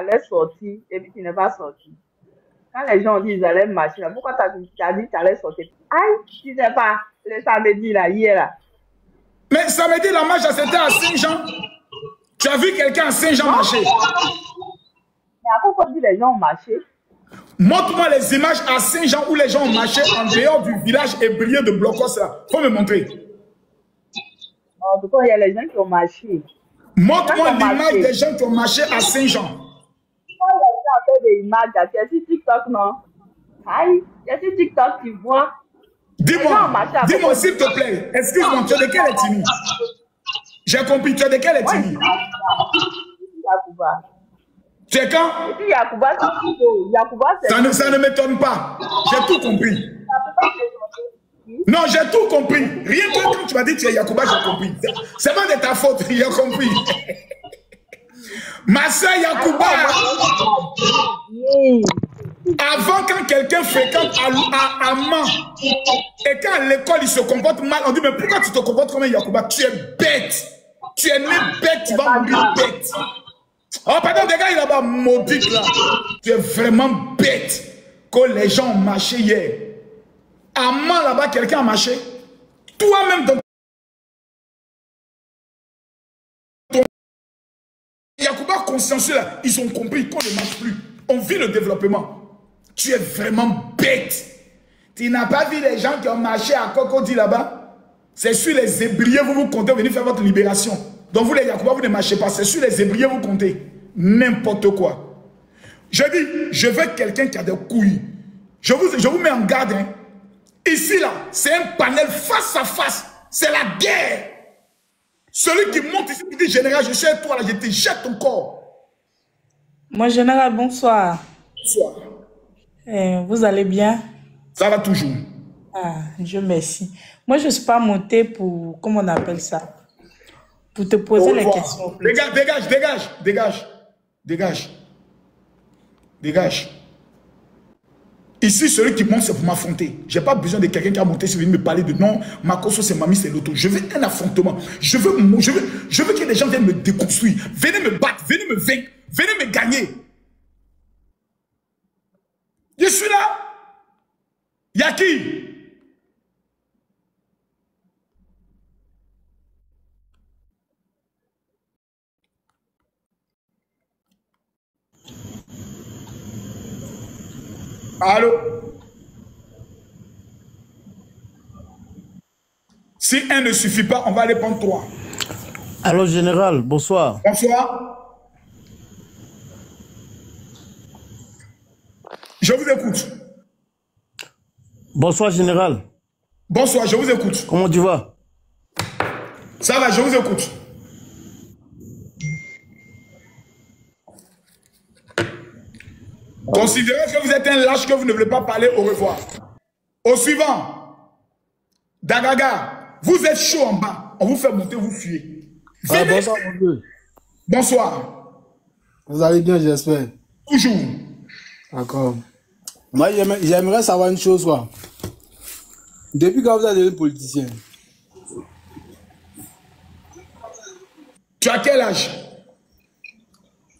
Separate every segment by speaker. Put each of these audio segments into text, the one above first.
Speaker 1: allais sortir et puis tu n'es pas sorti. Quand les gens ont dit qu'ils allaient marcher, là, pourquoi tu as dit que tu allais sortir? Aïe, tu sais pas, le samedi là, hier là.
Speaker 2: Mais samedi, la marche, c'était à Saint-Jean. Tu as vu quelqu'un à Saint-Jean marcher?
Speaker 1: Mais à pourquoi dit les gens ont marché?
Speaker 2: Montre-moi les images à Saint-Jean où les gens ont marché en dehors du village hébreu de Blocos là. Faut me montrer.
Speaker 1: En tout cas, il y a les gens qui ont marché.
Speaker 2: Montre-moi l'image des gens qui ont marché à Saint-Jean.
Speaker 1: Quand les gens ont fait des images, tu es sur TikTok, non? Aïe, tu es sur TikTok, tu vois.
Speaker 2: Dis-moi s'il te plaît, excuse-moi, tu es de quelle ethnie? J'ai compris, tu es de quelle ethnie?
Speaker 1: Yacouba.
Speaker 2: Tu es quand?
Speaker 1: Et puis Yacouba, c'est...
Speaker 2: Ça ne m'étonne pas, j'ai tout compris. Non, j'ai tout compris. Rien que quand tu m'as dit que tu es Yacouba, j'ai compris. C'est pas de ta faute, j'ai compris. Ma soeur Yacouba, avant quand quelqu'un fréquente à Amman, et quand à l'école il se comporte mal, on dit mais pourquoi tu te comportes comme un Yacouba? Tu es bête. Tu es né bête, tu vas mourir bête. Oh pardon, des gars, il là-bas maudit là. Tu es vraiment bête. Que les gens ont marché hier. Amman là-bas, quelqu'un a marché. Toi-même dans ton Yacouba consensuel là, ils ont compris qu'on ne marche plus. On vit le développement. Tu es vraiment bête. Tu n'as pas vu les gens qui ont marché à Cocody là-bas? C'est sur les Hébrieux, vous comptez venir faire votre libération. Donc vous les Yacouba, vous ne marchez pas. C'est sur les Hébrieux, vous comptez. N'importe quoi. Je dis, je veux quelqu'un qui a des couilles. Je vous mets en garde. Hein. Ici, là, c'est un panel face à face. C'est la guerre. Celui qui monte ici, qui dit, général, je suis avec toi, là, je te jette ton corps.
Speaker 3: Moi, général, bonsoir.
Speaker 2: Bonsoir.
Speaker 3: Vous allez bien?
Speaker 2: Ça va toujours.
Speaker 3: Ah, Dieu merci. Moi, je ne suis pas montée pour, comment on appelle ça? Pour te poser les questions.
Speaker 2: Dégage, dégage, dégage, dégage, dégage, dégage. Ici, celui qui monte, c'est pour m'affronter. Je n'ai pas besoin de quelqu'un qui a monté, c'est venu me parler de non, ma cosso, c'est mamie, c'est l'auto. Je veux un affrontement. Je veux que les gens viennent me déconstruire. Venez me battre, venez me vaincre, venez me gagner. Je suis là. Il y a qui? Allô? Si un ne suffit pas, on va aller prendre trois.
Speaker 4: Allô, général, bonsoir.
Speaker 2: Bonsoir. Je vous écoute.
Speaker 4: Bonsoir, général.
Speaker 2: Bonsoir, je vous écoute.
Speaker 4: Comment tu vas?
Speaker 2: Ça va, je vous écoute. Considérez que vous êtes un lâche, que vous ne voulez pas parler, au revoir. Au suivant, Dagaga, vous êtes chaud en bas, on vous fait monter, vous fuyez.
Speaker 5: Ah, bonsoir, mon Dieu.
Speaker 2: Bonsoir.
Speaker 5: Vous allez bien, j'espère.
Speaker 2: Toujours.
Speaker 5: D'accord. Moi, j'aimerais savoir une chose, quoi. Depuis quand vous êtes devenu politicien?
Speaker 2: Tu as quel âge?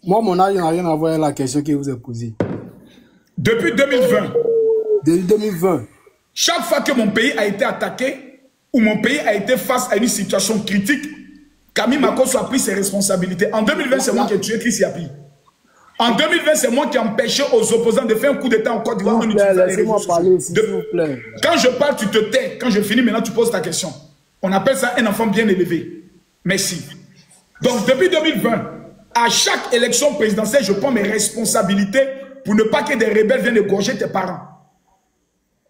Speaker 5: Moi, mon âge n'a rien à voir avec la question que vous avez posée.
Speaker 2: Depuis 2020.
Speaker 5: Depuis 2020.
Speaker 2: Chaque fois que mon pays a été attaqué, ou mon pays a été face à une situation critique, Camille Makosso a pris ses responsabilités. En 2020, c'est moi qui ai tué Chris Yapi. En 2020, c'est moi qui ai empêché aux opposants de faire un coup d'État en Côte d'Ivoire.
Speaker 5: Laissez-moi parler, s'il vous plaît.
Speaker 2: Quand je parle, tu te tais. Quand je finis, maintenant, tu poses ta question. On appelle ça un enfant bien élevé. Merci. Donc, depuis 2020, à chaque élection présidentielle, je prends mes responsabilités pour ne pas que des rebelles viennent égorger tes parents.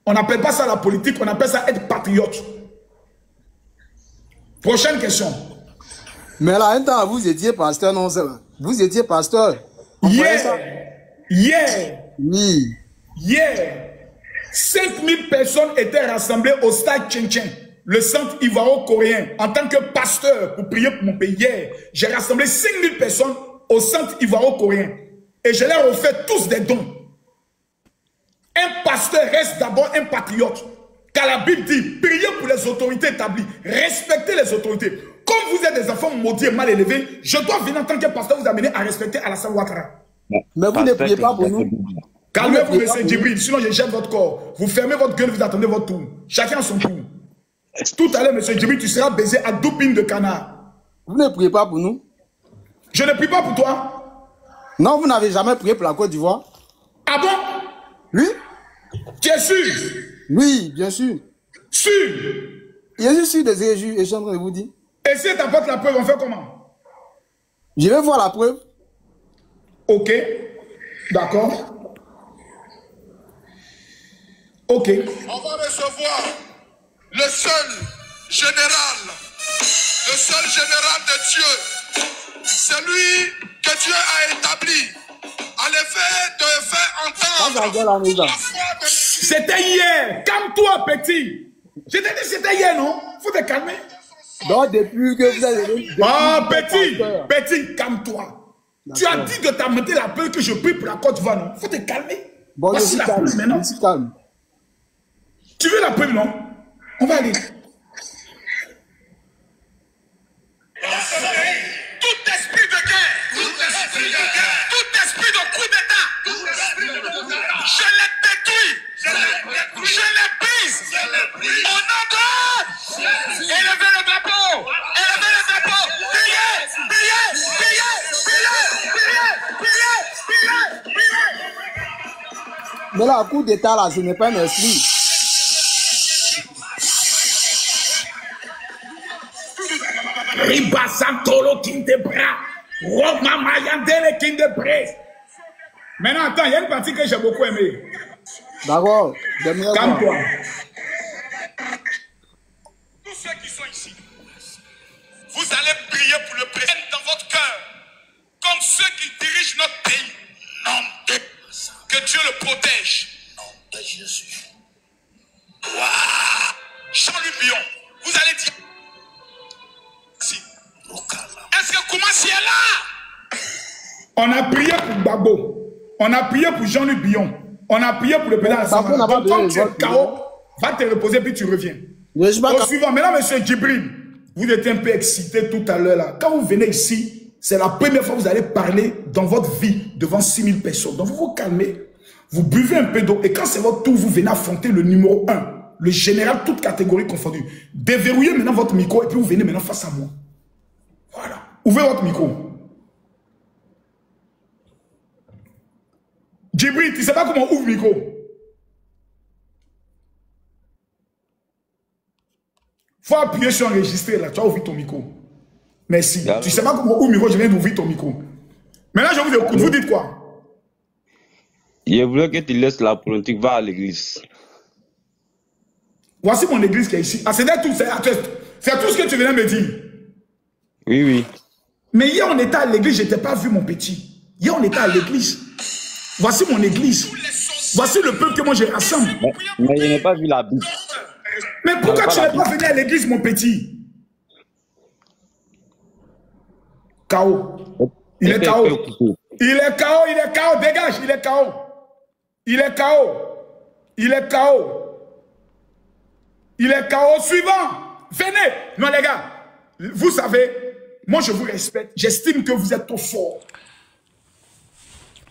Speaker 2: On n'appelle pas ça la politique, on appelle ça être patriote. Prochaine question.
Speaker 5: Mais là, un temps, vous étiez pasteur, non? Vous étiez pasteur.
Speaker 2: Hier, 5000 personnes étaient rassemblées au stade Tchin-Tchin, le centre ivoiro-coréen, en tant que pasteur pour prier pour mon pays. Hier, j'ai rassemblé 5000 personnes au centre ivoiro-coréen et je leur ai offert tous des dons. Un pasteur reste d'abord un patriote. Car la Bible dit, priez pour les autorités établies, respectez les autorités. Comme vous êtes des enfants maudits et mal élevés, je dois venir en tant que pasteur vous amener à respecter Alassane Ouattara.
Speaker 5: Mais vous ne priez pas pour nous.
Speaker 2: Calmez-vous, monsieur Djibril, sinon je jette votre corps. Vous fermez votre gueule, vous attendez votre tour. Chacun a son tour. Tout à l'heure, monsieur Djibril, tu seras baisé à 2 pines de canard.
Speaker 5: Vous ne priez pas pour nous.
Speaker 2: Je ne prie pas pour toi.
Speaker 5: Non, vous n'avez jamais prié pour la Côte d'Ivoire.
Speaker 2: Ah bon?
Speaker 5: Oui.
Speaker 2: Tu es sûr?
Speaker 5: Oui, bien sûr.
Speaker 2: Sûr?
Speaker 5: Je suis sûr de ce que je suis en train de vous dire.
Speaker 2: Et si tu apportes la preuve, on fait comment?
Speaker 5: Je vais voir la preuve.
Speaker 2: Ok. D'accord. Ok.
Speaker 6: On va recevoir le seul général de Dieu, celui que Dieu a établi, à l'effet de faire entendre la foi de...
Speaker 2: C'était hier. Calme-toi, petit. Je t'ai dit c'était hier, non? Faut te calmer.
Speaker 5: Donc, depuis que vous avez...
Speaker 2: Ah, petit, calme-toi. Tu as dit de t'amener la peur que je prie pour la Côte d'Ivoire, non? Faut te calmer.
Speaker 5: Bon,
Speaker 2: voici la preuve maintenant.
Speaker 5: Je suis calme.
Speaker 2: Tu veux la preuve, non? On va aller.
Speaker 6: Tout esprit de guerre, tout esprit de coup d'État, je les détruis, je les brise, au nom de... Élevez le drapeau, priez,
Speaker 5: Mais la coup d'État, là, ce n'est pas un esprit.
Speaker 2: Ribasantolo Kindebra, Roma Mayandele Kindebra. Maintenant, attends, il y a une partie que j'ai beaucoup aimée.
Speaker 5: D'accord.
Speaker 2: Calme-toi.
Speaker 6: Tous ceux qui sont ici, vous allez prier pour le président dans votre cœur, comme ceux qui dirigent notre pays. Non, que Dieu le protège. Non de Jésus. Waouh! Jean-Luc Bion, vous allez dire. Est-ce que Koumassi est là?
Speaker 2: On a prié pour Gbagbo. On a prié pour Jean-Luc Bion. On a prié pour le président Assemblée. Donc, comme tu es KO, va te reposer puis tu reviens. Au suivant, maintenant, monsieur Djibril, vous êtes un peu excité tout à l'heure là. Quand vous venez ici, c'est la première fois que vous allez parler dans votre vie devant 6000 personnes. Donc, vous vous calmez, vous buvez un peu d'eau et quand c'est votre tour, vous venez affronter le numéro 1, le général, toute catégorie confondue. Déverrouillez maintenant votre micro et puis vous venez maintenant face à moi. Voilà. Ouvrez votre micro. Djibril, tu ne sais pas comment on ouvre le micro. Il faut appuyer sur enregistrer là. Tu as ouvert ton micro. Merci. Tu ne sais pas comment on ouvre le micro, je viens d'ouvrir ton micro. Maintenant, je vous écoute. Vous dites quoi?
Speaker 7: Je voulais que tu laisses la politique, va à l'église.
Speaker 2: Voici mon église qui est ici. Ah, c'est tout ce que tu venais me dire.
Speaker 7: Oui, oui.
Speaker 2: Mais hier, on était à l'église, je n'étais pas vu, mon petit. Hier, on était à l'église. Voici mon église. Voici le peuple que moi je rassemble.
Speaker 7: Mais je n'ai pas vu la Bible.
Speaker 2: Mais pourquoi tu n'es pas venu à l'église, mon petit? KO. Il est KO. Il est KO, il est KO. Dégage, il est KO. Il est KO. Il est KO. Il est KO. Suivant. Venez. Non, les gars. Vous savez, moi je vous respecte. J'estime que vous êtes trop fort.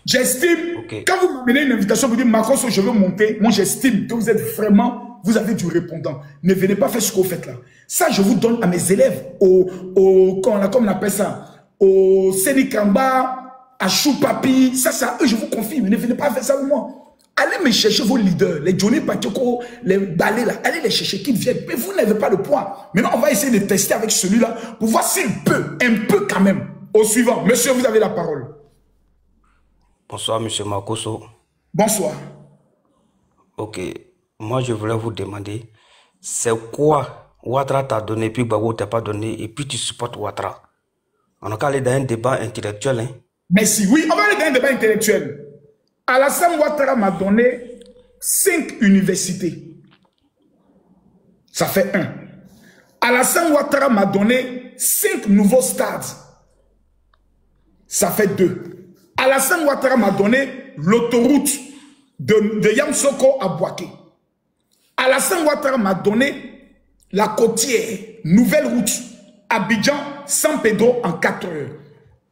Speaker 2: J'estime, quand vous m'amenez une invitation, vous dites, Macron, je veux monter, moi j'estime que vous êtes vraiment, vous avez du répondant. Ne venez pas faire ce que vous faites là. Ça, je vous donne à mes élèves, comment on appelle ça, au Sénikamba, à Choupapi, ça, eux, je vous confie, mais ne venez pas faire ça avec moi. Allez me chercher vos leaders, les Johnny Patoko, les Balais là, allez les chercher, qu'ils viennent. Mais vous n'avez pas le poids. Maintenant, on va essayer de tester avec celui-là pour voir s'il peut, un peu quand même. Au suivant, monsieur, vous avez la parole.
Speaker 8: Bonsoir, monsieur Makosso.
Speaker 2: Bonsoir.
Speaker 8: Ok. Moi, je voulais vous demander, c'est quoi Ouattara t'a donné, puis Gbagbo t'a pas donné, et puis tu supportes Ouattara? On a qu'à aller dans un débat intellectuel. Hein?
Speaker 2: Merci. Oui, on va aller dans un débat intellectuel. Alassane Ouattara m'a donné 5 universités. Ça fait 1. Alassane Ouattara m'a donné 5 nouveaux stades. Ça fait 2. Alassane Ouattara m'a donné l'autoroute de Yamoussoukro à Bouaké. Alassane Ouattara m'a donné la côtière, nouvelle route, Abidjan, San Pedro en 4 heures.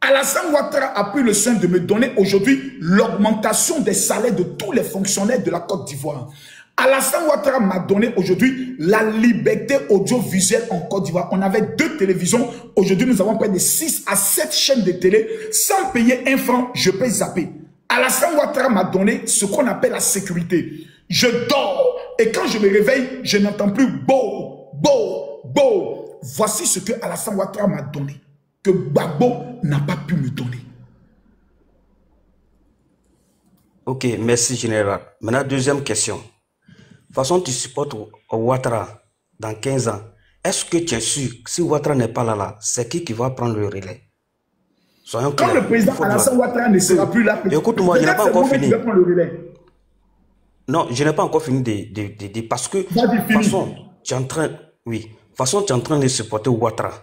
Speaker 2: Alassane Ouattara a pris le soin de me donner aujourd'hui l'augmentation des salaires de tous les fonctionnaires de la Côte d'Ivoire. Alassane Ouattara m'a donné aujourd'hui la liberté audiovisuelle en Côte d'Ivoire. On avait 2 télévisions. Aujourd'hui, nous avons près de 6 à 7 chaînes de télé. Sans payer 1 franc, je peux zapper. Alassane Ouattara m'a donné ce qu'on appelle la sécurité. Je dors et quand je me réveille, je n'entends plus beau, beau, beau. Voici ce que Alassane Ouattara m'a donné, que Gbagbo n'a pas pu me donner.
Speaker 8: Ok, merci général. Maintenant, deuxième question. De toute façon, tu supportes Ouattara dans 15 ans. Est-ce que tu es sûr que si Ouattara n'est pas là, c'est qui va prendre le relais? Soyons clairs.
Speaker 2: Quand le président Alassane Ouattara ne sera plus là,
Speaker 8: écoute-moi, je n'ai pas encore fini.
Speaker 2: Prendre le relais.
Speaker 8: Non, je n'ai pas encore fini parce que de toute façon, tu es en train, oui, de toute façon, tu es en train de supporter Ouattara.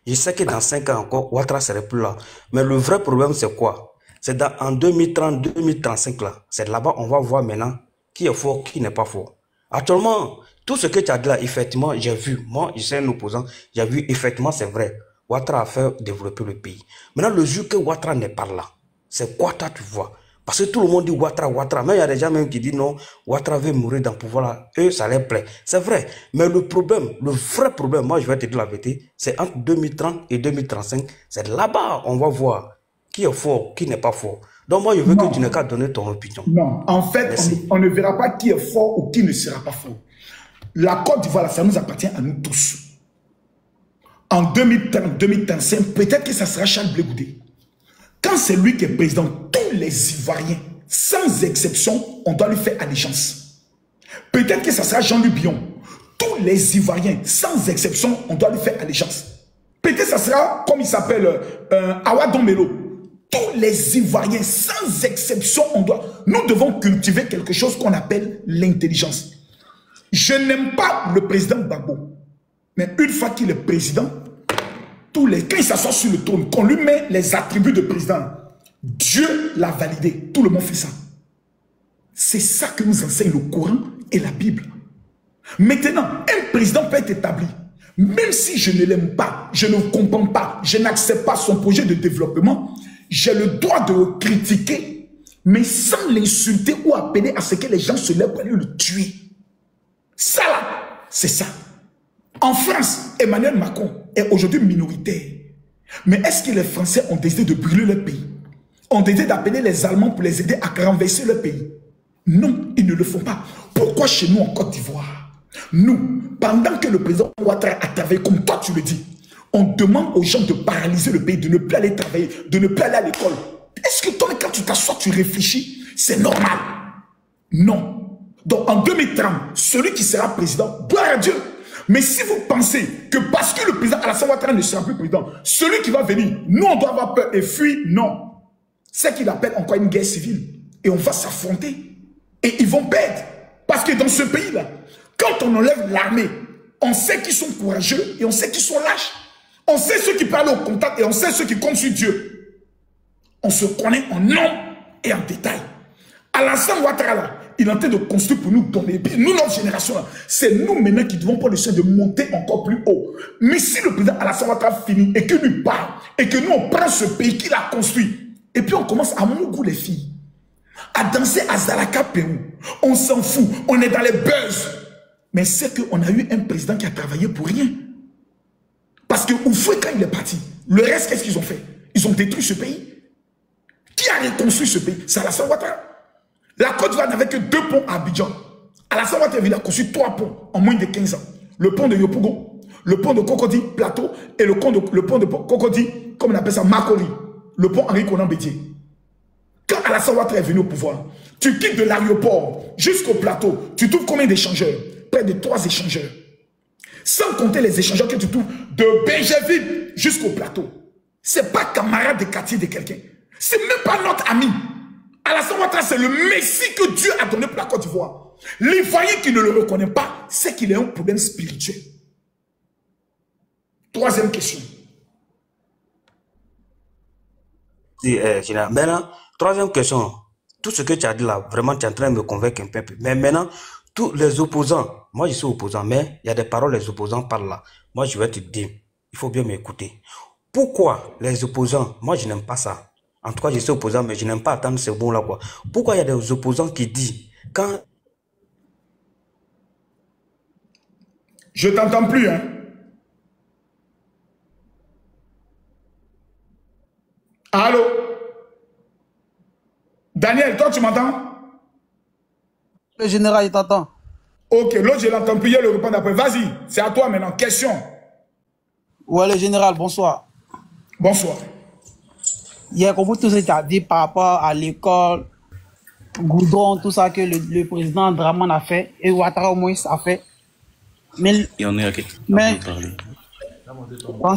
Speaker 8: Je sais que dans 5 ans encore, Ouattara ne serait plus là. Mais le vrai problème, c'est quoi? C'est en 2030, 2035 là. C'est là-bas, on va voir maintenant qui est fort, qui n'est pas fort. Actuellement, tout ce que tu as dit là, effectivement, j'ai vu. Moi, je suis un opposant. J'ai vu, effectivement, c'est vrai. Ouattara a fait développer le pays. Maintenant, le jour que Ouattara n'est pas là, c'est quoi toi tu vois? Parce que tout le monde dit Ouattara, Ouattara. Mais il y a des gens même qui disent non, Ouattara veut mourir dans le pouvoir là. Eux, ça leur plaît. C'est vrai. Mais le problème, le vrai problème, moi je vais te dire la vérité, c'est entre 2030 et 2035. C'est là-bas, on va voir qui est fort, qui n'est pas fort. Donc moi, je veux que tu n'aies qu'à donner ton opinion.
Speaker 2: Non, en fait, on ne verra pas qui est fort ou qui ne sera pas fort. La Côte d'Ivoire, ça nous appartient à nous tous. En 2030, 2035, peut-être que ça sera Charles Blé Goudé. Quand c'est lui qui est président, tous les Ivoiriens, sans exception, on doit lui faire allégeance. Peut-être que ça sera Jean-Luc Billon. Tous les Ivoiriens, sans exception, on doit lui faire allégeance. Peut-être que ça sera, comme il s'appelle, Awa Dombelo. Tous les Ivoiriens, sans exception, nous devons cultiver quelque chose qu'on appelle l'intelligence. Je n'aime pas le président Gbagbo. Mais une fois qu'il est président, quand il s'assoit sur le trône, qu'on lui met les attributs de président, Dieu l'a validé. Tout le monde fait ça. C'est ça que nous enseigne le Coran et la Bible. Maintenant, un président peut être établi. Même si je ne l'aime pas, je ne comprends pas, je n'accepte pas son projet de développement, j'ai le droit de le critiquer, mais sans l'insulter ou appeler à ce que les gens se lèvent pour aller le tuer. Ça là, c'est ça. En France, Emmanuel Macron est aujourd'hui minoritaire. Mais est-ce que les Français ont décidé de brûler leur pays? Ont décidé d'appeler les Allemands pour les aider à renverser leur pays? Non, ils ne le font pas. Pourquoi chez nous en Côte d'Ivoire, nous, pendant que le président Ouattara a travaillé comme toi tu le dis, on demande aux gens de paralyser le pays, de ne plus aller travailler, de ne plus aller à l'école. Est-ce que toi, quand tu t'assois, tu réfléchis? C'est normal? Non. Donc en 2030, celui qui sera président, gloire à Dieu. Mais si vous pensez que parce que le président Alassane Ouattara ne sera plus président, celui qui va venir, nous on doit avoir peur et fuir, non. C'est qu'il appelle encore une guerre civile. Et on va s'affronter. Et ils vont perdre. Parce que dans ce pays-là, quand on enlève l'armée, on sait qu'ils sont courageux et on sait qu'ils sont lâches. On sait ceux qui parlent au contact et on sait ceux qui comptent sur Dieu. On se connaît en nom et en détail. Alassane Ouattara là, il est en train de construire pour nous tomber. Et puis nous, notre génération, c'est nous maintenant qui devons prendre le soin de monter encore plus haut. Mais si le président Alassane Ouattara finit et que lui part, et que nous on prend ce pays qu'il a construit, et puis on commence à Mougou les filles, à danser à Zalaka Pérou, on s'en fout, on est dans les buzz. Mais c'est qu'on a eu un président qui a travaillé pour rien. Parce que Oufoué, quand il est parti, le reste, qu'est-ce qu'ils ont fait? Ils ont détruit ce pays. Qui a reconstruit ce pays? C'est Alassane Ouattara. La Côte d'Ivoire n'avait que 2 ponts à Abidjan. Alassane Ouattara, il a construit 3 ponts en moins de 15 ans. Le pont de Yopougon, le pont de Cocody Plateau et le pont de Cocody, comme on appelle ça, Makori. Le pont Henri Konan Bédier. Quand Alassane Ouattara est venu au pouvoir, tu quittes de l'aéroport jusqu'au plateau, tu trouves combien d'échangeurs? Près de 3 échangeurs. Sans compter les échangeurs que tu trouves de Bégerville jusqu'au plateau. C'est pas camarade de quartier de quelqu'un. C'est même pas notre ami. Alassane Ouattara, c'est le messie que Dieu a donné pour la Côte d'Ivoire. L'Ivoirien qui ne le reconnaît pas, c'est qu'il a un problème spirituel. 3e question.
Speaker 8: Maintenant, 3e question. Tout ce que tu as dit là, vraiment, tu es en train de me convaincre un peu. Mais maintenant, tous les opposants, moi je suis opposant, mais il y a des paroles, les opposants parlent là. Moi je vais te dire, il faut bien m'écouter. Pourquoi les opposants, moi je n'aime pas ça. En tout cas, je suis opposant, mais je n'aime pas attendre ce bon-là, quoi. Pourquoi il y a des opposants qui disent, quand...
Speaker 2: Je t'entends plus, hein. Allô? Daniel, toi, tu m'entends?
Speaker 5: Le général, il t'entend.
Speaker 2: Ok, l'autre, je l'entends plus, il le répond après. Vas-y, c'est à toi maintenant. Question.
Speaker 5: Ouais, le général, bonsoir.
Speaker 2: Bonsoir.
Speaker 5: Il a compris tout ce que tu as dit par rapport à l'école, Goudron, tout ça que le président Draman a fait, et Ouattara au moins a fait. Mais,
Speaker 9: Et on est à qui?
Speaker 5: mais,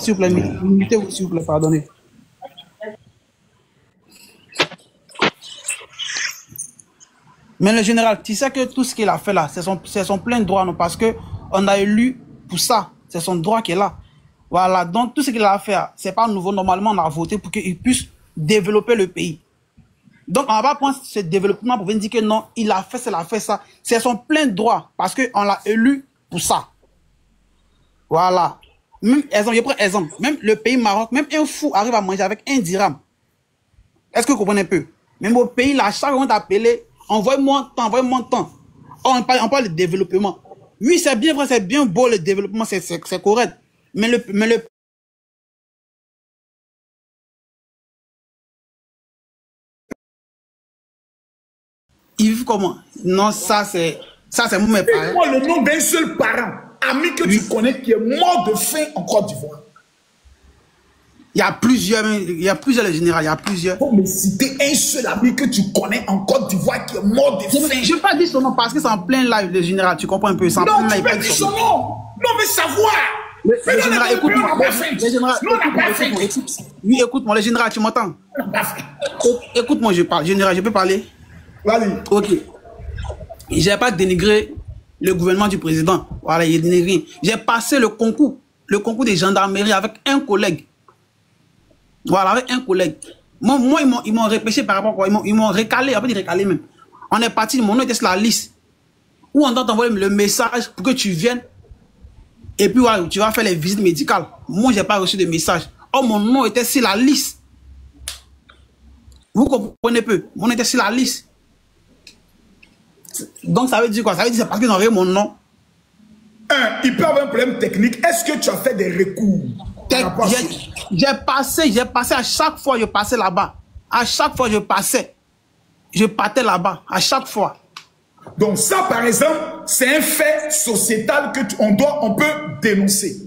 Speaker 5: s'il vous plaît, limitez-vous, s'il vous plaît, pardonnez. Mais le général, tu sais que tout ce qu'il a fait là, c'est son plein droit, non? Parce que on a élu pour ça. C'est son droit qui est là. Voilà. Donc, tout ce qu'il a fait, c'est pas nouveau. Normalement, on a voté pour qu'il puisse développer le pays. Donc, on va pas prendre ce développement pour venir dire que non, il a fait ça. C'est son plein droit. Parce qu'on l'a élu pour ça. Voilà. Même, exemple, je prends exemple. Même le pays Maroc, même un fou arrive à manger avec 1 dirham. Est-ce que vous comprenez un peu? Même au pays, là, chaque moment t'appeler, envoie-moi tant, envoie-moi tant. On parle de développement. Oui, c'est bien vrai, c'est bien beau le développement, c'est correct. Mais le il vit comment? Non, ça c'est mon mes parents.
Speaker 2: Dis-moi le nom d'un seul parent, ami que tu connais, qui est mort de faim en Côte d'Ivoire.
Speaker 5: Il y a plusieurs, le général, il y a plusieurs.
Speaker 2: Faut me citer un seul ami que tu connais en Côte d'Ivoire qui est mort de faim.
Speaker 5: Je ne vais pas dire son nom parce que c'est en plein live, le général, tu comprends un peu?
Speaker 2: Non, tu peux dire son nom. Non, mais savoir.
Speaker 5: Le général, écoute-moi. Oui, écoute-moi, le général, tu m'entends? Écoute-moi, je parle. Général, je peux parler?
Speaker 2: Vas-y.
Speaker 5: Ok. Je n'ai pas dénigré le gouvernement du président. Voilà, il a dénigré. J'ai passé le concours de gendarmerie avec un collègue. Voilà, avec un collègue. Moi ils m'ont repêché par rapport à quoi? Ils m'ont recalé, après ils recalé même. On est parti, mon nom était sur la liste. Où on doit t'envoyer le message pour que tu viennes. Et puis ouais, tu vas faire les visites médicales. Moi, je n'ai pas reçu de message. Oh, mon nom était sur la liste. Vous comprenez peu? Mon nom était sur la liste. Donc ça veut dire quoi? Ça veut dire c'est parce qu'ils ont envoyé mon nom.
Speaker 2: Il peut avoir un problème technique. Est-ce que tu as fait des recours?
Speaker 5: J'ai passé à chaque fois, je passais là-bas. À chaque fois, je partais là-bas. À chaque fois.
Speaker 2: Donc ça, par exemple, c'est un fait sociétal que on peut dénoncer.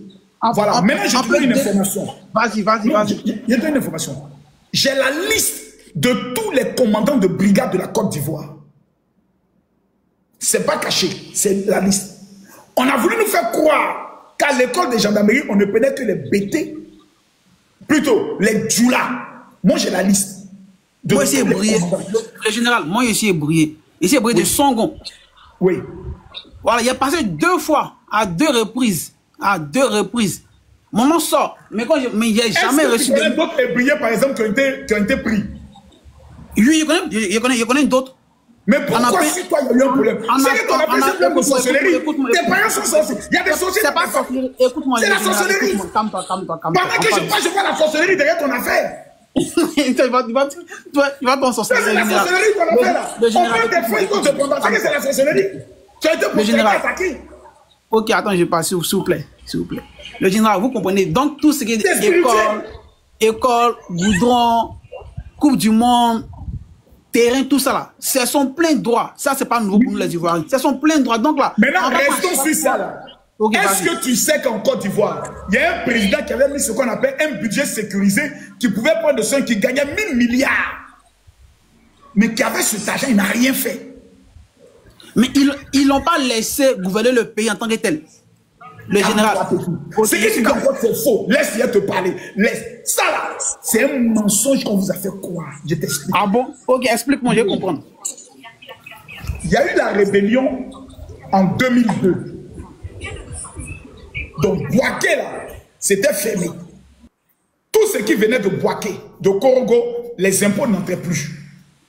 Speaker 2: Voilà. Maintenant, je te donne une information.
Speaker 5: Vas-y.
Speaker 2: Je te donne une information. J'ai la liste de tous les commandants de brigade de la Côte d'Ivoire. C'est pas caché, c'est la liste. On a voulu nous faire croire qu'à l'école de gendarmerie, on ne prenait que les BT, plutôt les Djoula. Moi, j'ai la liste.
Speaker 5: Moi, ici, le général, moi, ici, est brillé. Ici, est brillé de Songon.
Speaker 2: Oui.
Speaker 5: Voilà, il est passé 2 fois, à 2 reprises. À 2 reprises. Mon nom sort. Mais il n'y a jamais reçu.
Speaker 2: Est-ce que d'autres ébriers, par exemple, qui ont été pris?
Speaker 5: Oui, je connais d'autres.
Speaker 2: Mais pourquoi si toi, il y a eu un problème? C'est que ton appel, c'est problème de sorcellerie. Tes parents sont sorciers. Il y a des sorciers.
Speaker 5: C'est pas sorcellerie. Écoute-moi.
Speaker 2: C'est la sorcellerie.
Speaker 5: Calme-toi.
Speaker 2: Pendant que je vois la sorcellerie derrière ton affaire.
Speaker 5: Tu vas t'en sorcellerie.
Speaker 2: C'est la sorcellerie qu'on a fait là. On fait des feuilles qu'on se prend. C'est que c'est la sorcellerie. Tu as été pour faire attaquer.
Speaker 5: Ok, attends, je passe, s'il vous plaît. Le général, vous comprenez. Donc, tout ce qui est école, goudron, Coupe du Monde, terrain, tout ça là, c'est son plein droit. Ça, c'est pas nouveau pour nous les Ivoiriens. C'est son plein droit. Donc là,
Speaker 2: maintenant, restons sur ça là. Okay, est-ce que tu sais qu'en Côte d'Ivoire, il y a un président qui avait mis ce qu'on appelle un budget sécurisé, qui pouvait prendre de soins, qui gagnait 1000 milliards. Mais qui avait cet argent, il n'a rien fait.
Speaker 5: Mais ils n'ont pas laissé gouverner le pays en tant que tel. Le général.
Speaker 2: Ce que tu dis encore, c'est faux. Laisse-le te parler. Ça là, c'est un mensonge qu'on vous a fait croire. Je t'explique.
Speaker 5: Ah bon? Ok, explique-moi, je vais comprendre.
Speaker 2: Il y a eu la rébellion en 2002. Donc, Bouaké, là, c'était fermé. Tout ce qui venait de Bouaké, de Korogo, les impôts n'entraient plus.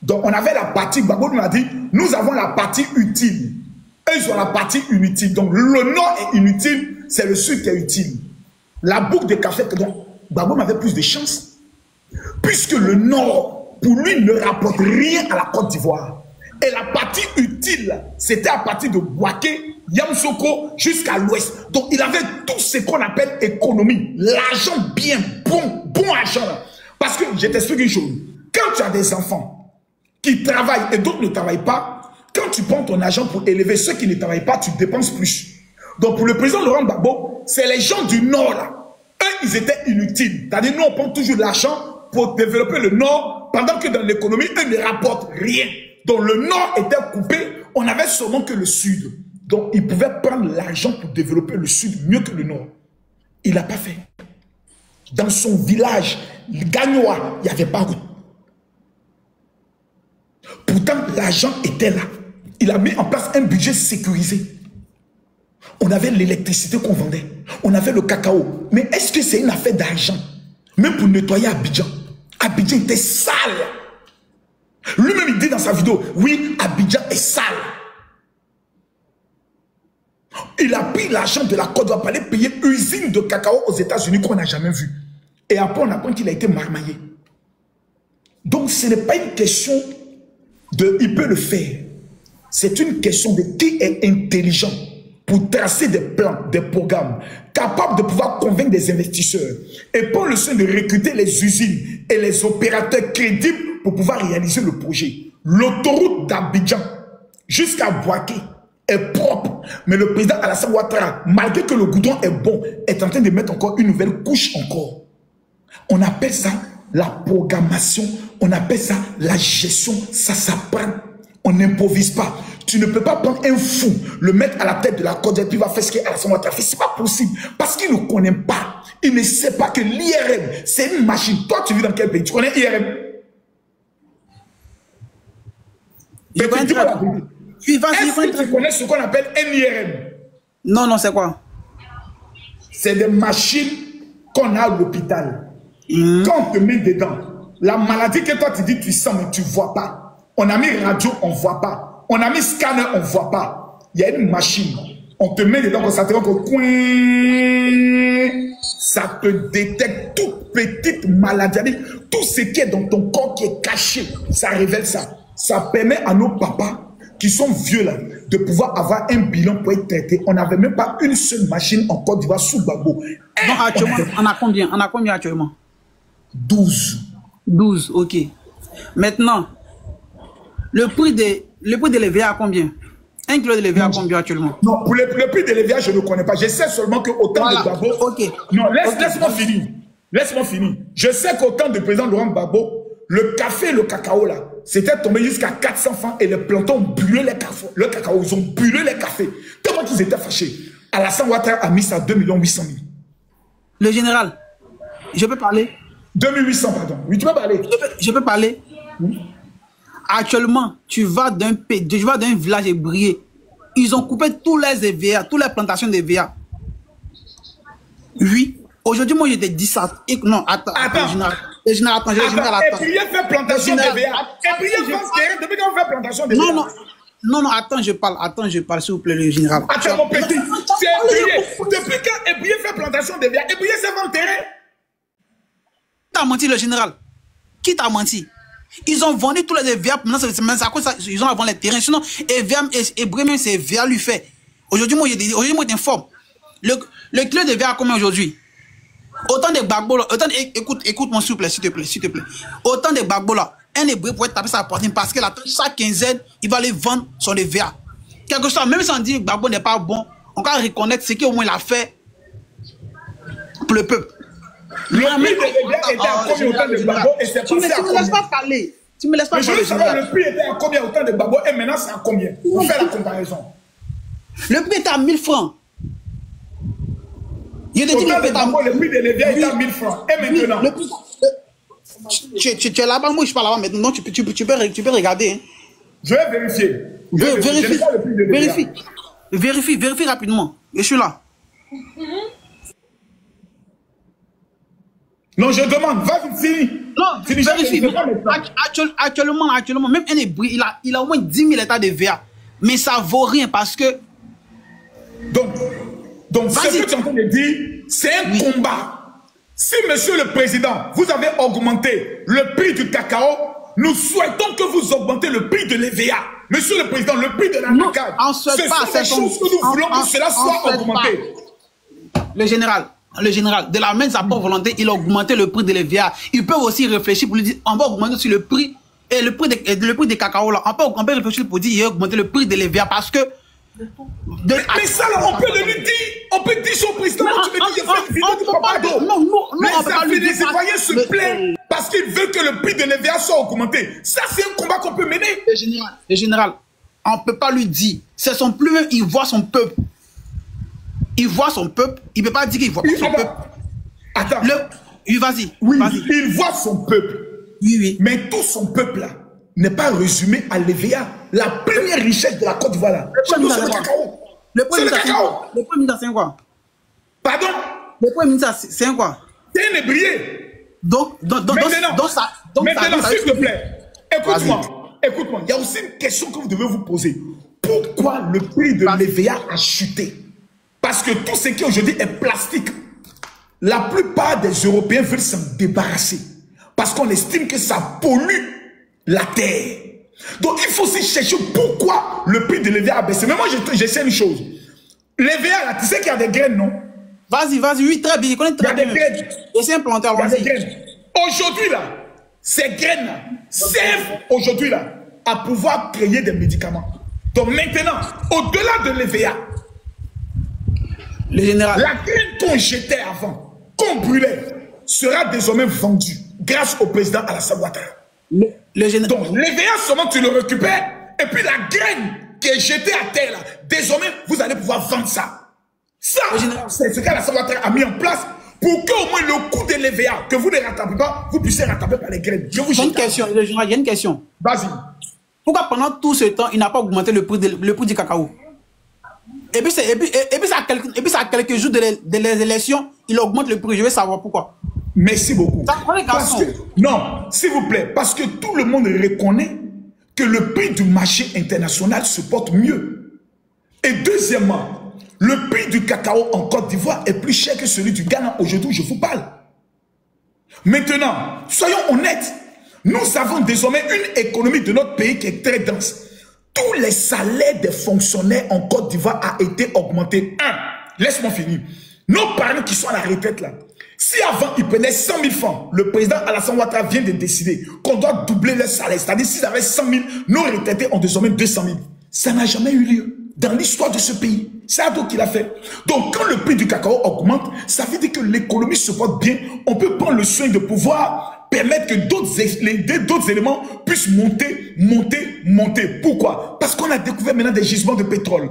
Speaker 2: Donc, on avait la partie, Gbagbo nous a dit, nous avons la partie utile. Eux, ils ont la partie inutile. Donc, le nord est inutile, c'est le sud qui est utile. La boucle de café, donc, Gbagbo avait plus de chance. Puisque le Nord, pour lui, ne rapporte rien à la Côte d'Ivoire. Et la partie utile, c'était à partir de Bouaké, Yamoussoukro, jusqu'à l'ouest. Donc, il avait tout ce qu'on appelle économie. L'argent bien, bon argent. Parce que, je t'explique une chose. Quand tu as des enfants qui travaillent et d'autres ne travaillent pas, quand tu prends ton argent pour élever ceux qui ne travaillent pas, tu dépenses plus. Donc, pour le président Laurent Gbagbo, c'est les gens du Nord, là. Eux, ils étaient inutiles. C'est-à-dire, nous, on prend toujours de l'argent pour développer le Nord, pendant que dans l'économie, eux ne rapportent rien. Donc, le Nord était coupé, on n'avait seulement que le Sud. Donc, il pouvait prendre l'argent pour développer le Sud mieux que le Nord. Il n'a pas fait. Dans son village, Gagnoa, il n'y avait pas route. Pourtant, l'argent était là. Il a mis en place un budget sécurisé. On avait l'électricité qu'on vendait. On avait le cacao. Mais est-ce que c'est une affaire d'argent? Même pour nettoyer Abidjan. Abidjan était sale. Lui-même, il dit dans sa vidéo, oui, Abidjan est sale. Il a pris l'argent de la Côte d'Ivoire pour aller payer une usine de cacao aux États-Unis qu'on n'a jamais vue. Et après, on apprend qu'il a été marmaillé. Donc, ce n'est pas une question de il peut le faire. C'est une question de qui est intelligent pour tracer des plans, des programmes, capable de pouvoir convaincre des investisseurs et pour le soin de recruter les usines et les opérateurs crédibles pour pouvoir réaliser le projet. L'autoroute d'Abidjan jusqu'à Bouaké est propre, mais le président Alassane Ouattara, malgré que le goudron est bon, est en train de mettre encore une nouvelle couche encore. On appelle ça la programmation, on appelle ça la gestion, ça s'apprend. On n'improvise pas. Tu ne peux pas prendre un fou, le mettre à la tête de la Côte d'Ivoire, puis il va faire ce qu'Alassane Ouattara fait. Ce n'est pas possible. Parce qu'il ne connaît pas. Il ne sait pas que l'IRM, c'est une machine. Toi, tu vis dans quel pays? Tu connais l'IRM? Est-ce que tu connais ce qu'on appelle un IRM?
Speaker 5: Non, non, c'est quoi?
Speaker 2: C'est des machines qu'on a à l'hôpital. Quand on te met dedans, la maladie que toi tu dis tu sens, mais tu ne vois pas. On a mis radio, on ne voit pas. On a mis scanner, on ne voit pas. Il y a une machine. On te met dedans, ça te rend coin. Ça te détecte toute petite maladie. Tout ce qui est dans ton corps qui est caché, ça révèle ça. Ça permet à nos papas qui sont vieux là, de pouvoir avoir un bilan pour être traité. On n'avait même pas une seule machine en Côte d'Ivoire sous Gbagbo.
Speaker 5: Donc actuellement, on a combien actuellement?
Speaker 2: 12.
Speaker 5: 12, ok. Maintenant, le prix de l'EVA à combien? 1 kilo de l'EVA à combien actuellement?
Speaker 2: Non, pour le prix de l'EVA, je ne connais pas. Je sais seulement qu'au temps de Gbagbo...
Speaker 5: Ok.
Speaker 2: Non, laisse-moi finir. Laisse-moi finir. Je sais qu'au temps du président Laurent Gbagbo, le café et le cacao là, c'était tombé jusqu'à 400 francs et les plantons ont brûlé les cafés. Le cacao, ils ont brûlé les cafés. Tellement qu'ils étaient fâchés. Alassane Ouattara a mis ça à 2 800 000.
Speaker 5: Le général, je peux parler?
Speaker 2: 2800, pardon. Oui, tu peux parler.
Speaker 5: Je peux parler? Oui. Actuellement, tu vas d'un village ébrié. Ils ont coupé tous les EVA, toutes les plantations d'EVA. Oui. Aujourd'hui, moi, je te dis ça. Non, attends. Le général, attends.
Speaker 2: Ébrié fait plantation d'EVA. Ébrié fait terrain. Depuis qu'on fait plantation d'EVA.
Speaker 5: Non, attends, je parle, s'il vous plaît, le général.
Speaker 2: Attends, mon petit. C'est ébrié. Depuis quand ébrié fait plantation d'EVA, ébrié c'est vendre terrain.
Speaker 5: Qui t'a menti, le général? Qui t'a menti? Ils ont vendu tous les EVA, maintenant c'est à cause ça, ils ont vendu les terrains. Sinon, EVA même c'est EVA lui fait. Aujourd'hui, moi, je t'informe. Le kilo de EVA à combien aujourd'hui? Autant de Gbagbo là, écoute-moi s'il te plaît. Autant de Gbagbo là, un hébreu pourrait taper sa poitrine parce que chaque quinzaine, il va aller vendre son EVA. Quelque chose, même si on dit que Gbagbo n'est pas bon, on va reconnaître ce qu'au moins il a fait pour le peuple.
Speaker 2: Le prix de l'EVA était à combien autant de Gbagbo et c'est passé à combien? Tu me laisses pas parler. Je veux savoir le prix était à combien autant de Gbagbo et maintenant c'est à combien? On fait la comparaison.
Speaker 5: Le prix était à 1000 francs.
Speaker 2: Le prix de l'EVA était à 1000 francs. Et maintenant?
Speaker 5: Tu es là-bas, moi je parle là-bas maintenant. Tu peux regarder. Hein.
Speaker 2: Je vais vérifier.
Speaker 5: Vérifie rapidement. Je suis là.
Speaker 2: Non, je demande, vas-y, finis.
Speaker 5: Non, vérifie. Actuellement, même un hébreu, il a au moins 10 000 états de VA. Mais ça vaut rien parce que... Donc
Speaker 2: ce que tu es en train de dire, c'est un combat. Si, monsieur le président, vous avez augmenté le prix du cacao, nous souhaitons que vous augmentez le prix de l'EVA. Monsieur le président, le prix de la macade. Ce sont les choses que nous voulons que cela soit augmenté.
Speaker 5: Le général, de la même sa propre volonté, il a augmenté le prix de l'EVA. Ils peuvent aussi réfléchir pour lui dire, on va augmenter aussi le prix, et le prix des cacao là. On peut réfléchir pour dire, il a augmenté le prix de l'EVA parce que...
Speaker 2: Mais ça, là, on peut le lui dire. On peut dire son président. Tu me dis, il fait une vidéo de Papado.
Speaker 5: Non,
Speaker 2: mais ça fait des citoyens se plaignent parce qu'ils veulent que le prix de l'EVA soit augmenté. Ça, c'est un combat qu'on peut mener.
Speaker 5: Le général, on ne peut pas lui dire. C'est son plus même, il voit son peuple. Il voit son peuple. Il ne peut pas dire qu'il voit pas son peuple.
Speaker 2: Attends.
Speaker 5: Vas-y.
Speaker 2: Oui, il voit son peuple.
Speaker 5: Oui.
Speaker 2: Mais tout son peuple, là, n'est pas résumé à l'EVA. La première richesse de la Côte d'Ivoire, là, c'est le cacao.
Speaker 5: C'est le cacao. Le premier ministre, c'est quoi?
Speaker 2: Pardon?
Speaker 5: Le premier ministre, c'est quoi?
Speaker 2: C'est un ébrier.
Speaker 5: Donc,
Speaker 2: maintenant, s'il te plaît, écoute-moi, il y a aussi une question que vous devez vous poser. Pourquoi le prix de l'EVA a chuté? Parce que tout ce qui aujourd'hui est plastique, la plupart des Européens veulent s'en débarrasser. Parce qu'on estime que ça pollue la terre. Donc il faut aussi chercher pourquoi le prix de l'EVA a baissé. Mais moi, je sais une chose. L'EVA, là, tu sais qu'il y a des graines, non?
Speaker 5: Vas-y, oui, très bien. Il connaît très bien.
Speaker 2: Il y a des graines.
Speaker 5: Et c'est un planteur, vas-y.
Speaker 2: Aujourd'hui, là, ces graines-là servent aujourd'hui, là, à pouvoir créer des médicaments. Donc maintenant, au-delà de l'EVA, la graine qu'on jetait avant, qu'on brûlait, sera désormais vendue grâce au président Alassane Ouattara. Donc l'EVA seulement tu le récupères et puis la graine qui est jetée à terre là, désormais vous allez pouvoir vendre ça. Ça, c'est ce qu'Alassane Ouattara a mis en place pour qu'au moins le coût de l'EVA que vous ne rattrapez pas, vous puissiez rattraper par les graines. Je vous
Speaker 5: jette. Il y a une question.
Speaker 2: Vas-y.
Speaker 5: Pourquoi pendant tout ce temps, il n'a pas augmenté le prix du cacao? Et puis, ça a quelques jours de les élections, il augmente le prix. Je veux savoir pourquoi.
Speaker 2: Merci beaucoup. Non, s'il vous plaît, parce que tout le monde reconnaît que le prix du marché international se porte mieux. Et deuxièmement, le prix du cacao en Côte d'Ivoire est plus cher que celui du Ghana aujourd'hui, je vous parle. Maintenant, soyons honnêtes, nous avons désormais une économie de notre pays qui est très dense. Tous les salaires des fonctionnaires en Côte d'Ivoire ont été augmentés. Laisse-moi finir. Nos parents qui sont à la retraite là, si avant ils prenaient 100 000 francs, le président Alassane Ouattara vient de décider qu'on doit doubler leur salaire. C'est-à-dire s'ils avaient 100 000, nos retraités ont désormais 200 000. Ça n'a jamais eu lieu dans l'histoire de ce pays. C'est Ado qui l'a fait. Donc quand le prix du cacao augmente, ça veut dire que l'économie se porte bien. On peut prendre le soin de pouvoir permettre que d'autres éléments puissent monter. Pourquoi? Parce qu'on a découvert maintenant des gisements de pétrole.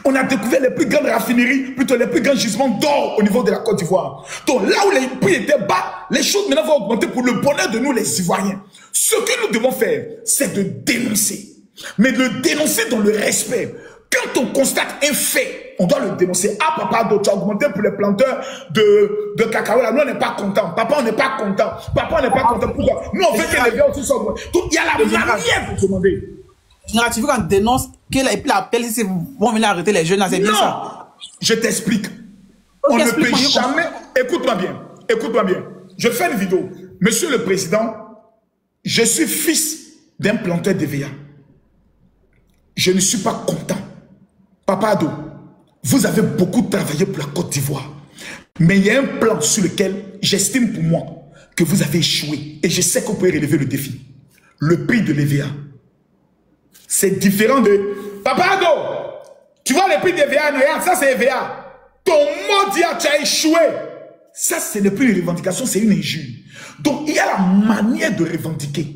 Speaker 2: On a découvert les plus grandes raffineries, plutôt les plus grands gisements d'or au niveau de la Côte d'Ivoire. Donc là où les prix étaient bas, les choses maintenant vont augmenter pour le bonheur de nous les Ivoiriens. Ce que nous devons faire, c'est de dénoncer. Mais de le dénoncer dans le respect. Quand on constate un fait, on doit le dénoncer. Ah papa, tu as augmenté pour les planteurs de cacao. Là, nous on n'est pas content. Papa, on n'est pas content. Papa, on n'est pas content. Pourquoi? Nous on veut que les gars aussi soient. Donc il y a la manière de demander.
Speaker 5: Tu veux qu'on dénonce et puis l'appel si vous vont venir arrêter les jeunes, c'est bien ça.
Speaker 2: Je t'explique. On ne peut jamais. Écoute-moi bien. Je fais une vidéo. Monsieur le Président, je suis fils d'un planteur d'EVA. Je ne suis pas content. Papa Ado, vous avez beaucoup travaillé pour la Côte d'Ivoire. Mais il y a un plan sur lequel j'estime pour moi que vous avez échoué. Et je sais que vous pouvez relever le défi. Le prix de l'EVA. C'est différent de... Papa Ado, tu vois le prix d'EVA, regarde, ça c'est EVA. Ton mot dit tu as échoué. Ça, ce n'est plus une revendication, c'est une injure. Donc, il y a la manière de revendiquer.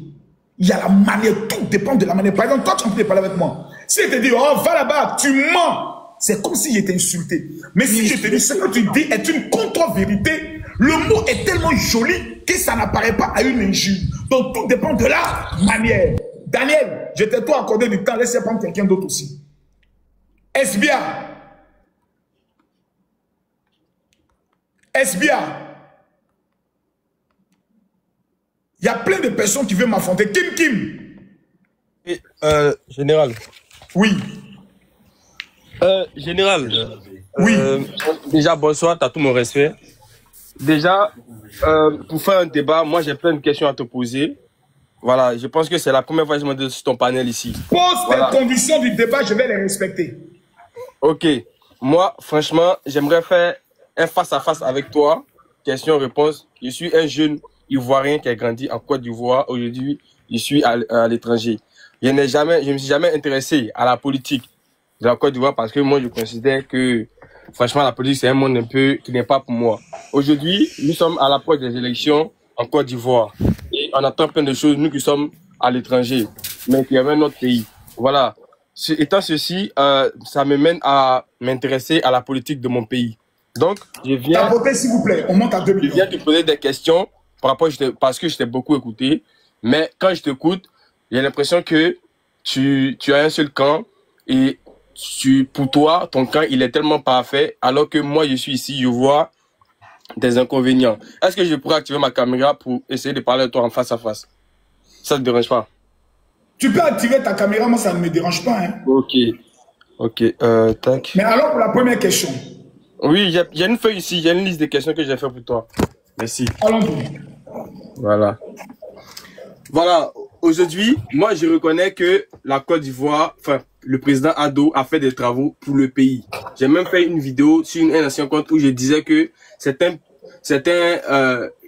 Speaker 2: Il y a la manière, tout dépend de la manière. Par exemple, toi, tu peux parler avec moi. Si je te dis, oh, va là-bas, tu mens. C'est comme si j'étais insulté. Mais si je te dis, ce que tu dis est une contre-vérité, le mot est tellement joli que ça n'apparaît pas à une injure. Donc, tout dépend de la manière. Daniel, je t'ai toi accordé du temps, laisse-moi prendre quelqu'un d'autre aussi. SBA. Il y a plein de personnes qui veulent m'affronter. Kim.
Speaker 9: Général.
Speaker 2: Oui.
Speaker 9: Général.
Speaker 2: Oui.
Speaker 9: Déjà, bonsoir, tu as tout mon respect. déjà, pour faire un débat, moi j'ai plein de questions à te poser. Voilà, je pense que c'est la première fois que je me demande sur ton panel ici.
Speaker 2: Pose
Speaker 9: Voilà.
Speaker 2: les conditions du débat, je vais les respecter.
Speaker 9: Ok, moi, franchement, j'aimerais faire un face-à-face avec toi. Question-réponse. Je suis un jeune Ivoirien qui a grandi en Côte d'Ivoire. Aujourd'hui, je suis à l'étranger. Je me suis jamais intéressé à la politique de la Côte d'Ivoire parce que moi, je considère que, franchement, la politique, c'est un monde un peu qui n'est pas pour moi. Aujourd'hui, nous sommes à l'approche des élections en Côte d'Ivoire. Et on attend plein de choses, nous qui sommes à l'étranger, mais qui avons notre pays. Voilà. Étant ceci, ça me mène à m'intéresser à la politique de mon pays. Donc, je viens...
Speaker 2: Tapoter, s'il vous plaît, on monte à 2 millions.
Speaker 9: Je viens te poser des questions parce que je t'ai beaucoup écouté. Mais quand je t'écoute, j'ai l'impression que tu as un seul camp et pour toi, ton camp, il est tellement parfait, alors que moi, je suis ici, je vois des inconvénients. Est-ce que je pourrais activer ma caméra pour essayer de parler de toi en face à face? Ça ne te dérange pas?
Speaker 2: Tu peux activer ta caméra, moi ça ne me dérange pas. Hein.
Speaker 9: Ok, tac.
Speaker 2: Mais alors pour la première question.
Speaker 9: Oui, j'ai une feuille ici, j'ai une liste de questions que j'ai fait pour toi. Merci.
Speaker 2: Allons-y.
Speaker 9: Voilà. Voilà, aujourd'hui, moi je reconnais que la Côte d'Ivoire, enfin, le président Ado a fait des travaux pour le pays. J'ai même fait une vidéo sur un ancien compte où je disais que certains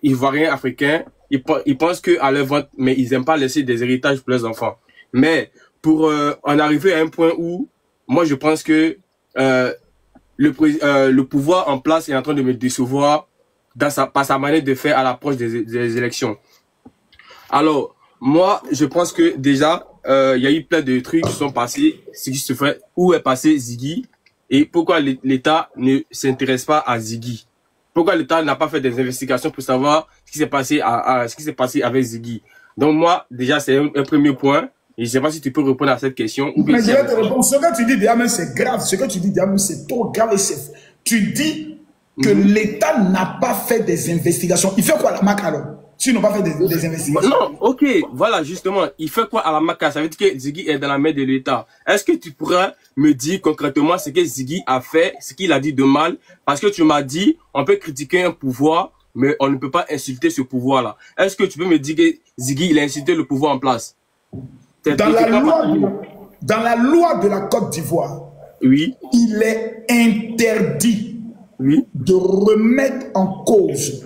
Speaker 9: Ivoiriens africains, ils pensent qu'à leur vente, mais ils n'aiment pas laisser des héritages pour leurs enfants. Mais pour en arriver à un point où, moi je pense que le pouvoir en place est en train de me décevoir par sa manière de faire à l'approche des élections. Alors, moi, je pense que déjà, il y a eu plein de trucs qui sont passés, où est passé Ziggy, et pourquoi l'État ne s'intéresse pas à Ziggy. Pourquoi l'État n'a pas fait des investigations pour savoir ce qui s'est passé avec Ziggy. Donc moi, déjà, c'est un premier point. Et je ne sais pas si tu peux répondre à cette question.
Speaker 2: Mais je vais te répondre. Ce que tu dis, Diamant, c'est grave. Ce que tu dis, Diamant, c'est trop grave. Tu dis que l'État n'a pas fait des investigations. Il fait quoi à la MAC alors? S'ils n'ont pas fait des investigations.
Speaker 9: Non, ok, voilà, justement. Il fait quoi à la MAC? Ça veut dire que Ziggy est dans la main de l'État. Est-ce que tu pourrais me dire concrètement ce que Ziggy a fait, ce qu'il a dit de mal? Parce que tu m'as dit, on peut critiquer un pouvoir, mais on ne peut pas insulter ce pouvoir-là. Est-ce que tu peux me dire que Ziggy, il a insulté le pouvoir en place?
Speaker 2: Dans la loi de la Côte d'Ivoire,
Speaker 9: oui,
Speaker 2: il est interdit de remettre en cause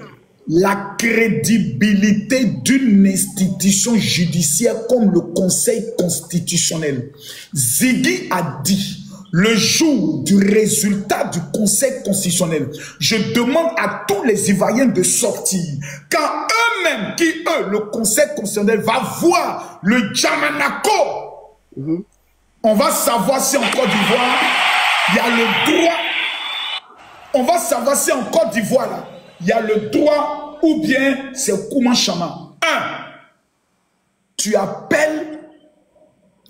Speaker 2: la crédibilité d'une institution judiciaire comme le Conseil constitutionnel. Ziggy a dit, le jour du résultat du Conseil constitutionnel, je demande à tous les Ivoiriens de sortir. Quand eux-mêmes, le Conseil constitutionnel va voir le Djamanako, on va savoir si en Côte d'Ivoire, il y a le droit. On va savoir si en Côte d'Ivoire, là, il y a le droit ou bien c'est Kouman Chama. 1. Tu appelles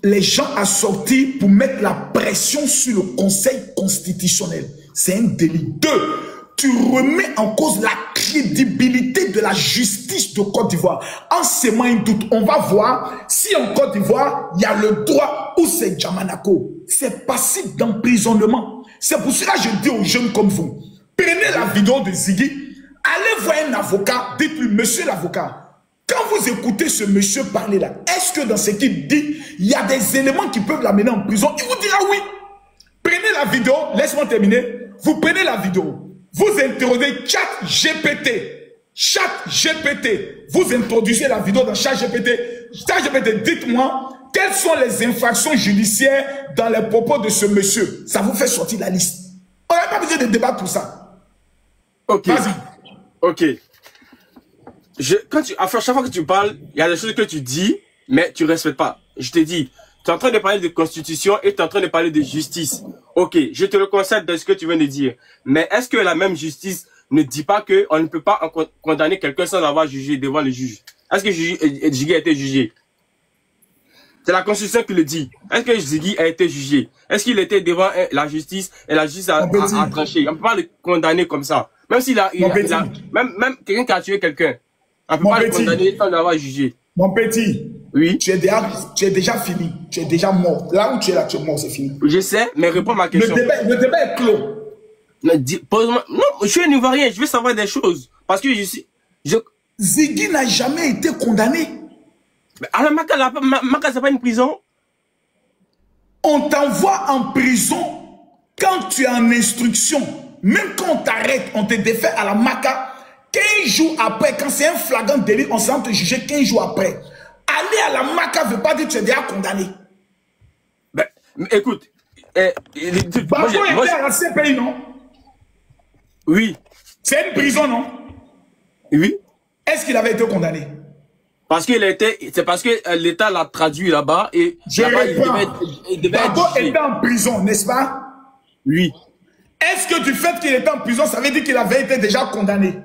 Speaker 2: les gens à sortir pour mettre la pression sur le Conseil constitutionnel. C'est un délit. 2. Tu remets en cause la crédibilité de la justice de Côte d'Ivoire. En sémant un doute, on va voir si en Côte d'Ivoire, il y a le droit ou c'est Djamanako. C'est passible d'emprisonnement. C'est pour cela que je dis aux jeunes comme vous, prenez la vidéo de Ziggy, allez voir un avocat, dites-lui, monsieur l'avocat, quand vous écoutez ce monsieur parler là, est-ce que dans ce qu'il dit, il y a des éléments qui peuvent l'amener en prison? Il vous dira oui. Prenez la vidéo, laisse-moi terminer. Vous prenez la vidéo, vous interrogez ChatGPT, vous introduisez la vidéo dans ChatGPT, dites-moi, quelles sont les infractions judiciaires dans les propos de ce monsieur? Ça vous fait sortir la liste. On n'a pas besoin de débattre pour ça.
Speaker 9: Ok.
Speaker 2: Vas-y.
Speaker 9: Ok. À chaque fois que tu parles, il y a des choses que tu dis, mais tu ne respectes pas. Je te dis, tu es en train de parler de constitution et tu es en train de parler de justice. Ok, je te le concède de ce que tu viens de dire. Mais est-ce que la même justice ne dit pas qu'on ne peut pas condamner quelqu'un sans l'avoir jugé devant le juge? Est-ce que Ziggy a été jugé? C'est la Constitution qui le dit. Est-ce que Ziggy a été jugé? Est-ce qu'il était devant la justice et la justice a tranché? On ne peut pas le condamner comme ça. Même s'il même quelqu'un qui a tué quelqu'un, on ne peut pas le condamner sans l'avoir jugé.
Speaker 2: Mon petit,
Speaker 9: oui.
Speaker 2: Tu es déjà fini. Tu es déjà mort. Là où tu es là, tu es mort, c'est fini.
Speaker 9: Je sais, mais réponds à ma question.
Speaker 2: Le débat est clos.
Speaker 9: Non, je suis un Ivoirien, je veux savoir des choses. Parce que
Speaker 2: Ziggy n'a jamais été condamné.
Speaker 9: Mais alors, Maka, c'est pas une prison?
Speaker 2: On t'envoie en prison quand tu es en instruction. Même quand on t'arrête, on te défait à la Maka. 15 jours après, quand c'est un flagrant délit, on s'en te juger 15 jours après. Aller à la Maka ne veut pas dire que tu es déjà condamné.
Speaker 9: Ben, écoute.
Speaker 2: Bako était à la CPI, non?
Speaker 9: Oui.
Speaker 2: C'est une prison, non?
Speaker 9: Oui.
Speaker 2: Est-ce qu'il avait été condamné?
Speaker 9: Parce qu'il était, c'est parce que l'État l'a traduit là-bas et là-bas, il devait
Speaker 2: Bako
Speaker 9: être jugé.
Speaker 2: était en prison, n'est-ce pas?
Speaker 9: Oui.
Speaker 2: Est-ce que du fait qu'il était en prison, ça veut dire qu'il avait été déjà condamné?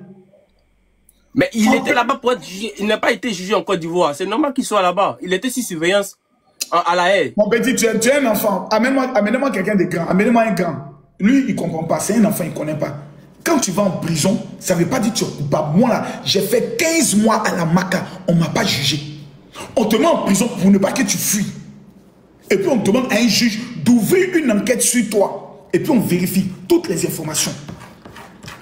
Speaker 9: Mais il était là-bas pour être jugé. Il n'a pas été jugé en Côte d'Ivoire. C'est normal qu'il soit là-bas. Il était sous surveillance à la haie.
Speaker 2: Mon petit, tu es un enfant. Amenez-moi quelqu'un de grand. Amenez-moi un grand. Lui, il ne comprend pas. C'est un enfant, il ne connaît pas. Quand tu vas en prison, ça ne veut pas dire que tu es coupable. Moi, là, j'ai fait 15 mois à la Maka. On ne m'a pas jugé. On te met en prison pour ne pas que tu fuis. Et puis, on demande à un juge d'ouvrir une enquête sur toi. Et puis, on vérifie toutes les informations.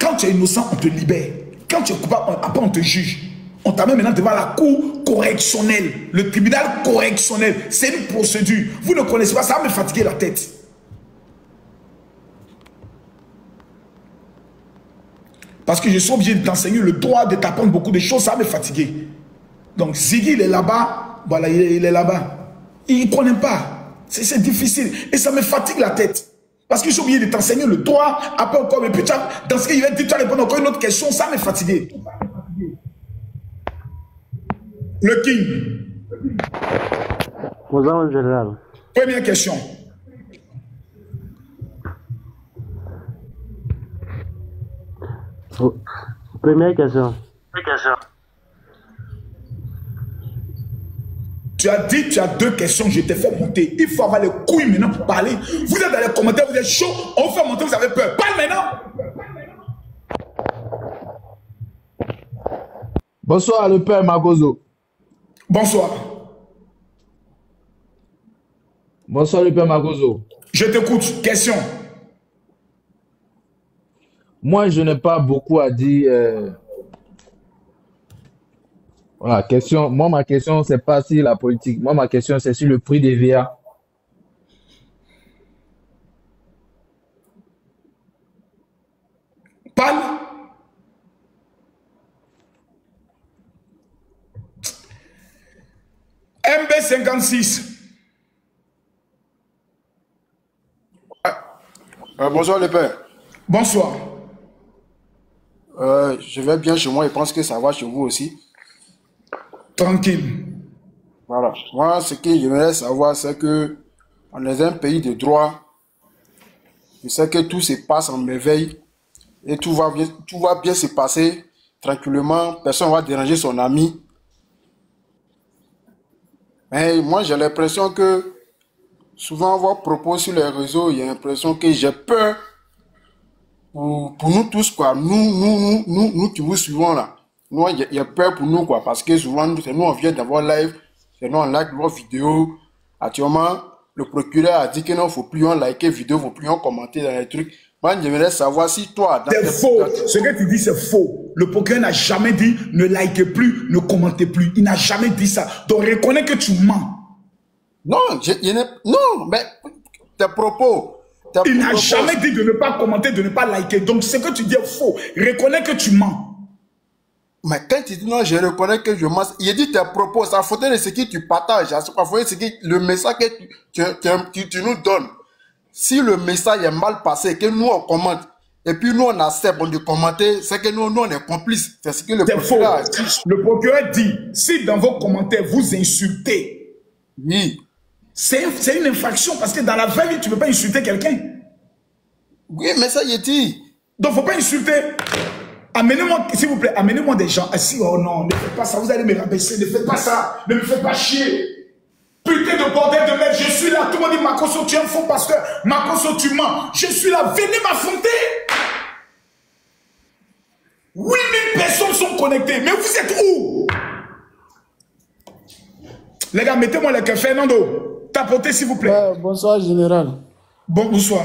Speaker 2: Quand tu es innocent, on te libère. Quand tu es coupable, après, on te juge. On t'amène maintenant devant la cour correctionnelle. Le tribunal correctionnel. C'est une procédure. Vous ne connaissez pas, ça va me fatiguer la tête. Parce que je suis obligé d'enseigner le droit, de t'apprendre beaucoup de choses, ça va me fatiguer. Donc Ziggy, il est là-bas, voilà, il est là-bas. Il ne connaît pas. C'est difficile. Et ça me fatigue la tête. Parce que je suis obligé de t'enseigner le droit, après encore, et puis dans ce qu'il va dire, tu vas répondre encore une autre question, ça va me fatiguer. Le King.
Speaker 4: Bonjour en général.
Speaker 2: Première question.
Speaker 4: Première question.
Speaker 2: Tu as dit, tu as deux questions, je t'ai fait monter. Il faut avoir les couilles maintenant pour parler. Vous êtes dans les commentaires, vous êtes chaud, on vous fait monter, vous avez peur. Parle maintenant.
Speaker 10: Bonsoir, le père Magozo.
Speaker 2: Bonsoir.
Speaker 10: Bonsoir, le père Magozo.
Speaker 2: Je t'écoute. Question.
Speaker 10: Moi, je n'ai pas beaucoup à dire. Voilà, question. Moi, ma question, c'est pas sur la politique. Moi, ma question, c'est sur le prix des VA.
Speaker 2: Parle. MB56.
Speaker 11: Bonsoir le père.
Speaker 2: Bonsoir.
Speaker 11: Je vais bien chez moi et pense que ça va chez vous aussi.
Speaker 2: Tranquille.
Speaker 11: Voilà. Moi, ce que j'aimerais savoir, c'est que on est un pays de droit. Je sais que tout se passe en merveille et tout va bien se passer tranquillement. Personne ne va déranger son ami. Mais moi, j'ai l'impression que souvent, vos propos sur les réseaux, il y a l'impression que j'ai peur pour nous tous, quoi. Nous qui vous suivons là. Nous, il y a peur pour nous, quoi. Parce que souvent, c'est nous, on vient d'avoir live, c'est nous, on like vos vidéos. Actuellement, le procureur a dit que non, il ne faut plus on liker vidéo, il ne faut plus on commenter dans les trucs. Moi, j'aimerais savoir si toi...
Speaker 2: C'est faux. Ce que tu dis, c'est faux. Le procureur n'a jamais dit ne likez plus, ne commentez plus. Il n'a jamais dit ça. Donc, reconnais que tu mens.
Speaker 11: Non, non, mais tes propos...
Speaker 2: Il n'a jamais dit de ne pas commenter, de ne pas liker. Donc, ce que tu dis est faux. Reconnais que tu mens.
Speaker 11: Mais quand tu dis non, je reconnais que je mens, il dit tes propos, ça faudrait de ce que tu partages, ça faudrait ce que le message que tu nous donnes. Si le message est mal passé, que nous on commente, et puis nous on accepte de commenter, c'est que nous on est complices. C'est ce que le procureur a dit.
Speaker 2: Le procureur dit, si dans vos commentaires vous insultez,
Speaker 11: oui,
Speaker 2: c'est une infraction parce que dans la vraie vie, tu ne peux pas insulter quelqu'un.
Speaker 11: Oui, mais ça y est dit.
Speaker 2: Donc il ne faut pas insulter. Amenez-moi, s'il vous plaît, amenez-moi des gens assis. Oh non, ne faites pas ça, vous allez me rabaisser, ne faites pas ça, ne me faites pas chier. Putain de bordel de merde, je suis là. Tout le monde dit Makosso, tu es un faux pasteur. Makosso, tu mens. Je suis là, venez m'affronter. 8000 personnes sont connectées, mais vous êtes où? Les gars, mettez-moi le café, Fernando. Tapotez, s'il vous plaît.
Speaker 12: Bonsoir, général.
Speaker 2: Bonsoir.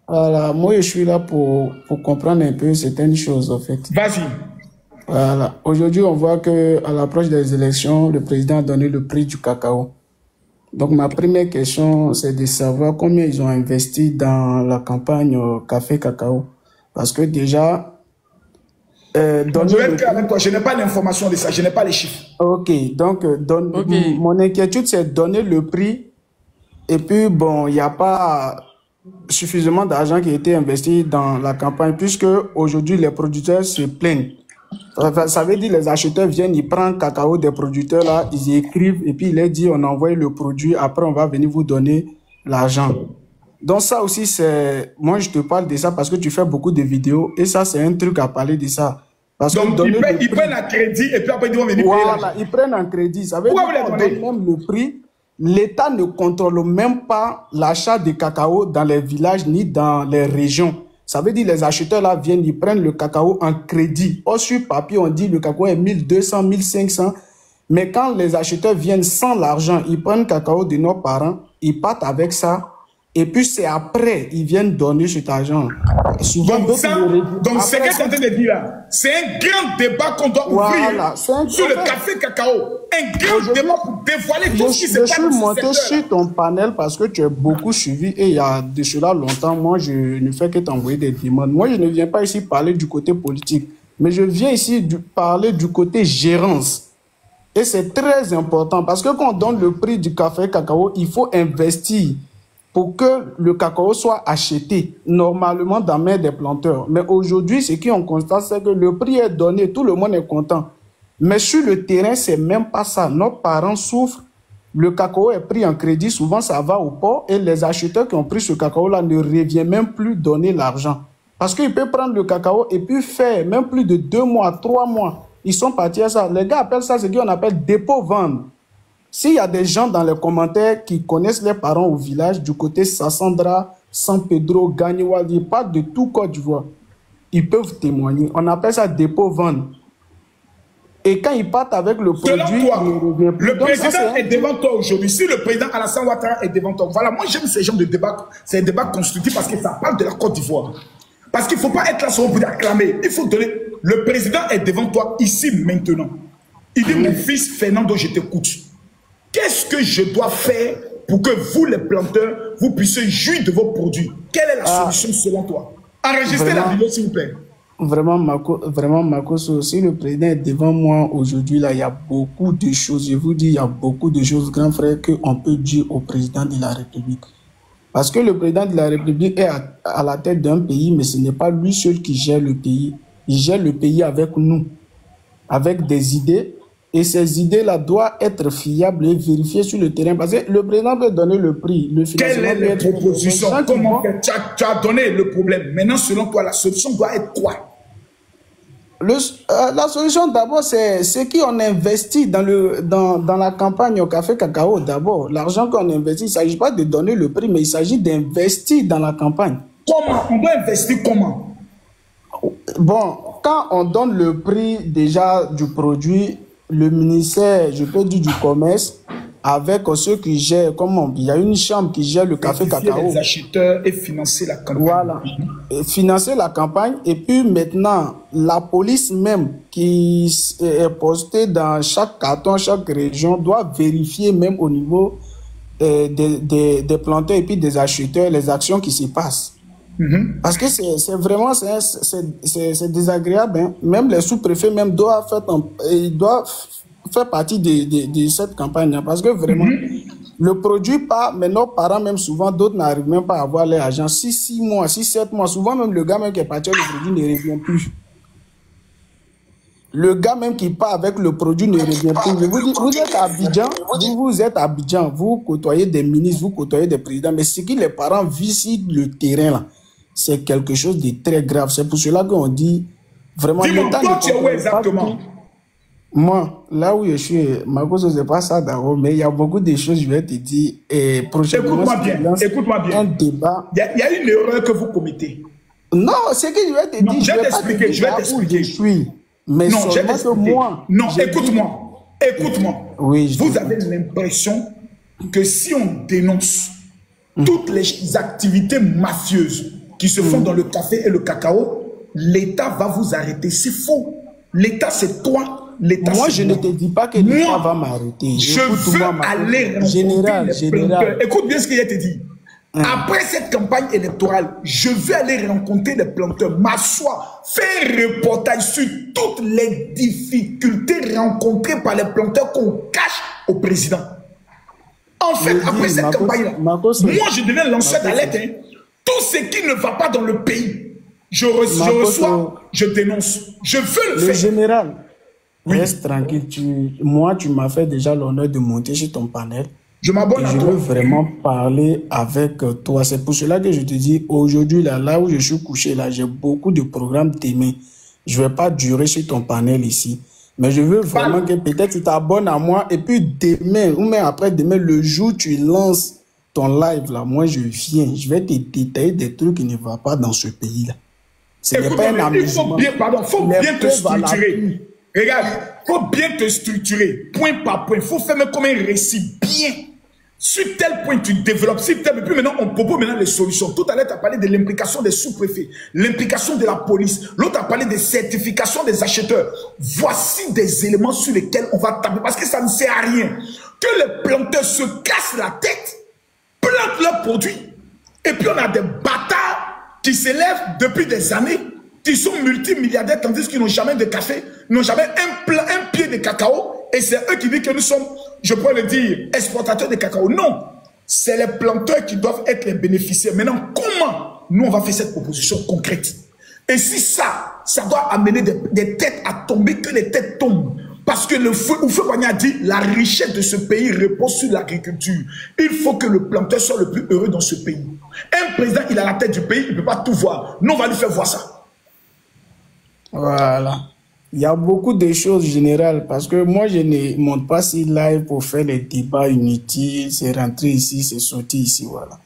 Speaker 12: Voilà, moi, je suis là pour comprendre un peu certaines choses, en fait.
Speaker 2: Vas-y.
Speaker 11: Voilà. Aujourd'hui, on voit qu'à l'approche des élections, le président a donné le prix du cacao. Donc, ma première question, c'est de savoir combien ils ont investi dans la campagne Café Cacao. Parce que déjà,
Speaker 2: Je vais être clair avec toi, je n'ai pas l'information de ça, je n'ai pas les chiffres.
Speaker 11: Ok, donc mon inquiétude, c'est de donner le prix. Et puis, bon, il n'y a pas suffisamment d'argent qui a été investi dans la campagne, puisque aujourd'hui, les producteurs se plaignent. Ça veut dire les acheteurs viennent, ils prennent cacao des producteurs là, ils y écrivent et puis ils leur disent on envoie le produit, après on va venir vous donner l'argent. Donc ça aussi c'est, moi je te parle de ça parce que tu fais beaucoup de vidéos et ça c'est un truc à parler de ça. Parce
Speaker 2: donc ils prennent un crédit et puis après ils vont venir payer.
Speaker 11: Voilà, ils prennent un crédit. Ça veut dire qu'on donne même le prix. L'État ne contrôle même pas l'achat de cacao dans les villages ni dans les régions. Ça veut dire les acheteurs là viennent, ils prennent le cacao en crédit. Or, sur papier, on dit le cacao est 1200, 1500. Mais quand les acheteurs viennent sans l'argent, ils prennent le cacao de nos parents, ils partent avec ça. Et puis, c'est après, ils viennent donner cet argent. Souvent,
Speaker 2: donc, c'est ce que tu es en train de dire là. C'est un grand débat qu'on doit ouvrir sur le café cacao. Un grand débat pour dévoiler tout ce qui se passe dans ce secteur.
Speaker 11: Je suis monté sur ton panel parce que tu as beaucoup suivi et il y a de cela longtemps, moi, je ne fais que t'envoyer des demandes. Moi, je ne viens pas ici parler du côté politique, mais je viens ici parler du côté gérance. Et c'est très important parce que quand on donne le prix du café cacao, il faut investir pour que le cacao soit acheté normalement dans la main des planteurs. Mais aujourd'hui, ce qu'on constate, c'est que le prix est donné, tout le monde est content. Mais sur le terrain, c'est même pas ça. Nos parents souffrent, le cacao est pris en crédit, souvent ça va au port, et les acheteurs qui ont pris ce cacao-là ne reviennent même plus donner l'argent. Parce qu'ils peuvent prendre le cacao et puis faire même plus de 2 mois, 3 mois. Ils sont partis à ça. Les gars appellent ça ce qu'on appelle dépôt-vente. S'il y a des gens dans les commentaires qui connaissent les parents au village, du côté Sassandra, San Pedro, Ganiwal, ils partent de tout Côte d'Ivoire. Ils peuvent témoigner. On appelle ça dépôt-vente. Et quand ils partent avec le produit,
Speaker 2: le président est devant toi aujourd'hui. Si le président Alassane Ouattara est devant toi, voilà, moi j'aime ces genres de débats. C'est un débat constructif parce que ça parle de la Côte d'Ivoire. Parce qu'il ne faut pas être là seulement pour acclamer. Il faut donner. Le président est devant toi ici maintenant. Il dit, mon fils Fernando, je t'écoute. Qu'est-ce que je dois faire pour que vous, les planteurs, vous puissiez jouir de vos produits? Quelle est la solution selon toi? Enregistrez la vidéo, s'il vous plaît.
Speaker 11: Vraiment, Makoso, si le président est devant moi aujourd'hui, là, il y a beaucoup de choses. Je vous dis, il y a beaucoup de choses, grand frère, qu'on peut dire au président de la République. Parce que le président de la République est à la tête d'un pays, mais ce n'est pas lui seul qui gère le pays. Il gère le pays avec nous, avec des idées. Et ces idées-là doivent être fiables et vérifiées sur le terrain. Parce que le président peut donner le prix, le financement.
Speaker 2: Quelle est la proposition? Comment faire? Tu as donné le problème. Maintenant, selon toi, la solution doit être quoi?
Speaker 11: La solution, d'abord, c'est ce qu'on investit dans la campagne au café cacao. D'abord, l'argent qu'on investit, il ne s'agit pas de donner le prix, mais il s'agit d'investir dans la campagne.
Speaker 2: Comment? On doit investir comment?
Speaker 11: Bon, quand on donne le prix déjà du produit, le ministère, je peux dire, du commerce, avec ceux qui gèrent, comment, il y a une chambre qui gère le café cacao.
Speaker 2: Les acheteurs et financer la campagne.
Speaker 11: Voilà, et financer la campagne. Et puis maintenant, la police même qui est postée dans chaque canton, chaque région, doit vérifier même au niveau des planteurs et puis des acheteurs les actions qui se passent. Parce que c'est vraiment c'est désagréable. Hein. Même les sous-préfets même doivent faire partie de cette campagne. Hein. Parce que vraiment, le produit part, mais nos parents même souvent, d'autres n'arrivent même pas à avoir leur argent. 6 mois, 7 mois, souvent même le gars même qui est parti avec le produit ne revient plus. Le gars même qui part avec le produit ne revient plus. Je vous dis, vous êtes à Abidjan, vous êtes à Abidjan, vous côtoyez des ministres, vous côtoyez des présidents, mais ce que les parents vivent sur le terrain là, c'est quelque chose de très grave. C'est pour cela qu'on dit vraiment...
Speaker 2: Dis-moi, toi, tu es où exactement?
Speaker 11: Moi, là où je suis, ma cause, c'est pas ça d'abord, mais il y a beaucoup de choses, je vais te dire. Et prochainement,
Speaker 2: écoute-moi bien.
Speaker 11: Un débat.
Speaker 2: Il y a une erreur que vous commettez.
Speaker 11: Non, c'est que je vais te dire.
Speaker 2: Je vais t'expliquer.
Speaker 11: Mais
Speaker 2: non, je vais t'expliquer. Non, écoute-moi.
Speaker 11: Oui,
Speaker 2: vous avez l'impression que si on dénonce toutes les activités mafieuses qui se font dans le café et le cacao, l'État va vous arrêter. C'est faux. L'État, c'est toi. L'État,
Speaker 5: Moi,
Speaker 2: c'est
Speaker 5: je ne te dis pas que l'État va m'arrêter.
Speaker 2: Je veux aller rencontrer les planteurs. Écoute bien ce qu'il a te dit. Après cette campagne électorale, je vais aller rencontrer les planteurs, m'asseoir, faire un reportage sur toutes les difficultés rencontrées par les planteurs qu'on cache au président. En fait, après cette campagne-là, moi, je deviens lanceur d'alerte. Tout ce qui ne va pas dans le pays, je reçois, je dénonce. Je veux le faire.
Speaker 5: Le général, reste tranquille. Moi, tu m'as fait déjà l'honneur de monter sur ton panel.
Speaker 2: Je m'abonne à toi.
Speaker 5: Je veux vraiment parler avec toi. C'est pour cela que je te dis, aujourd'hui, là où je suis couché, là, j'ai beaucoup de programmes t'aimer. Je ne vais pas durer sur ton panel ici. Mais je veux vraiment que peut-être tu t'abonnes à moi et puis demain, ou même après-demain, le jour où tu lances ton live, là, moi, je viens. Je vais te détailler des trucs qui ne vont pas dans ce pays-là. Ce n'est pas un amusement.
Speaker 2: Faut bien te structurer. Regarde, il faut bien te structurer, point par point. Il faut faire comme un récit bien. Sur tel point, tu développes. Et puis maintenant, on propose maintenant les solutions. Tout à l'heure, tu as parlé de l'implication des sous-préfets, l'implication de la police. L'autre a parlé des certifications des acheteurs. Voici des éléments sur lesquels on va taper. Parce que ça ne sert à rien que les planteurs se cassent la tête, plantent leurs produits. Et puis, on a des bâtards qui s'élèvent depuis des années, qui sont multimilliardaires, tandis qu'ils n'ont jamais de café, n'ont jamais un pied de cacao. Et c'est eux qui disent que nous sommes, je pourrais le dire, exportateurs de cacao. Non, c'est les planteurs qui doivent être les bénéficiaires. Maintenant, comment nous on va faire cette proposition concrète? Et si ça doit amener des têtes à tomber, que les têtes tombent. Parce que Oufé Boigny a dit, la richesse de ce pays repose sur l'agriculture. Il faut que le planteur soit le plus heureux dans ce pays. Un président, il a la tête du pays, il ne peut pas tout voir. Nous, on va lui faire voir ça.
Speaker 5: Voilà. Il y a beaucoup de choses générales parce que moi, je ne monte pas si live pour faire les débats inutiles, c'est rentrer ici, c'est sortir ici, voilà.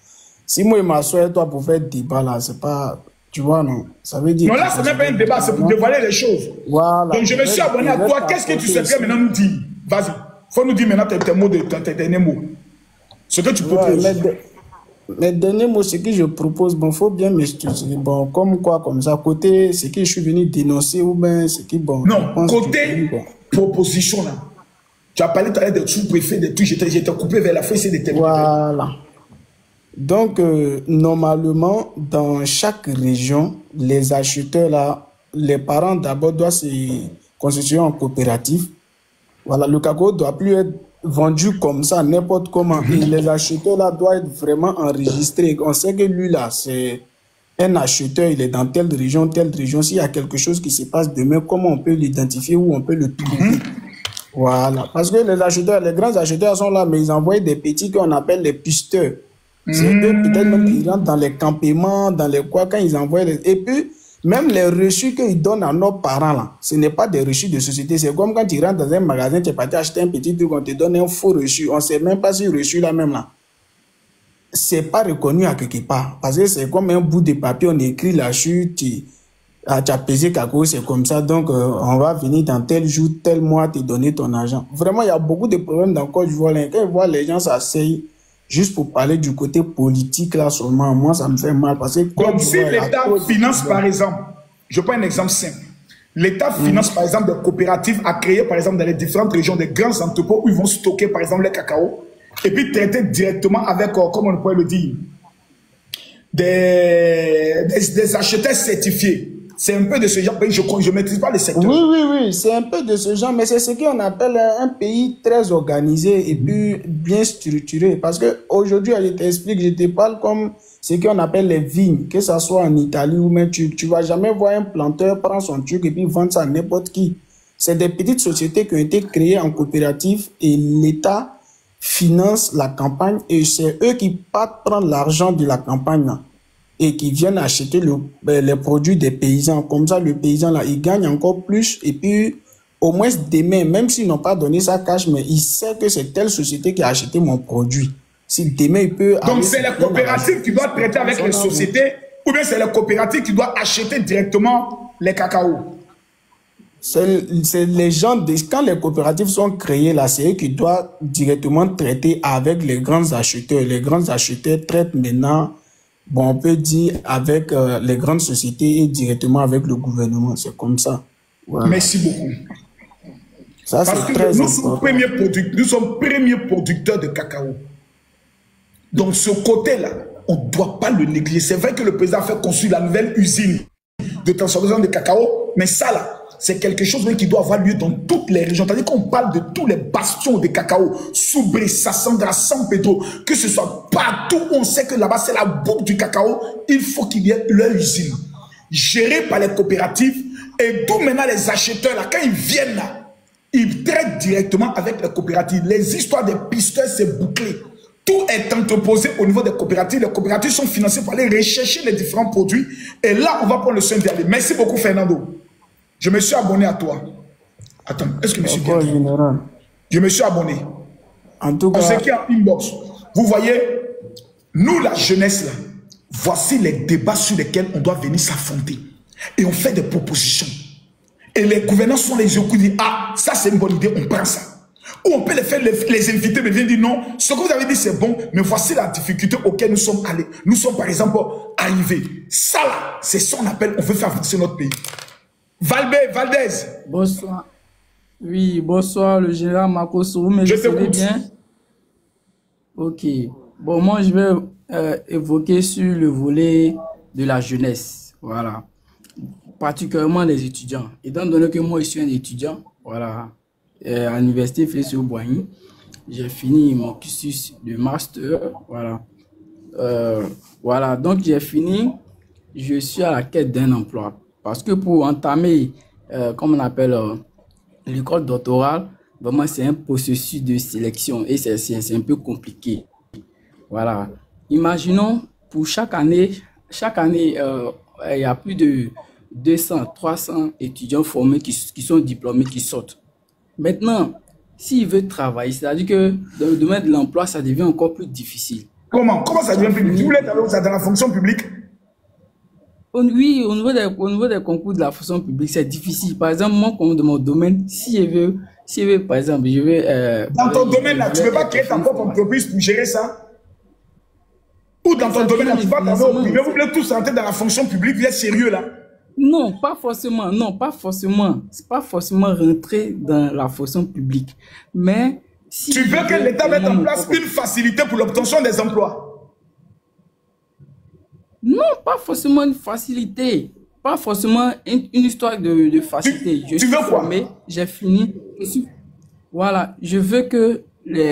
Speaker 5: Si moi, je m'assois avec toi pour faire des débats là, c'est pas, tu vois, non. Ça veut dire.
Speaker 2: Non, là, ce n'est pas un débat, c'est pour dévoiler les choses.
Speaker 5: Voilà.
Speaker 2: Donc, je me suis abonné à toi. Qu'est-ce que tu sais maintenant nous dire? Vas-y. Faut nous dire maintenant tes derniers mots. Ce que tu proposes.
Speaker 5: Mes derniers mots, ce que je propose, bon, faut bien me structurer. Bon, comme quoi, comme ça, côté, ce que je suis venu dénoncer ou bien ce qui, bon.
Speaker 2: Non, côté proposition là. Tu as parlé tout à l'heure des sous-préfets, des trucs, j'étais coupé vers la fin, c'est des thèmes.
Speaker 5: Voilà. Donc, normalement, dans chaque région, les acheteurs là, les parents d'abord doivent se constituer en coopérative. Voilà, le cacao ne doit plus être vendu comme ça, n'importe comment. Et les acheteurs là doivent être vraiment enregistrés. On sait que lui là, c'est un acheteur, il est dans telle région, telle région. S'il y a quelque chose qui se passe demain, comment on peut l'identifier, où on peut le trouver? Voilà. Parce que les acheteurs, les grands acheteurs sont là, mais ils envoient des petits qu'on appelle les pisteurs. C'est eux peut-être même qui rentrent dans les campements, dans les quoi, quand ils envoient les... Et puis, même les reçus qu'ils donnent à nos parents, là, ce n'est pas des reçus de société. C'est comme quand tu rentres dans un magasin, tu es parti acheter un petit truc, on te donne un faux reçu. On ne sait même pas si le reçu là même là, c'est pas reconnu à quelque part. Parce que c'est comme un bout de papier, on écrit là-dessus, tu as pesé cacao, c'est comme ça. Donc, on va venir dans tel jour, tel mois, te donner ton argent. Vraiment, il y a beaucoup de problèmes dans Côte d'Ivoire. Quand ils voient les gens s'asseyent, juste pour parler du côté politique là seulement, moi ça me fait mal parce que
Speaker 2: donc si l'État finance par exemple, je prends un exemple simple, l'État finance par exemple des coopératives à créer par exemple dans les différentes régions des grands entrepôts où ils vont stocker par exemple les cacao et puis traiter directement avec, comment on pourrait le dire, des acheteurs certifiés. C'est un peu de ce genre. Je ne maîtrise pas le secteur.
Speaker 5: Oui, c'est un peu de ce genre, mais c'est ce qu'on appelle un pays très organisé et puis bien structuré. Parce qu'aujourd'hui, je t'explique, je te parle comme ce qu'on appelle les vignes, que ce soit en Italie ou même tu ne vas jamais voir un planteur prendre son truc et puis vendre ça à n'importe qui. C'est des petites sociétés qui ont été créées en coopérative et l'État finance la campagne et c'est eux qui partent prendre l'argent de la campagne là. Et qui viennent acheter les produits des paysans. Comme ça, le paysan, là, il gagne encore plus. Et puis, au moins demain, même s'ils n'ont pas donné sa cash, mais il sait que c'est telle société qui a acheté mon produit. Si demain, il peut...
Speaker 2: Donc, c'est les coopératives qui doivent traiter avec les sociétés ou bien c'est les coopératives qui doivent acheter directement les cacao?
Speaker 5: C'est les gens... Quand les coopératives sont créées, là, c'est eux qui doivent directement traiter avec les grands acheteurs. Les grands acheteurs traitent maintenant... Bon, on peut dire avec les grandes sociétés et directement avec le gouvernement. C'est comme ça. Voilà.
Speaker 2: Merci beaucoup.
Speaker 5: Ça,
Speaker 2: Parce
Speaker 5: c'est
Speaker 2: que
Speaker 5: très
Speaker 2: nous sommes
Speaker 5: important.
Speaker 2: premiers producteurs de cacao. Donc ce côté-là, on ne doit pas le négliger. C'est vrai que le président a fait construire la nouvelle usine de transformation de cacao, mais ça là, c'est quelque chose qui doit avoir lieu dans toutes les régions. C'est-à-dire qu'on parle de tous les bastions de cacao, Soubré, Sassandra, San Pedro, que ce soit partout où on sait que là-bas c'est la boucle du cacao, il faut qu'il y ait leur usine, gérée par les coopératives, et d'où maintenant les acheteurs là, quand ils viennent là, ils traitent directement avec les coopératives. Les histoires des pisteurs, c'est bouclé. Tout est entreposé au niveau des coopératives. Les coopératives sont financées pour aller rechercher les différents produits. Et là, on va prendre le soin d'y aller. Merci beaucoup, Fernando. Je me suis abonné à toi. Attends, est-ce que je me suis bien
Speaker 5: général.
Speaker 2: Je me suis abonné.
Speaker 5: En tout cas,
Speaker 2: on sait qu'il y a un inbox. Vous voyez, nous, la jeunesse, là, voici les débats sur lesquels on doit venir s'affronter. Et on fait des propositions. Et les gouvernants sont les yeux qui disent, ah, ça c'est une bonne idée, on prend ça. Ou on peut les faire, les inviter, mais viennent dire non, ce que vous avez dit c'est bon, mais voici la difficulté auquel nous sommes allés. Nous sommes par exemple arrivés. Ça là, c'est ça qu'on appelle, on veut faire avancer notre pays. Valdez.
Speaker 12: Bonsoir. Oui, bonsoir le général Makosso. Vous m'écoutez bien? Ok. Bon, moi je vais évoquer sur le volet de la jeunesse. Voilà. Particulièrement les étudiants. Étant donné que moi je suis un étudiant, voilà. À l'université Félix-Houphouët-Boigny, j'ai fini mon cursus de master, voilà. Voilà, donc j'ai fini, je suis à la quête d'un emploi. Parce que pour entamer, comme on appelle l'école doctorale, vraiment c'est un processus de sélection et c'est un peu compliqué. Voilà. Imaginons, pour chaque année, il y a plus de 200, 300 étudiants formés qui sont diplômés, qui sortent. Maintenant, s'il veut travailler, c'est-à-dire que dans le domaine de l'emploi, ça devient encore plus difficile.
Speaker 2: Comment ça devient plus difficile? Vous voulez travailler dans la fonction publique?
Speaker 12: Oui, au niveau des concours de la fonction publique, c'est difficile. Par exemple, moi, comme dans mon domaine, si je veux, par exemple, je veux...
Speaker 2: dans ton domaine, là, tu ne peux pas créer ta propre entreprise pour gérer ça? Ou dans ton domaine, là, tu vas travailler au privé, vous voulez tous rentrer dans la fonction publique, vous êtes sérieux, là?
Speaker 12: Non, pas forcément. Non, pas forcément. C'est pas forcément rentrer dans la fonction publique. Mais si
Speaker 2: tu veux que l'État mette en place une facilité pour l'obtention des emplois?
Speaker 12: Non, pas forcément une facilité. Pas forcément une histoire de facilité.
Speaker 2: Tu veux quoi?
Speaker 12: J'ai fini. Voilà, je veux que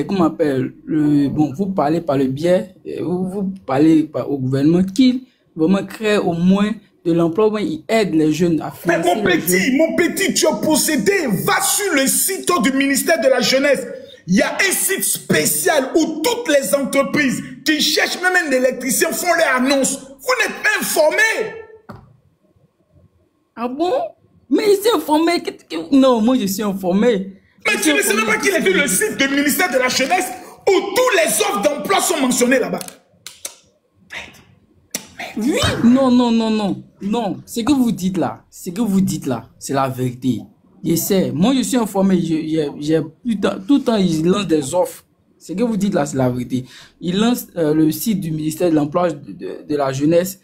Speaker 12: comment on appelle, bon, vous parlez par le biais, vous parlez au gouvernement qu'il vraiment crée au moins de l'emploi, il aide les jeunes à financer.
Speaker 2: Mais mon petit, tu as possédé, va sur le site du ministère de la Jeunesse. Il y a un site spécial où toutes les entreprises qui cherchent même un électricien font leur annonce. Vous n'êtes pas informés.
Speaker 12: Ah bon? Mais il s'est informé. Non, moi je suis informé.
Speaker 2: Mais tu ne sais même pas qu'il est sur le site du ministère de la Jeunesse où tous les offres d'emploi sont mentionnées là-bas.
Speaker 12: Oui, non. Ce que vous dites là, c'est la vérité. Je sais, moi je suis informé, tout le temps ils lancent des offres. Ce que vous dites là, c'est la vérité. Ils lancent le site du ministère de l'Emploi de la Jeunesse,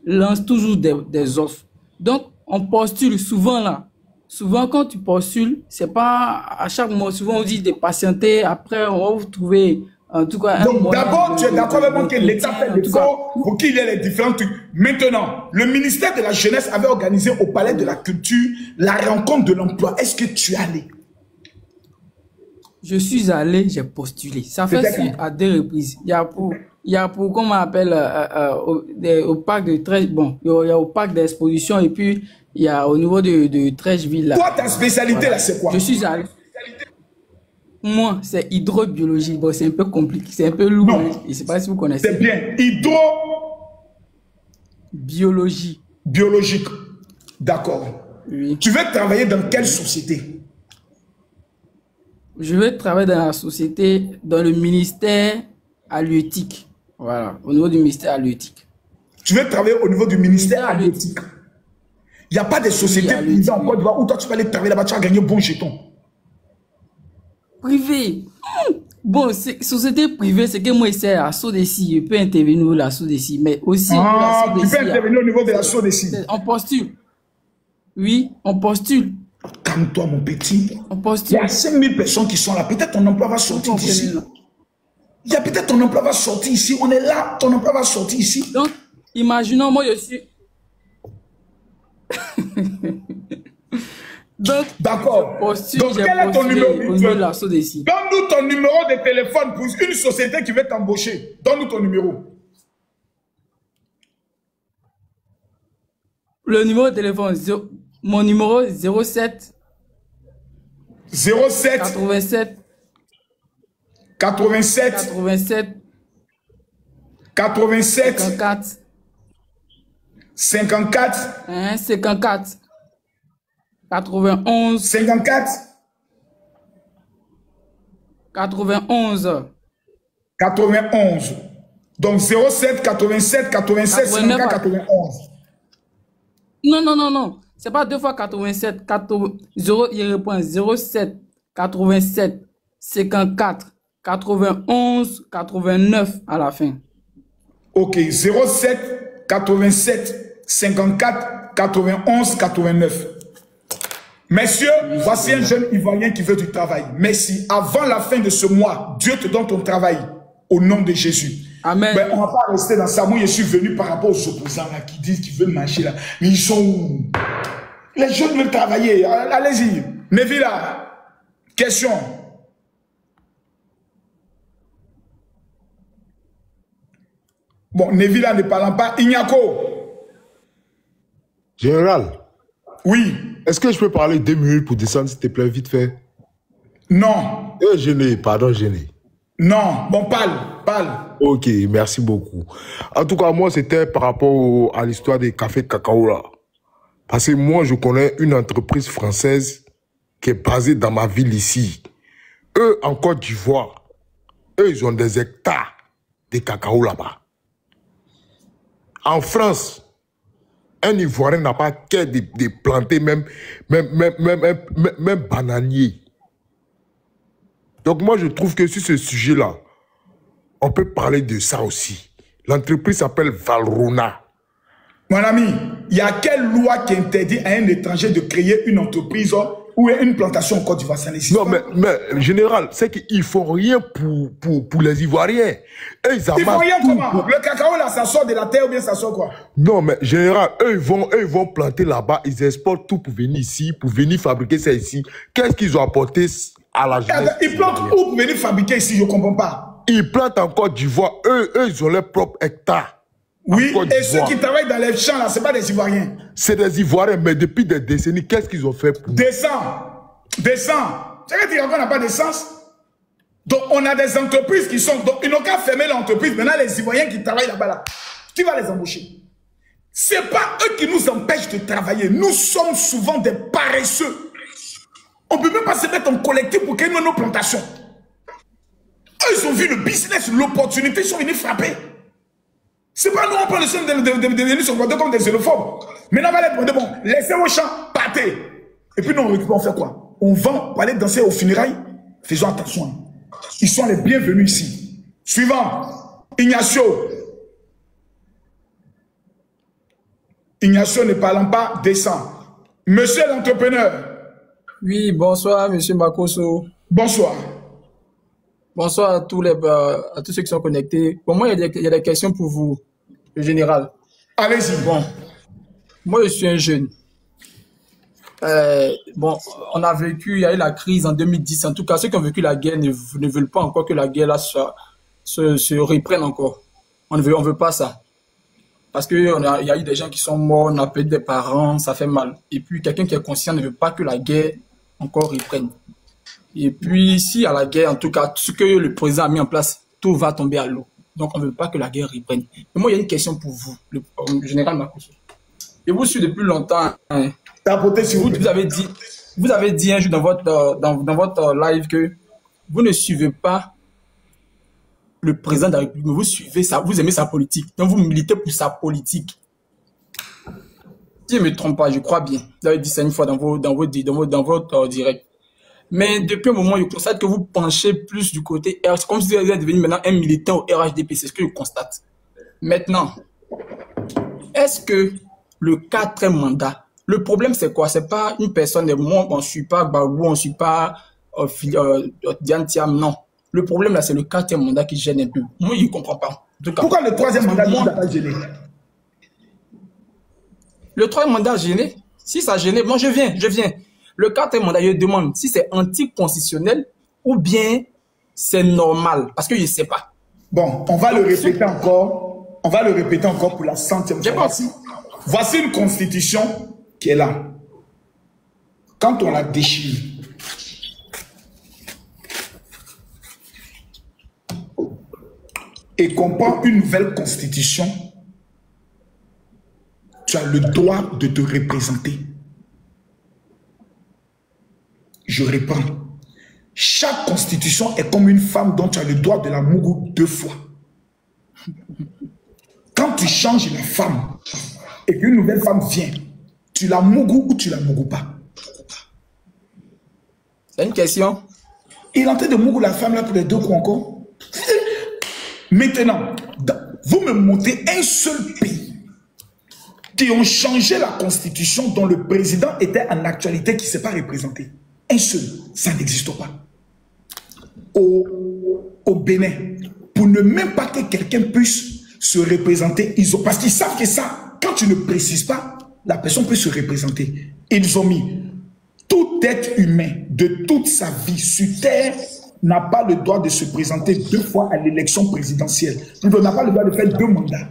Speaker 12: lance toujours des offres. Donc, on postule souvent là. Souvent, quand tu postules, c'est pas à chaque mois. Souvent, on dit de patienter. Après, on va vous trouver... En tout cas,
Speaker 2: donc d'abord, tu es d'accord avec moi que l'État fait des efforts pour qu'il y ait les différents trucs. Maintenant, le ministère de la Jeunesse avait organisé au Palais de la Culture la rencontre de l'emploi. Est-ce que tu es allé?
Speaker 12: Je suis allé, j'ai postulé. Ça fait à 2 reprises. Il y a pour comment on appelle, au parc de Trèche, bon, il y a au parc d'exposition et puis il y a au niveau de Trècheville.
Speaker 2: Toi, ta spécialité voilà. Là, c'est quoi?
Speaker 12: Je suis allé. Moi, c'est hydrobiologie. Bon, c'est un peu compliqué, c'est un peu lourd. Non. Je ne sais pas si vous connaissez.
Speaker 2: C'est bien.
Speaker 12: Biologie.
Speaker 2: Biologique. D'accord.
Speaker 12: Oui.
Speaker 2: Tu veux travailler dans quelle société?
Speaker 12: Je veux travailler dans la société, dans le ministère halieutique. Voilà, au niveau du ministère halieutique.
Speaker 2: Tu veux travailler au niveau du ministère halieutique? Il n'y a pas de société privée en Côte d'Ivoire où toi tu vas aller travailler là-bas, tu vas gagner bon jeton.
Speaker 12: Privé. Bon, société privée, c'est que moi, c'est à SODECI. Je peux intervenir au la SODECI, mais aussi.
Speaker 2: Ah, tu peux intervenir au niveau de la SODECI.
Speaker 12: On postule. Oui, on postule.
Speaker 2: Calme-toi, mon petit.
Speaker 12: On poste.
Speaker 2: Il y a 5000 personnes qui sont là. Peut-être ton emploi va sortir d'ici. Il y a peut-être ton emploi va sortir ici. On est là, ton emploi va sortir ici.
Speaker 12: Donc, imaginons, moi, je suis...
Speaker 2: D'accord. Donc, quel est ton numéro? Donne-nous ton numéro de téléphone pour une société qui veut t'embaucher. Donne-nous ton numéro.
Speaker 12: Le numéro de téléphone, mon numéro 07 87 54 91
Speaker 2: 54 91. Donc 07 87 87 54 91.
Speaker 12: Non. C'est pas 2 fois 87. 0, il répond 07 87 54 91 89 à la fin.
Speaker 2: Ok, 07 87 54 91 89. Messieurs, voici un jeune Ivoirien qui veut du travail. Merci. Avant la fin de ce mois, Dieu te donne ton travail au nom de Jésus.
Speaker 12: Amen.
Speaker 2: Mais on ne va pas rester dans ça. Moi, je suis venu par rapport aux opposants là, qui disent qu'ils veulent marcher là. Mais ils sont où? Les jeunes veulent travailler. Allez-y. Nevila, question. Bon, Nevila ne parlant pas. Ignako.
Speaker 13: Général.
Speaker 2: Oui.
Speaker 13: Est-ce que je peux parler 2 minutes pour descendre, s'il te plaît, vite fait?
Speaker 2: Non.
Speaker 13: Gêné, pardon, gêné.
Speaker 2: Non, bon, parle.
Speaker 13: Ok, merci beaucoup. En tout cas, moi, c'était par rapport à l'histoire des cafés de cacao, là. Parce que moi, je connais une entreprise française qui est basée dans ma ville ici. Eux, en Côte d'Ivoire, eux, ils ont des hectares de cacao là-bas. En France, un Ivoirien n'a pas qu'à de planter même bananier. Donc moi, je trouve que sur ce sujet-là, on peut parler de ça aussi. L'entreprise s'appelle Valrhona.
Speaker 2: Mon ami, il y a quelle loi qui interdit à un étranger de créer une entreprise ou une plantation en Côte d'Ivoire?
Speaker 13: Non, mais général, c'est qu'ils font rien pour les Ivoiriens.
Speaker 2: Ils font rien comment? Le cacao là, ça sort de la terre ou bien ça sort quoi?
Speaker 13: Non, mais général, eux ils vont planter là-bas, ils exportent tout pour venir ici, pour venir fabriquer ça ici. Qu'est-ce qu'ils ont apporté à la jeunesse?
Speaker 2: Ils plantent où pour venir fabriquer ici? Je ne comprends pas.
Speaker 13: Ils plantent en Côte d'Ivoire, eux ils ont leurs propres hectares.
Speaker 2: Oui, et ceux qui travaillent dans les champs là, ce n'est pas des Ivoiriens.
Speaker 13: C'est des Ivoiriens, mais depuis des décennies, qu'est-ce qu'ils ont fait pour...
Speaker 2: Descends. Tu veux dire qu'on n'a pas d'essence? Donc on a des entreprises qui sont... Donc ils n'ont qu'à fermer l'entreprise. Maintenant les Ivoiriens qui travaillent là-bas, là, qui va les embaucher? Ce n'est pas eux qui nous empêchent de travailler. Nous sommes souvent des paresseux. On ne peut même pas se mettre en collectif pour créer nos plantations. Eux, ils ont vu le business, l'opportunité, ils sont venus frapper. C'est pas nous, on prend le soin de venir se comporter comme des xénophobes. Maintenant, on va les demander, bon, laissez vos champs, partez. Et puis nous, on récupère, on fait quoi? On vend pour aller danser aux funérailles. Faisons attention. Ils sont les bienvenus ici. Suivant, Ignacio. Ignacio ne parlant pas, descend. Monsieur l'entrepreneur.
Speaker 12: Oui, bonsoir, monsieur Makosso.
Speaker 2: Bonsoir.
Speaker 12: Bonsoir à tous ceux qui sont connectés. Pour moi, il y a des questions pour vous, le général.
Speaker 2: Allez-y.
Speaker 12: Bon, moi, je suis un jeune. Bon, on a vécu, il y a eu la crise en 2010. En tout cas, ceux qui ont vécu la guerre ne veulent pas encore que la guerre là se reprenne encore. On ne veut pas ça. Parce qu'il y a eu des gens qui sont morts, on a perdu des parents, ça fait mal. Et puis, quelqu'un qui est conscient ne veut pas que la guerre encore reprenne. Et puis, si à la guerre, en tout cas, ce que le président a mis en place, tout va tomber à l'eau. Donc, on ne veut pas que la guerre reprenne. Mais moi, il y a une question pour vous, le général Makosso. Et vous suivez depuis longtemps. Hein, vous avez dit un jour dans votre live que vous ne suivez pas le président de la République, mais vous aimez sa politique. Donc, vous militez pour sa politique. Si je ne me trompe pas, je crois bien. Vous avez dit ça une fois dans votre direct. Mais depuis un moment, je constate que vous penchez plus du côté RH. C'est comme si vous êtes devenu maintenant un militant au RHDP. C'est ce que je constate. Maintenant, est-ce que le 4e mandat, Le problème, c'est quoi? C'est pas une personne, moi, on ne suit pas Gbagbo, on ne suit pas Diane Thiam, non. Le problème, là, c'est le 4e mandat qui gêne un peu. Moi, je ne comprends pas.
Speaker 2: Pourquoi le 3e mandat ne t'a pas gêné?
Speaker 12: Le 3e mandat gêné? Si ça gêné, moi, je viens. Le 4e mandat, je demande si c'est anticonstitutionnel ou bien c'est normal. Parce que je ne sais pas.
Speaker 2: Bon, on va le répéter encore. On va le répéter encore pour la 100e fois. Voici une constitution qui est là. Quand on la déchire, et qu'on prend une nouvelle constitution, tu as le droit de te représenter. Je reprends. Chaque constitution est comme une femme dont tu as le droit de la mougou 2 fois. Quand tu changes la femme et qu'une nouvelle femme vient, tu la mougou ou tu la mougou pas?
Speaker 12: C'est une question.
Speaker 2: Il est en train de mougou la femme là pour les 2 coups encore. Maintenant, vous me montrez un seul pays qui ont changé la constitution dont le président était en actualité qui ne s'est pas représenté. Un seul, ça n'existe pas. Au Bénin, pour ne même pas que quelqu'un puisse se représenter, parce qu'ils savent que ça, quand tu ne précises pas, la personne peut se représenter. Ils ont mis tout être humain de toute sa vie sur terre n'a pas le droit de se présenter 2 fois à l'élection présidentielle. Il n'a pas le droit de faire 2 mandats.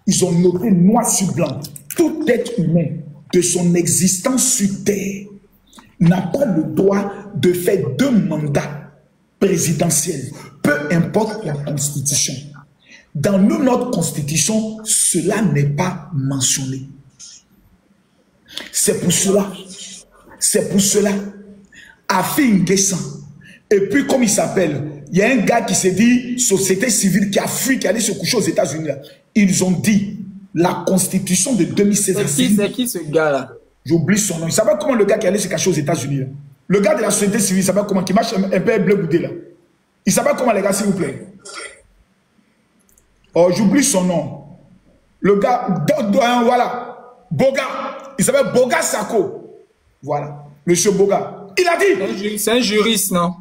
Speaker 2: Ils ont noté noir sur blanc. Tout être humain de son existence sur terre n'a pas le droit de faire 2 mandats présidentiels, peu importe la constitution. Dans notre constitution, cela n'est pas mentionné. C'est pour cela, Afi Nguessan. Et puis, comme il s'appelle, il y a un gars qui s'est dit société civile qui a fui, qui allait se coucher aux États-Unis. Ils ont dit la constitution de 2016.
Speaker 12: C'est qui ce gars-là?
Speaker 2: J'oublie son nom. Il s'appelle comment le gars qui allait se cacher aux États-Unis? Le gars de la société civile, il s'appelle comment? Qui marche un peu bleu boudé là. Il s'appelle comment, les gars, s'il vous plaît? Oh, j'oublie son nom. Le gars, voilà. Boga. Il s'appelle Boga Sako. Voilà. Monsieur Boga. Il a dit.
Speaker 12: C'est un juriste, non?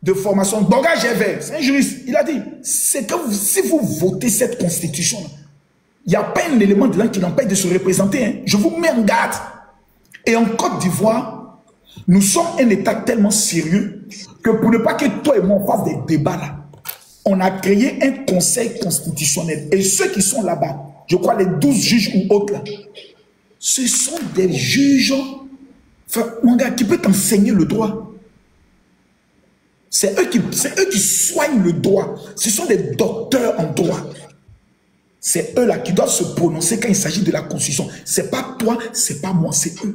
Speaker 2: De formation. Boga Gervais. C'est un juriste. Il a dit. C'est que si vous votez cette constitution, il n'y a pas un élément de là qui l'empêche de se représenter. Hein. Je vous mets en garde. Et en Côte d'Ivoire, nous sommes un État tellement sérieux que pour ne pas que toi et moi on fasse des débats là, on a créé un conseil constitutionnel. Et ceux qui sont là-bas, je crois les 12 juges ou autres là, ce sont des juges, enfin, mon gars, qui peut t'enseigner le droit. C'est eux qui soignent le droit. Ce sont des docteurs en droit. C'est eux là qui doivent se prononcer quand il s'agit de la Constitution. C'est pas toi, c'est pas moi, c'est eux.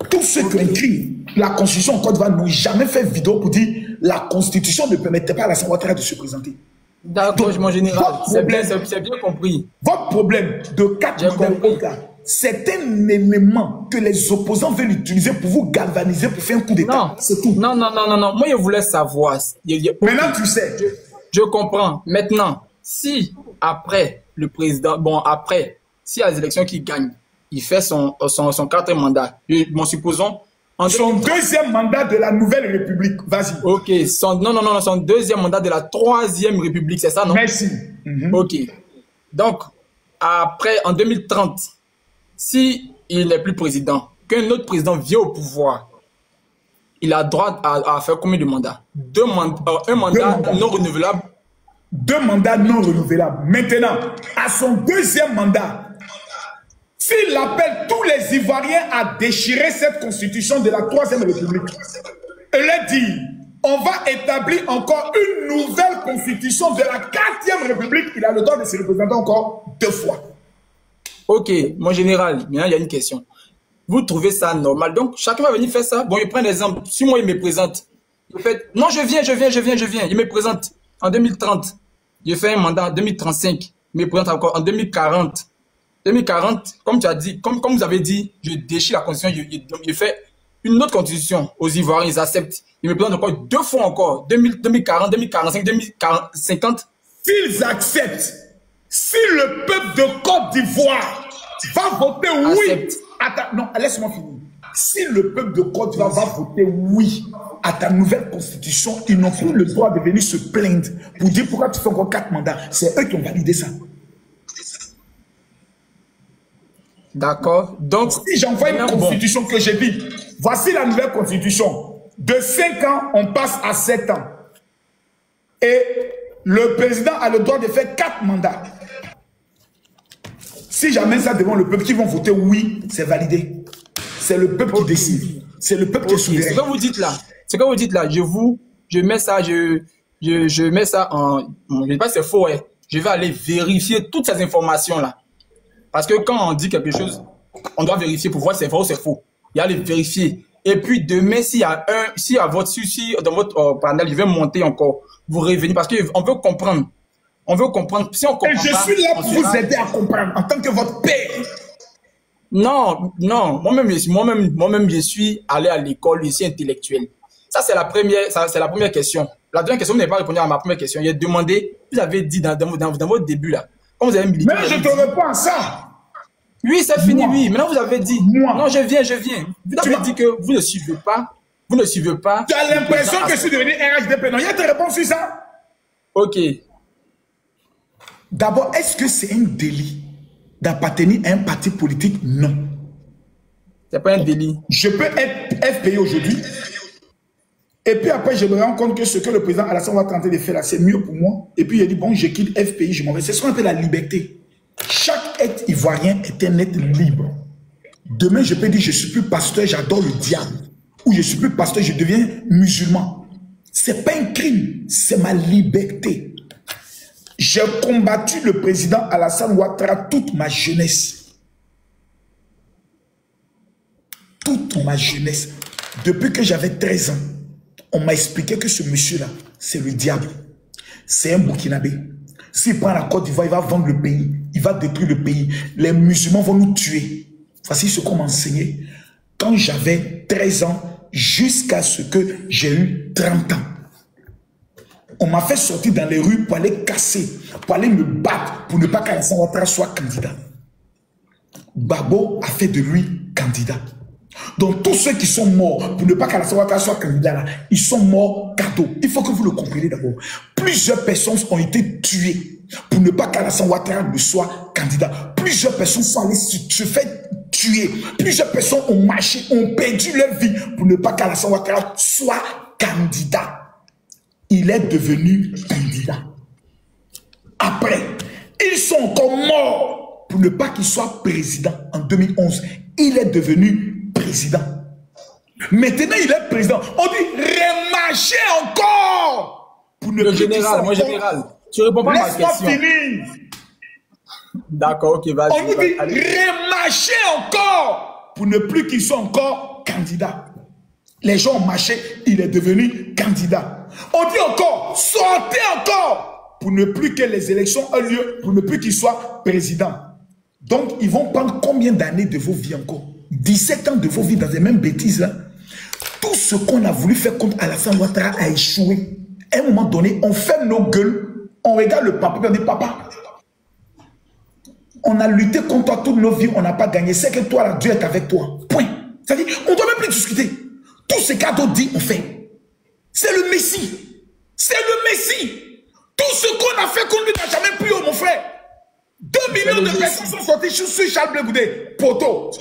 Speaker 2: Tous ceux qui ont écrit la Constitution en Côte d'Ivoire n'ont jamais fait vidéo pour dire la Constitution ne permettait pas à la Ouattara de se présenter.
Speaker 12: D'accord, mon général, c'est bien compris.
Speaker 2: Votre problème de 4 mandats, c'est un élément que les opposants veulent utiliser pour vous galvaniser, pour faire un coup d'État. C'est tout.
Speaker 12: Non. Moi, je voulais savoir.
Speaker 2: Maintenant, tu sais.
Speaker 12: Je comprends. Maintenant, si après le président, après, si à les élections qui gagne, il fait son 4e mandat, supposons.
Speaker 2: Son 2e mandat de la Nouvelle République. Vas-y.
Speaker 12: Ok. Son 2e mandat de la 3e République, c'est ça, non?
Speaker 2: Merci.
Speaker 12: Ok. Donc, après, en 2030, si il n'est plus président, qu'un autre président vient au pouvoir, il a droit à faire combien de mandats? Un mandat non renouvelable.
Speaker 2: 2 mandats non renouvelables. Maintenant, à son 2e mandat, s'il appelle tous les Ivoiriens à déchirer cette constitution de la 3e République et leur dit, on va établir encore une nouvelle constitution de la 4e République, il a le droit de se représenter encore 2 fois.
Speaker 12: Ok, mon général, maintenant il y a une question. Vous trouvez ça normal? Donc, chacun va venir faire ça. Bon, je prends l'exemple. Si moi, il me présente, non, je viens. Il me présente en 2030. Je fais un mandat en 2035. Il me présente encore en 2040. 2040, comme tu as dit, comme vous avez dit, je déchire la constitution, je fais une autre constitution aux Ivoiriens, ils acceptent. Ils me présentent encore 2 fois encore, 2040, 2045, 2050.
Speaker 2: S'ils acceptent, si le peuple de Côte d'Ivoire va voter oui attends, non, laisse-moi finir. Si le peuple de Côte d'Ivoire va voter oui à ta nouvelle constitution, ils n'ont plus le droit de venir se plaindre pour dire pourquoi tu fais encore 4 mandats. C'est eux qui ont validé ça.
Speaker 12: D'accord. Donc,
Speaker 2: si j'envoie une constitution que j'ai dit, voici la nouvelle constitution. De 5 ans, on passe à 7 ans. Et le président a le droit de faire 4 mandats. Si j'amène ça devant le peuple, qui vont voter oui, c'est validé. C'est le peuple qui décide. C'est le peuple qui est souverain.
Speaker 12: Ce que vous dites là, je mets ça, je mets ça en, je ne sais pas si c'est faux, ouais. Je vais aller vérifier toutes ces informations là. Parce que quand on dit quelque chose, on doit vérifier pour voir si c'est vrai ou c'est faux. Il y a les vérifier. Et puis demain, s'il y a votre souci dans votre panel, je vais monter encore, vous revenez parce qu'on veut comprendre. On veut comprendre. Si on comprend
Speaker 2: et je suis là pour vous aider à comprendre en tant que votre père.
Speaker 12: Non, non. Moi-même, je suis allé à l'école, je suis intellectuel. Ça, c'est la première question. La deuxième question, vous n'avez pas répondu à ma première question. J'ai demandé, vous avez dit dans votre début là, quand vous avez milité.
Speaker 2: Mais je te réponds à ça.
Speaker 12: Oui, c'est fini, oui. Maintenant, vous avez dit, non, je viens. Vous avez dit que vous ne suivez pas.
Speaker 2: Tu as l'impression que je suis devenu RHDP. Non, il y a te réponse sur ça.
Speaker 12: Ok.
Speaker 2: D'abord, est-ce que c'est un délit d'appartenir à un parti politique? Non.
Speaker 12: C'est pas un délit.
Speaker 2: Je peux être FPI aujourd'hui. Et puis après, je me rends compte que ce que le président Alassane Ouattara est en train de faire là, c'est mieux pour moi. Et puis il a dit, bon, je quitte FPI, je m'en vais. C'est ce qu'on appelle la liberté. Chaque être ivoirien est un être libre. Demain, je peux dire, je ne suis plus pasteur, j'adore le diable. Ou je ne suis plus pasteur, je deviens musulman. Ce n'est pas un crime, c'est ma liberté. J'ai combattu le président Alassane Ouattara toute ma jeunesse. Toute ma jeunesse. Depuis que j'avais 13 ans, on m'a expliqué que ce monsieur-là, c'est le diable. C'est un Burkinabé. S'il prend la Côte d'Ivoire, il va vendre le pays. Il va détruire le pays. Les musulmans vont nous tuer. Voici ce qu'on m'a enseigné quand j'avais 13 ans jusqu'à ce que j'ai eu 30 ans. On m'a fait sortir dans les rues pour aller casser, pour aller me battre, pour ne pas qu'Alassane Ouattara soit candidat. Babo a fait de lui candidat. Donc tous ceux qui sont morts pour ne pas qu'Alassane Ouattara soit candidat, là, ils sont morts cadeau. Il faut que vous le compreniez d'abord. Plusieurs personnes ont été tuées pour ne pas qu'Alassane Ouattara ne soit candidat. Plusieurs personnes sont allées se faire tuer. Plusieurs personnes ont marché, ont perdu leur vie pour ne pas qu'Alassane Ouattara soit candidat. Il est devenu candidat. Après, ils sont encore morts pour ne pas qu'il soit président en 2011. Il est devenu président. Maintenant, il est président. On dit remarcher encore pour ne
Speaker 12: le
Speaker 2: plus
Speaker 12: général, moi général. Tu réponds pas à ma question.
Speaker 2: Laisse-moi finir.
Speaker 12: D'accord, ok, vas-y.
Speaker 2: On nous dit remarcher encore pour ne plus qu'il soit encore candidat. Les gens ont marché, il est devenu candidat. On dit encore, sortez encore pour ne plus que les élections aient lieu, pour ne plus qu'il soit président. Donc, ils vont prendre combien d'années de vos vies encore? 17 ans de vos vies dans les mêmes bêtises là. Tout ce qu'on a voulu faire contre Alassane Ouattara a échoué. À un moment donné, on ferme nos gueules, on regarde le papa, on dit papa, on a lutté contre toi toutes nos vies, on n'a pas gagné. C'est que toi, là, Dieu est avec toi. Point. C'est-à-dire, on ne doit même plus discuter. Tout ce qu'Ado dit, on fait. C'est le Messie. C'est le Messie. Tout ce qu'on a fait contre lui n'a jamais pu, mon frère. 2 millions de personnes sont sorties sur Charles Blé Goudé. Poto.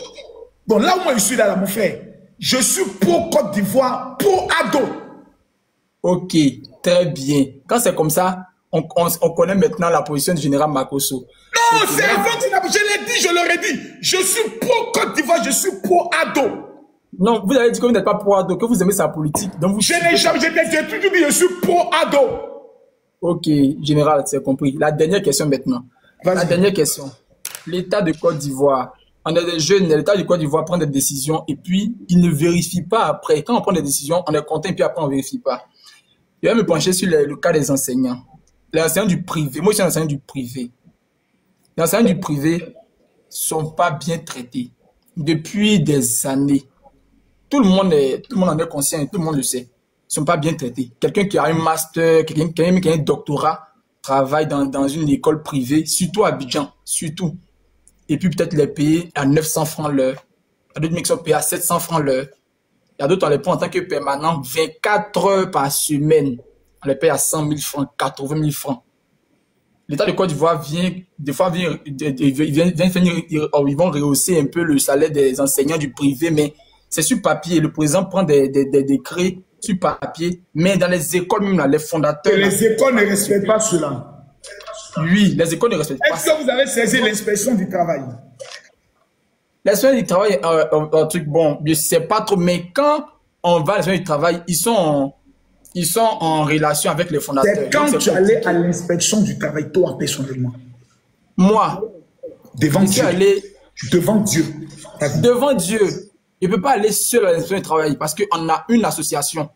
Speaker 2: Bon, là où moi je suis là, mon frère, je suis pour Côte d'Ivoire, pour Ado.
Speaker 12: Ok, très bien. Quand c'est comme ça, on connaît maintenant la position du général Makosso.
Speaker 2: Non, c'est avant, je l'ai dit, je l'aurais dit. Je suis pour Côte d'Ivoire, je suis pour Ado.
Speaker 12: Non, vous avez dit que vous n'êtes pas pour Ado, que vous aimez sa politique. Donc vous
Speaker 2: je n'ai jamais, j'ai toujours dit, je suis pour Ado.
Speaker 12: Ok, général, c'est compris. La dernière question maintenant. La dernière question. L'État de Côte d'Ivoire, on est des jeunes, l'État de Côte d'Ivoire prend des décisions et puis il ne vérifie pas après. Quand on prend des décisions, on est content et puis après on ne vérifie pas. Je vais me pencher sur le cas des enseignants. Les enseignants du privé, moi je suis un enseignant du privé. Les enseignants du privé ne sont pas bien traités depuis des années. Tout le monde en est conscient, tout le monde le sait. Ils ne sont pas bien traités. Quelqu'un qui a un master, quelqu'un qui a un doctorat, travaille dans une école privée, surtout à Abidjan, surtout. Et puis peut-être les payer à 900 francs l'heure. Il y a d'autres mecs qui sont payés à 700 francs l'heure. Il y a d'autres, on les prend en tant que permanent 24 heures par semaine. On les paye à 100 000 francs, 80 000 francs. L'État de Côte d'Ivoire vient, des fois, ils vont rehausser un peu le salaire des enseignants du privé, mais c'est sur papier. Le président prend des décrets sur papier, mais dans les écoles, même là, les fondateurs.
Speaker 2: Et les écoles ne respectent pas cela.
Speaker 12: Oui, les écoles ne respectent pas.
Speaker 2: Est-ce que vous avez saisi l'inspection du travail?
Speaker 12: L'inspection du travail est un truc bon, je ne sais pas trop, mais quand on va à l'inspection du travail, ils sont en relation avec les fondateurs.
Speaker 2: C'est quand tu allais à l'inspection du travail, toi, personnellement?
Speaker 12: Moi,
Speaker 2: devant Dieu. Devant Dieu.
Speaker 12: Devant Dieu. Je ne peux pas aller seul à l'inspection du travail parce qu'on a une association.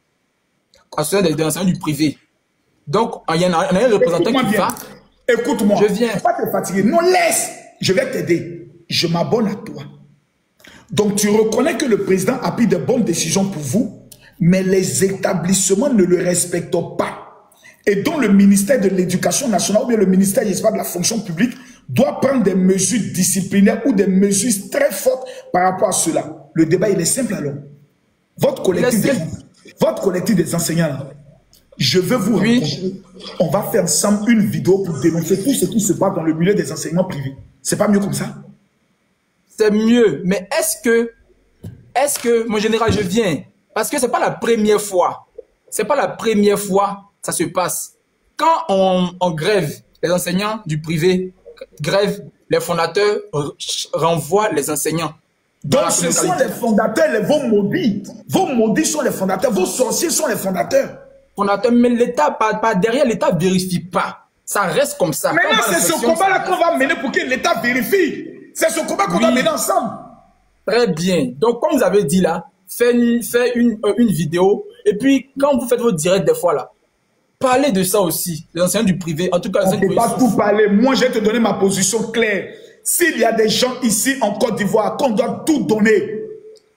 Speaker 12: Association des enseignants du privé. Donc, il y en a un représentant qui va.
Speaker 2: Écoute-moi.
Speaker 12: Je viens.
Speaker 2: Faut pas te fatiguer. Non, laisse. Je vais t'aider. Je m'abonne à toi. Donc, tu reconnais que le président a pris de bonnes décisions pour vous, mais les établissements ne le respectent pas. Et donc, le ministère de l'Éducation nationale ou bien le ministère, j'espère, de la fonction publique doit prendre des mesures disciplinaires ou des mesures très fortes par rapport à cela. Le débat, il est simple alors. Votre collectif des enseignants, là, je veux vous rencontrer. On va faire ensemble une vidéo pour dénoncer tout ce qui se passe dans le milieu des enseignements privés. C'est pas mieux comme ça?
Speaker 12: C'est mieux, mais est-ce que, mon général, je viens? Parce que c'est pas la première fois. C'est pas la première fois que ça se passe. Quand on grève, les enseignants du privé grèvent, les fondateurs renvoient les enseignants.
Speaker 2: Donc ce sont les fondateurs, vos maudits. Vos maudits sont les fondateurs, vos sorciers sont les fondateurs.
Speaker 12: Fondateurs, mais l'État, pas derrière, l'État ne vérifie pas. Ça reste comme ça.
Speaker 2: Maintenant, c'est ce combat-là qu'on va mener pour que l'État vérifie. C'est ce combat qu'on va mener ensemble.
Speaker 12: Très bien. Donc, comme vous avez dit là, faites une vidéo. Et puis, quand vous faites vos directs des fois là, parlez de ça aussi. Les enseignants du privé, en tout cas,
Speaker 2: on ne peut pas tout parler. Moi, je vais te donner ma position claire. S'il y a des gens ici en Côte d'Ivoire qu'on doit tout donner,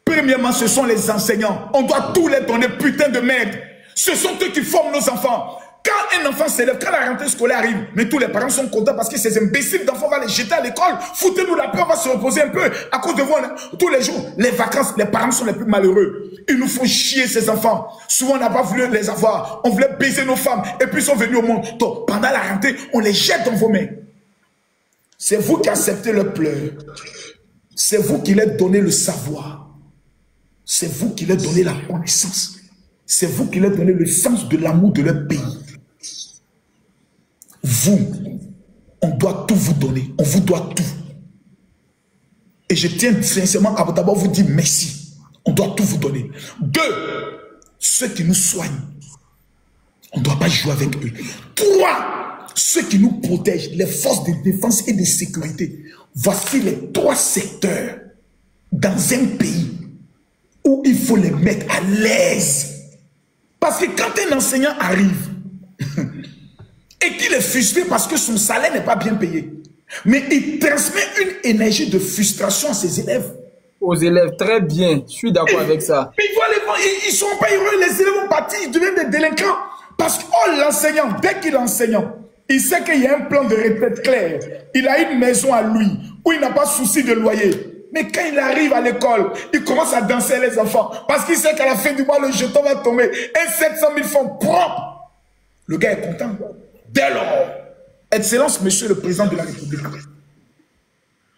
Speaker 2: premièrement, ce sont les enseignants. On doit tout les donner, putain de merde. Ce sont eux qui forment nos enfants. Quand un enfant s'élève, quand la rentrée scolaire arrive, mais tous les parents sont contents parce que ces imbéciles d'enfants vont les jeter à l'école. Foutez-nous la paix, on va se reposer un peu. À cause de vous, tous les jours, les vacances, les parents sont les plus malheureux. Ils nous font chier ces enfants. Souvent, on n'a pas voulu les avoir. On voulait baiser nos femmes et puis ils sont venus au monde. Donc, pendant la rentrée, on les jette dans vos mains. C'est vous qui acceptez le pleur. C'est vous qui leur donnez le savoir. C'est vous qui leur donnez la connaissance. C'est vous qui leur donnez le sens de l'amour de leur pays. Vous, on doit tout vous donner. On vous doit tout. Et je tiens sincèrement à d'abord vous dire merci. On doit tout vous donner. 2, ceux qui nous soignent. On ne doit pas jouer avec eux. 3, ceux qui nous protègent, les forces de défense et de sécurité. Voici les 3 secteurs dans un pays où il faut les mettre à l'aise. Parce que quand un enseignant arrive et qu'il est frustré parce que son salaire n'est pas bien payé, mais il transmet une énergie de frustration à ses élèves.
Speaker 12: Aux élèves, très bien, je suis d'accord avec ça.
Speaker 2: Mais ils ne sont pas heureux, les élèves vont partir, ils deviennent des délinquants. Parce que l'enseignant, dès qu'il est enseignant, il sait qu'il y a un plan de retraite clair. Il a une maison à lui, où il n'a pas de souci de loyer. Mais quand il arrive à l'école, il commence à danser les enfants. Parce qu'il sait qu'à la fin du mois, le jeton va tomber. Et 700 000 francs propres. Le gars est content. Dès lors, Excellence, Monsieur le Président de la République,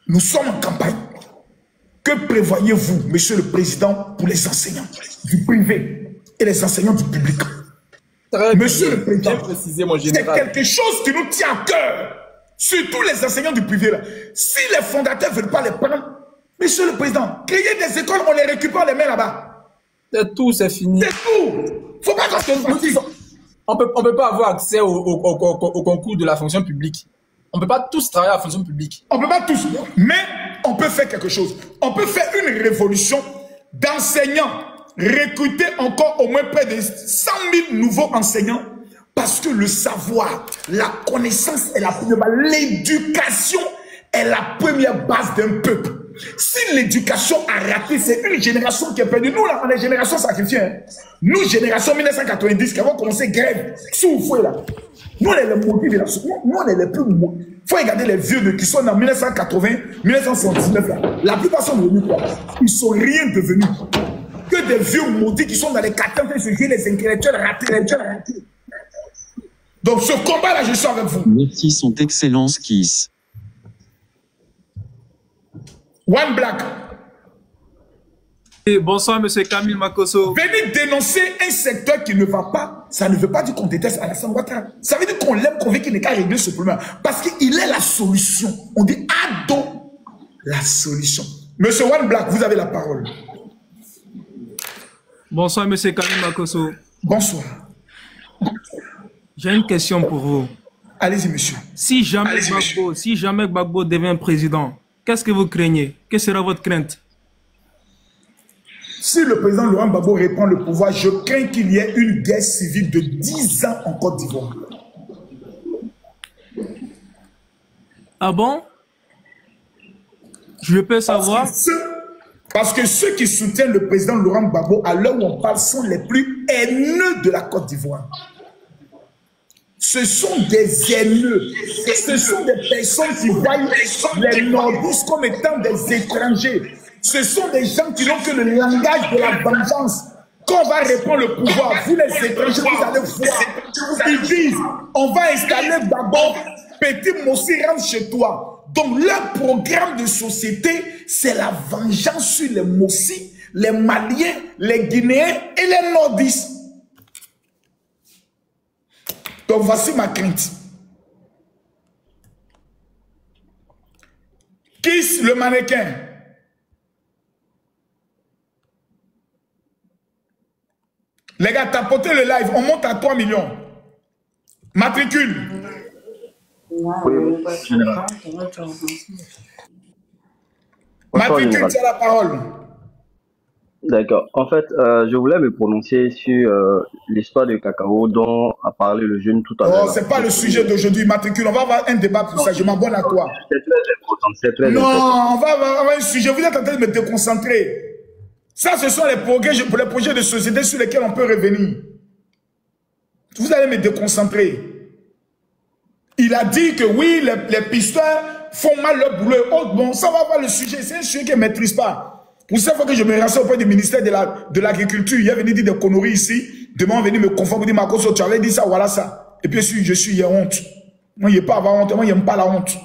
Speaker 2: nous sommes en campagne. Que prévoyez-vous, Monsieur le Président, pour les enseignants du privé et les enseignants du public? Monsieur le Président, c'est quelque chose qui nous tient à cœur. Surtout les enseignants du privé. Là. Si les fondateurs ne veulent pas les prendre, Monsieur le Président, créer des écoles, on les récupère, on les met là-bas.
Speaker 12: C'est tout, c'est fini.
Speaker 2: C'est tout. Faut pas qu'on se
Speaker 12: on peut pas avoir accès au concours de la fonction publique. On peut pas tous travailler à la fonction publique.
Speaker 2: On peut pas tous. Mais on peut faire quelque chose. On peut faire une révolution d'enseignants. Recruter encore au moins près de 100 000 nouveaux enseignants. Parce que le savoir, la connaissance est la première base. L'éducation est la première base d'un peuple. Si l'éducation a raté, c'est une génération qui est perdue. Nous, là, on est génération sacrifiée. Hein. Nous, génération 1990, qui avons commencé grève, sous fouet là. Nous, on est les maudits de la société. Nous, on est les plus maudits. Il faut regarder les vieux qui sont en 1980, 1979 là. La plupart sont devenus quoi? Ils sont rien devenus. Que des vieux maudits qui sont dans les 40 ans, les intellectuels ratés. Donc, ce combat-là, je suis avec vous.
Speaker 14: Merci, son excellence Kiss.
Speaker 2: One Black.
Speaker 15: Et bonsoir, monsieur Camille Makosso.
Speaker 2: Venir dénoncer un secteur qui ne va pas, ça ne veut pas dire qu'on déteste Alassane Ouattara. Ça veut dire qu'on l'aime, qu'on veut qu'il n'ait qu'à régler ce problème. Parce qu'il est la solution. On dit ado, la solution. Monsieur One Black, vous avez la parole.
Speaker 15: Bonsoir, monsieur Camille Makosso.
Speaker 2: Bonsoir.
Speaker 15: J'ai une question pour vous.
Speaker 2: Allez-y, monsieur.
Speaker 15: Si jamais Gbagbo devient président, qu'est-ce que vous craignez? Quelle sera votre crainte?
Speaker 2: Si le président Laurent Gbagbo reprend le pouvoir, je crains qu'il y ait une guerre civile de 10 ans en Côte d'Ivoire.
Speaker 15: Ah bon? Je peux savoir?
Speaker 2: Parce que ceux qui soutiennent le président Laurent Gbagbo, à l'heure où on parle, sont les plus haineux de la Côte d'Ivoire. Ce sont des haineux. Ce sont des personnes qui voient les nordistes comme étant des étrangers. Ce sont des gens qui n'ont que le langage de la vengeance. Quand on va reprendre le pouvoir, vous les étrangers, vous allez voir. Ils disent, on va installer d'abord Petit Mossi rentre chez toi. Donc leur programme de société, c'est la vengeance sur les Mossi, les Maliens, les Guinéens et les nordistes. Donc voici ma crainte. Kiss le mannequin. Les gars, tapotez le live, on monte à 3 millions. Matricule. Matricule, tu as la parole.
Speaker 16: D'accord. En fait, je voulais me prononcer sur l'histoire du cacao dont a parlé le jeune tout à l'heure.
Speaker 2: Oh, c'est pas le sujet d'aujourd'hui, Matricule. On va avoir un débat pour ça. Je m'abonne à toi.
Speaker 16: C'est très important. C'est très important.
Speaker 2: Non, on va avoir un sujet. Vous êtes en train de me déconcentrer. Ça, ce sont les projets de société sur lesquels on peut revenir. Vous allez me déconcentrer. Il a dit que oui, les pisteurs font mal leur boulot. Oh, bon, ça va voir le sujet. C'est un sujet qu'il ne maîtrise pas. Pour ça, il faut que je me renseigne auprès du ministère de l'Agriculture. Il est venu dire des conneries ici. Demain, on va venir me confondre. Dire, Marcos, tu avais dit ça, voilà ça. Et puis, je suis, il y a honte. Moi, il n'y a pas avoir honte. Moi, il n'aime pas la honte.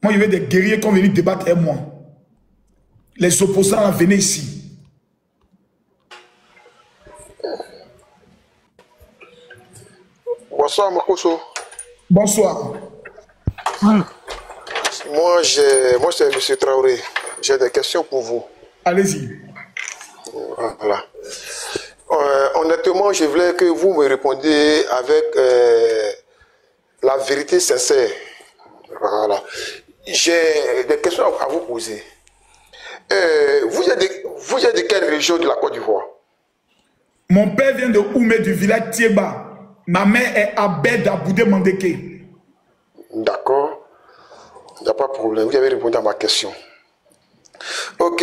Speaker 2: Moi, il y avait des guerriers qui ont venu débattre avec moi. Les opposants là, venaient ici.
Speaker 11: Bonsoir, Makosso.
Speaker 2: Bonsoir.
Speaker 11: Moi, c'est M. Traoré. J'ai des questions pour vous.
Speaker 2: Allez-y.
Speaker 11: Voilà. Honnêtement, je voulais que vous me répondiez avec la vérité sincère. Voilà. J'ai des questions à vous poser. Vous êtes de quelle région de la Côte d'Ivoire?
Speaker 2: Mon père vient de Oumé, du village Thiéba. Ma mère est Abed Aboudé Mandeke.
Speaker 11: D'accord. Il n'y a pas de problème. Vous avez répondu à ma question. Ok.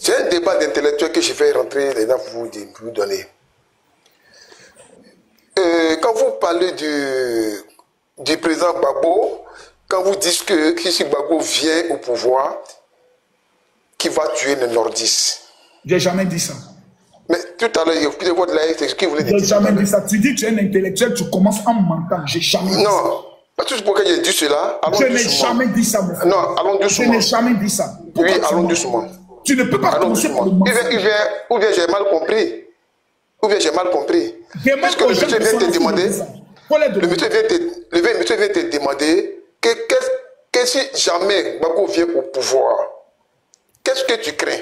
Speaker 11: J'ai un débat d'intellectuel que je vais rentrer dedans pour vous donner. Quand vous parlez du président Gbagbo, quand vous dites que si Gbagbo vient au pouvoir, qui va tuer les nordistes.
Speaker 2: J'ai jamais dit ça.
Speaker 11: Mais tout à l'heure, écoutez votre live, c'est ce que vous voulez dire.
Speaker 2: J'ai jamais dit ça. Tu dis que tu es un intellectuel, tu commences en mentant. J'ai jamais dit ça.
Speaker 11: Non. Tout pourquoi j'ai dit cela.
Speaker 2: Je n'ai jamais dit ça, mon frère.
Speaker 11: Non, allons doucement.
Speaker 2: Je n'ai jamais dit ça. Pourquoi
Speaker 11: oui, allons doucement.
Speaker 2: Tu ne peux pas commencer par le mensonge.
Speaker 11: Ou bien j'ai mal compris. Ou bien j'ai mal compris. Puisque le monsieur vient te demander. Le monsieur vient te demander que si jamais Gbagbo vient au pouvoir, qu'est-ce que tu crains?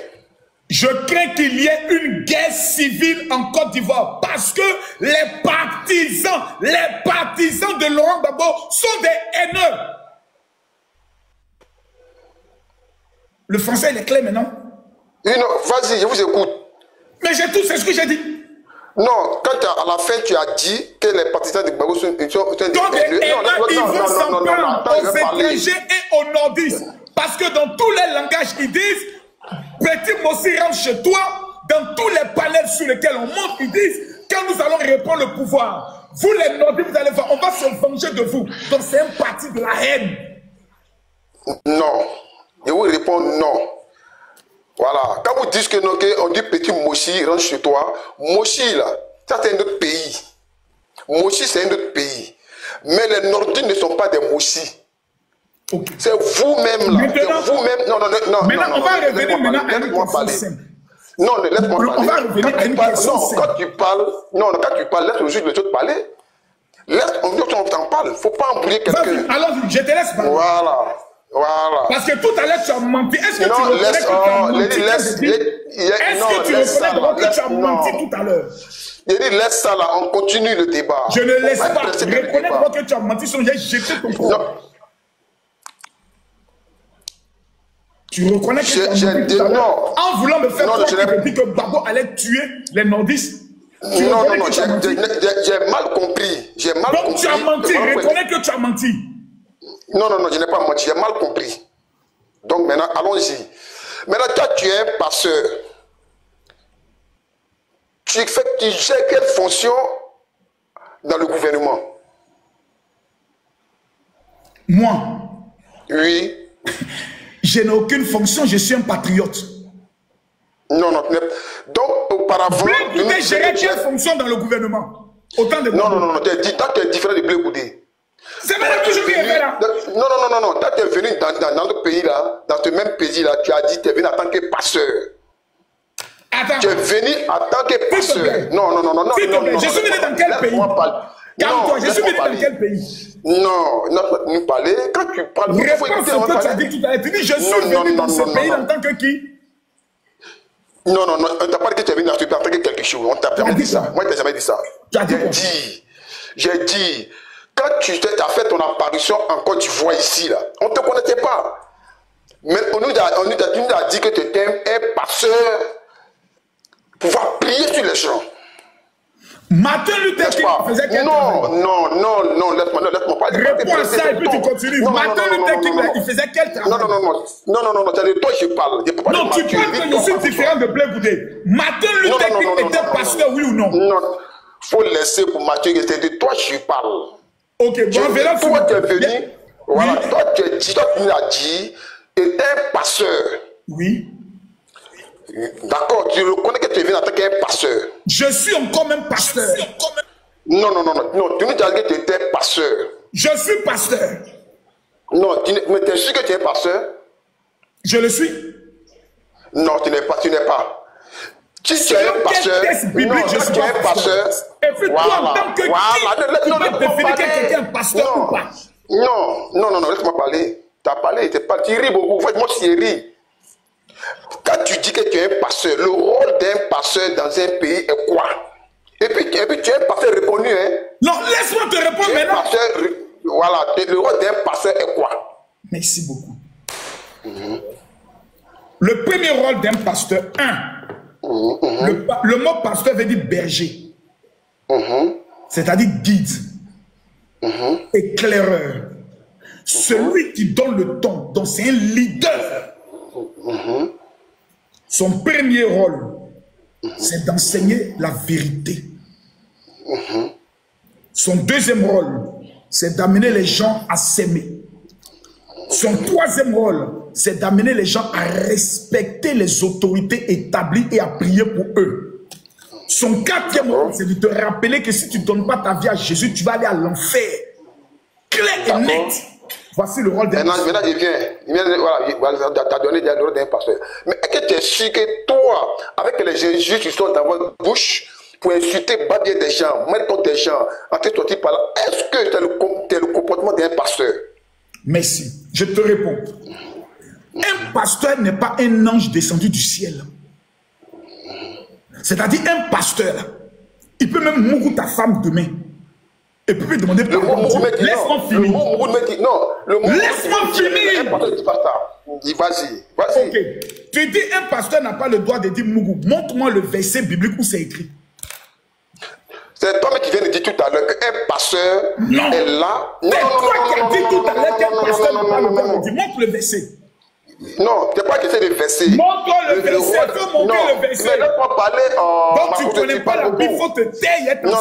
Speaker 2: Je crains qu'il y ait une guerre civile en Côte d'Ivoire parce que les partisans de Laurent Gbagbo sont des haineux. Le français, il est clair maintenant?
Speaker 11: Oui, non, vas-y, je vous écoute.
Speaker 2: Mais j'ai tout, c'est ce que j'ai dit.
Speaker 11: Non, quand à la fin, tu as dit que les partisans de Gbagbo sont des haineux.
Speaker 2: Ils vont s'en aux étrangers et aux nordistes. Parce que dans tous les langages, ils disent, Petit Mossi rentre chez toi, dans tous les panels sur lesquels on monte, ils disent, quand nous allons reprendre le pouvoir, vous les nordistes, vous allez voir, on va se venger de vous. Donc c'est un parti de la haine.
Speaker 17: Non. Je vous réponds non. Voilà. Quand vous dites que non, on dit Petit Mossi rentre chez toi, Mossi là, ça c'est un autre pays. Mossi c'est un autre pays. Mais les nordistes ne sont pas des Mossi. Okay. C'est vous-même là. C'est vous-même. Non.
Speaker 2: Maintenant, on va revenir maintenant à une question simple.
Speaker 17: Non, laisse-moi parler.
Speaker 2: On va revenir à une question simple.
Speaker 17: Quand tu parles, laisse le juge de l'autre parler. Laisse, on t'en parle. Il ne faut pas embrouiller quelqu'un.
Speaker 2: Alors, je te laisse parler.
Speaker 17: Voilà.
Speaker 2: Parce que tout à l'heure, tu as menti. Est-ce que tu reconnais que tu as menti? Est-ce que tu reconnais que tu as menti tout à l'heure?
Speaker 17: Il dit, laisse ça là, on continue le débat.
Speaker 2: Je ne laisse pas. Reconnais que tu as menti, sinon j'ai jeté ton corps. Tu reconnais que tu as menti tout à l'heure en voulant me faire croire que Gbagbo allait tuer les nordistes.
Speaker 17: Non, j'ai mal compris.
Speaker 2: Donc tu as menti, reconnais que tu as menti.
Speaker 17: Non, je n'ai pas menti, j'ai mal compris. Donc maintenant, allons-y. Maintenant, toi, tu es un passeur. Tu gères quelle fonction dans le gouvernement?
Speaker 2: Moi?
Speaker 17: Oui.
Speaker 2: Je n'ai aucune fonction, je suis un patriote.
Speaker 17: Non. Donc, auparavant...
Speaker 2: Blé Goudé gérait quelle fonction dans le gouvernement? Autant de...
Speaker 17: Non, tu es différent de Blé Goudé.
Speaker 2: C'est vrai que je viens là.
Speaker 17: Non. Toi, tu es venu dans notre pays là, dans ce même pays là, tu as dit que tu es venu en tant que passeur.
Speaker 2: Attends.
Speaker 17: Tu es venu en tant que passeur. Non.
Speaker 2: Je suis venu dans quel pays? Calme-toi, je suis venu dans quel pays?
Speaker 17: Non, nous parler. Quand tu parles,
Speaker 2: il faut écouter. Ce que tu as dit tout à l'heure. Tu dis, je suis venu dans ce pays en tant que qui?
Speaker 17: Non, on t'a pas dit que tu es venu dans ce pays en tant que quelque chose. On t'a jamais dit ça. Moi, je t'ai jamais dit ça. J'ai dit, quand tu as fait ton apparition en Côte d'Ivoire ici, là, on ne te connaissait pas. Mais on nous a dit que tu étais un passeur pour pouvoir prier sur les gens.
Speaker 2: Martin Luther King faisait quel travail?
Speaker 17: Non, laisse-moi pas.
Speaker 2: Réponds à ça et puis tu continues. Martin Luther King, il faisait quel travail?
Speaker 17: Non, c'est de toi que je parle.
Speaker 2: Non, tu parles que je suis différent de Blé Goudé. Martin Luther King était pasteur, oui ou non?
Speaker 17: Non, il faut laisser pour Mathieu, c'est de toi que je parle.
Speaker 2: Ok, bon, verra
Speaker 17: toi, tu es venu, voilà, toi, tu l'as dit, tu es un passeur.
Speaker 2: Oui.
Speaker 17: D'accord, tu reconnais que tu es venu en tant qu'un passeur.
Speaker 2: Je suis encore même pasteur.
Speaker 17: Non, tu nous as dit que tu étais pasteur.
Speaker 2: Je suis pasteur.
Speaker 17: Non, mais tu es sûr que tu es pasteur?
Speaker 2: Je le suis.
Speaker 17: Non, tu n'es pas. Si tu es un pasteur,
Speaker 2: je suis un pasteur. Et puis toi, en tant que qui, tu peux définir que quelqu'un est un pasteur ou pas?
Speaker 17: Non, laisse-moi parler. Tu as parlé, tu ris beaucoup. Moi, je ris. Quand tu dis que tu es un pasteur, le rôle d'un pasteur dans un pays est quoi? Et puis tu es un pasteur reconnu, hein?
Speaker 2: Non, laisse-moi te répondre maintenant.
Speaker 17: Voilà, le rôle d'un pasteur est quoi?
Speaker 2: Merci beaucoup. Le premier rôle d'un pasteur, le mot pasteur veut dire berger. C'est-à-dire guide, éclaireur. Celui qui donne le ton, donc c'est un leader. Son premier rôle, c'est d'enseigner la vérité. Son deuxième rôle, c'est d'amener les gens à s'aimer. Son troisième rôle, c'est d'amener les gens à respecter les autorités établies et à prier pour eux. Son quatrième rôle, c'est de te rappeler que si tu ne donnes pas ta vie à Jésus, tu vas aller à l'enfer. Clair et net. Voici le rôle d'un pasteur.
Speaker 17: Maintenant, il vient. Voilà, tu as donné le rôle d'un pasteur. Mais est-ce que tu es sûr que toi, avec les Jésus qui sont dans votre bouche, pour insulter, bâtir des gens, mettre contre des gens, entrer sortir par là, est-ce que tu as le comportement d'un pasteur?
Speaker 2: Merci. Je te réponds. Un pasteur n'est pas un ange descendu du ciel. C'est-à-dire un pasteur, il peut même mourir ta femme demain. Et puis demander pardon. Laisse-moi finir. Laisse-moi finir.
Speaker 17: Vas-y.
Speaker 2: Ok. Tu dis un pasteur n'a pas le droit de dire Mougou. Montre-moi le verset biblique où c'est écrit.
Speaker 17: C'est toi qui viens de dire tout à l'heure qu'un pasteur est là.
Speaker 2: C'est toi qui as dit tout à l'heure qu'un pasteur n'est pas le père de Dieu. Montre le verset.
Speaker 17: Non, c'est pas que c'est des versets.
Speaker 2: Montre le verset, fais montrer le verset.
Speaker 17: Mais laisse-moi parler
Speaker 2: donc tu ne connais pas la Bible, il faut te taire.
Speaker 17: Non,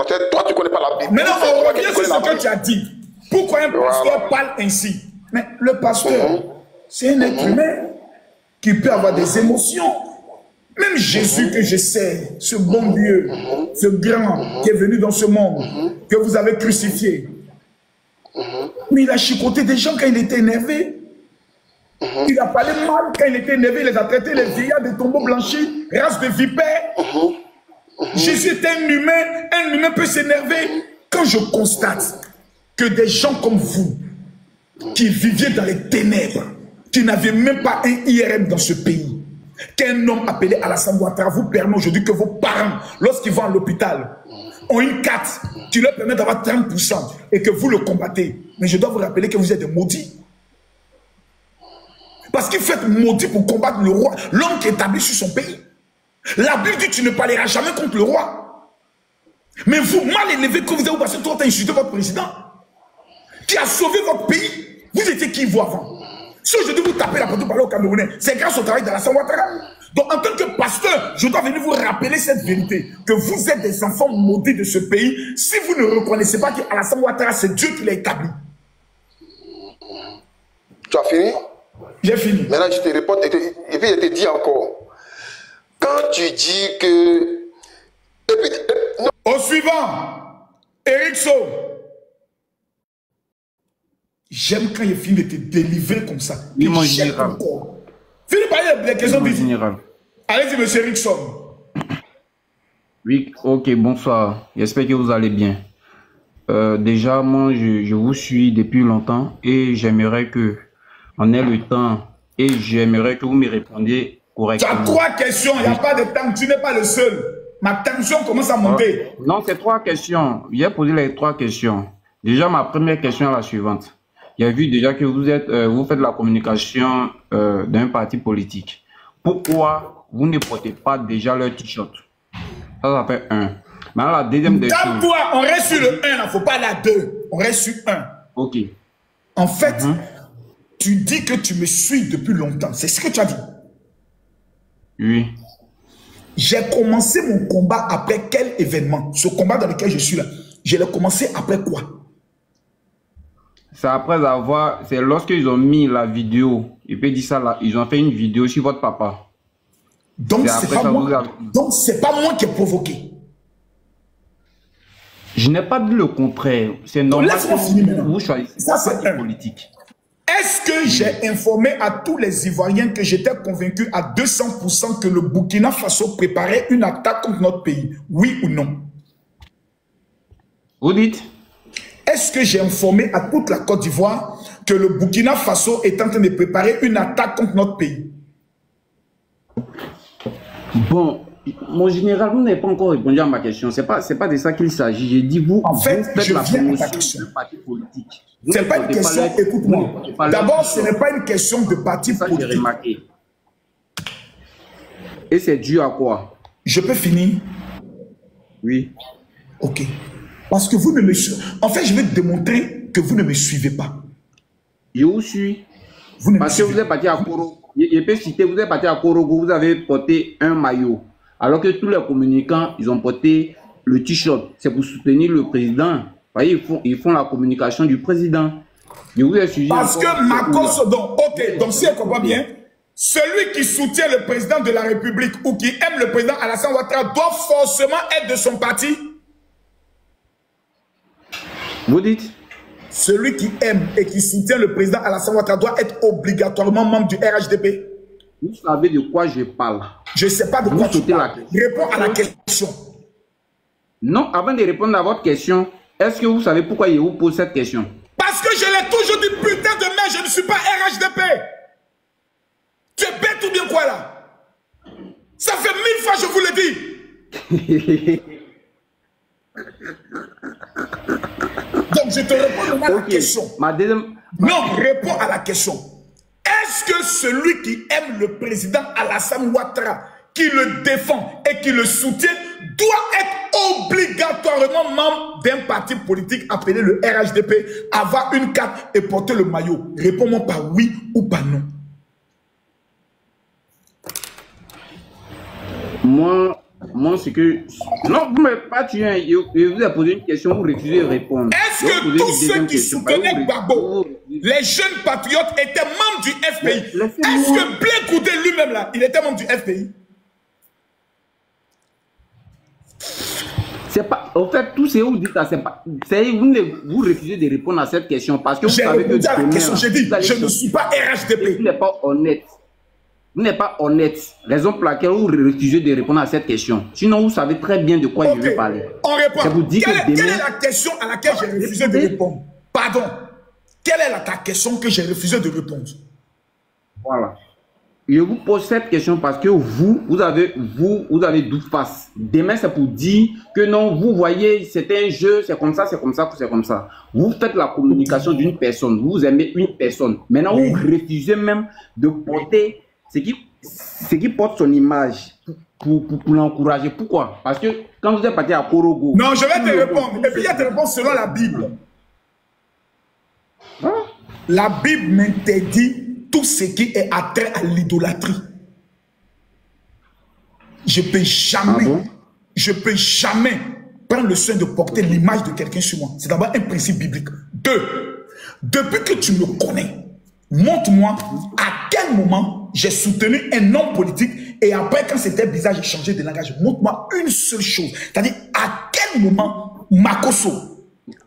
Speaker 17: c'est toi tu ne connais pas la Bible.
Speaker 2: Maintenant, on revient sur ce que tu as dit. Pourquoi un pasteur parle ainsi? Mais le pasteur, c'est un être humain qui peut avoir des émotions. Même Jésus que je sais, ce bon Dieu, ce grand qui est venu dans ce monde, que vous avez crucifié. Mais il a chicoté des gens quand il était énervé. Il a parlé mal quand il était énervé. Il les a traités les vieillards de tombeaux blanchis, race de vipères. Jésus était un humain. Un humain peut s'énerver. Quand je constate que des gens comme vous, qui viviez dans les ténèbres, qui n'avaient même pas un IRM dans ce pays, qu'un homme appelé Alassane Ouattara vous permet aujourd'hui que vos parents, lorsqu'ils vont à l'hôpital, ont une carte qui leur permet d'avoir 30% et que vous le combattez. Mais je dois vous rappeler que vous êtes des maudits. Parce qu'il faut être maudit pour combattre le roi, l'homme qui est établi sur son pays. La Bible dit que tu ne parleras jamais contre le roi. Mais vous, mal élevé, que vous avez passé tout le temps à insulter votre président, qui a sauvé votre pays, vous étiez qui vous avant? Si aujourd'hui vous tapez la porte pour parler au Camerounais, c'est grâce au travail d'Alassane Ouattara. Donc en tant que pasteur, je dois venir vous rappeler cette vérité, que vous êtes des enfants maudits de ce pays, si vous ne reconnaissez pas qu'Alassane Ouattara, c'est Dieu qui l'a établi.
Speaker 17: Tu as fini?
Speaker 2: J'ai fini.
Speaker 17: Maintenant je te réponds, et puis je te dis encore, quand tu dis que...
Speaker 2: Au suivant, Erickson. J'aime quand il finit de te délivrer comme ça.
Speaker 18: Oui, mon général.
Speaker 2: Finis par les questions
Speaker 18: du général.
Speaker 2: Allez-y, monsieur Erickson.
Speaker 18: Oui, ok, bonsoir. J'espère que vous allez bien. Déjà, moi, je vous suis depuis longtemps et j'aimerais que on ait le temps et j'aimerais que vous me répondiez correctement.
Speaker 2: Tu as 3 questions, il n'y a pas de temps, tu n'es pas le seul. Ma tension commence à monter.
Speaker 18: Non, c'est 3 questions. J'ai posé les 3 questions. Déjà, ma première question est la suivante. J'ai vu déjà que vous faites la communication d'un parti politique. Pourquoi vous ne portez pas déjà leur t-shirt? Ça fait 1. Maintenant, la deuxième des choses...
Speaker 2: Calme-toi, on reste sur le 1, il ne faut pas aller à 2. On reste sur 1.
Speaker 18: Ok.
Speaker 2: En fait, tu dis que tu me suis depuis longtemps. C'est ce que tu as dit.
Speaker 18: Oui.
Speaker 2: J'ai commencé mon combat après quel événement? Ce combat dans lequel je suis là. Je l'ai commencé après quoi?
Speaker 18: C'est après avoir... C'est lorsqu'ils ont mis la vidéo. Il peut dire ça là. Ils ont fait une vidéo sur votre papa.
Speaker 2: Donc c'est pas moi. Donc c'est pas moi qui ai provoqué.
Speaker 18: Je n'ai pas dit le contraire. C'est normal que vous choisissez
Speaker 2: ça, c'est politique. Est-ce que j'ai informé à tous les Ivoiriens que j'étais convaincu à 200% que le Burkina Faso préparait une attaque contre notre pays? Oui ou non?
Speaker 18: Vous dites?
Speaker 2: Est-ce que j'ai informé à toute la Côte d'Ivoire que le Burkina Faso est en train de préparer une attaque contre notre pays?
Speaker 18: Bon, mon général, vous n'avez pas encore répondu à ma question. C'est pas de ça qu'il s'agit. J'ai dit, vous,
Speaker 2: en fait,
Speaker 18: vous faites la promotion
Speaker 2: d'un parti politique. Ce n'est pas une question, écoute-moi. D'abord, ce n'est pas une question de parti politique.
Speaker 18: Remarqué. Et c'est dû à quoi?
Speaker 2: Je peux finir?
Speaker 18: Oui.
Speaker 2: Ok. Parce que vous ne me suivez. En fait, je vais te démontrer que vous ne me suivez pas.
Speaker 18: Je vous suis. Parce que vous êtes parti à Koro. Je peux citer, vous êtes parti à Korogo, vous avez porté un maillot. Alors que tous les communicants, ils ont porté le t-shirt. C'est pour soutenir le président. Vous voyez, ils font la communication du président. Je vous ai suivi.
Speaker 2: Parce que Makos, donc si elle comprend bien, celui qui soutient le président de la République ou qui aime le président Alassane Ouattara doit forcément être de son parti.
Speaker 18: Vous dites?
Speaker 2: Celui qui aime et qui soutient le président Alassane Ouattara doit être obligatoirement membre du RHDP.
Speaker 18: Vous savez de quoi je parle?
Speaker 2: Je ne sais pas de quoi tu parles. Réponds à la question.
Speaker 18: Non, avant de répondre à votre question, est-ce que vous savez pourquoi je vous pose cette question?
Speaker 2: Parce que je l'ai toujours dit, putain de merde, je ne suis pas RHDP. Tu es bête ou bien quoi là? Ça fait 1000 fois je vous le dis. Donc je te réponds à la question. Non, réponds à la question. Est-ce que celui qui aime le président Alassane Ouattara, qui le défend et qui le soutient, doit être obligatoirement membre d'un parti politique appelé le RHDP, avoir une carte et porter le maillot? Réponds-moi par oui ou par non.
Speaker 18: Moi, c'est que... Non, vous ne m'avez pas tué. Je vous ai posé une question, vous refusez de répondre.
Speaker 2: Est-ce que tous ceux qui soutenaient Gbagbo, les jeunes patriotes, étaient membres du FPI? Est-ce que Blé Koudé lui-même, là, il était membre du FPI?
Speaker 18: C'est pas... En fait, tout ce que vous dites là, c'est pas... Vous refusez de répondre à cette question parce que vous savez que...
Speaker 2: J'ai répondu à la question, j'ai dit, je ne suis pas RHDP.
Speaker 18: Vous n'êtes pas honnête. Vous n'êtes pas honnête. Raison pour laquelle vous refusez de répondre à cette question. Sinon, vous savez très bien de quoi je veux parler.
Speaker 2: On répond.
Speaker 18: Vous dit
Speaker 2: quelle est la question à laquelle j'ai refusé de répondre? Pardon. Quelle est ta question que j'ai refusé de répondre?
Speaker 18: Voilà. Je vous pose cette question parce que vous avez 12 faces. Demain, c'est pour dire que non, vous voyez, c'est un jeu, c'est comme ça, c'est comme ça, c'est comme ça. Vous faites la communication d'une personne, vous aimez une personne. Maintenant, vous refusez même de porter ce qui porte son image pour l'encourager. Pourquoi? Parce que quand vous êtes parti à Korogo...
Speaker 2: Non, je vais te répondre. Et puis, il y a te répondre selon la Bible.
Speaker 18: Hein?
Speaker 2: La Bible m'interdit tout ce qui est attrait à l'idolâtrie. Je ne peux jamais prendre le soin de porter l'image de quelqu'un sur moi. C'est d'abord un principe biblique. 2, depuis que tu me connais, montre-moi à quel moment j'ai soutenu un homme politique et après, quand c'était bizarre, j'ai changé de langage. Montre-moi une seule chose. C'est-à-dire, à quel moment Makosso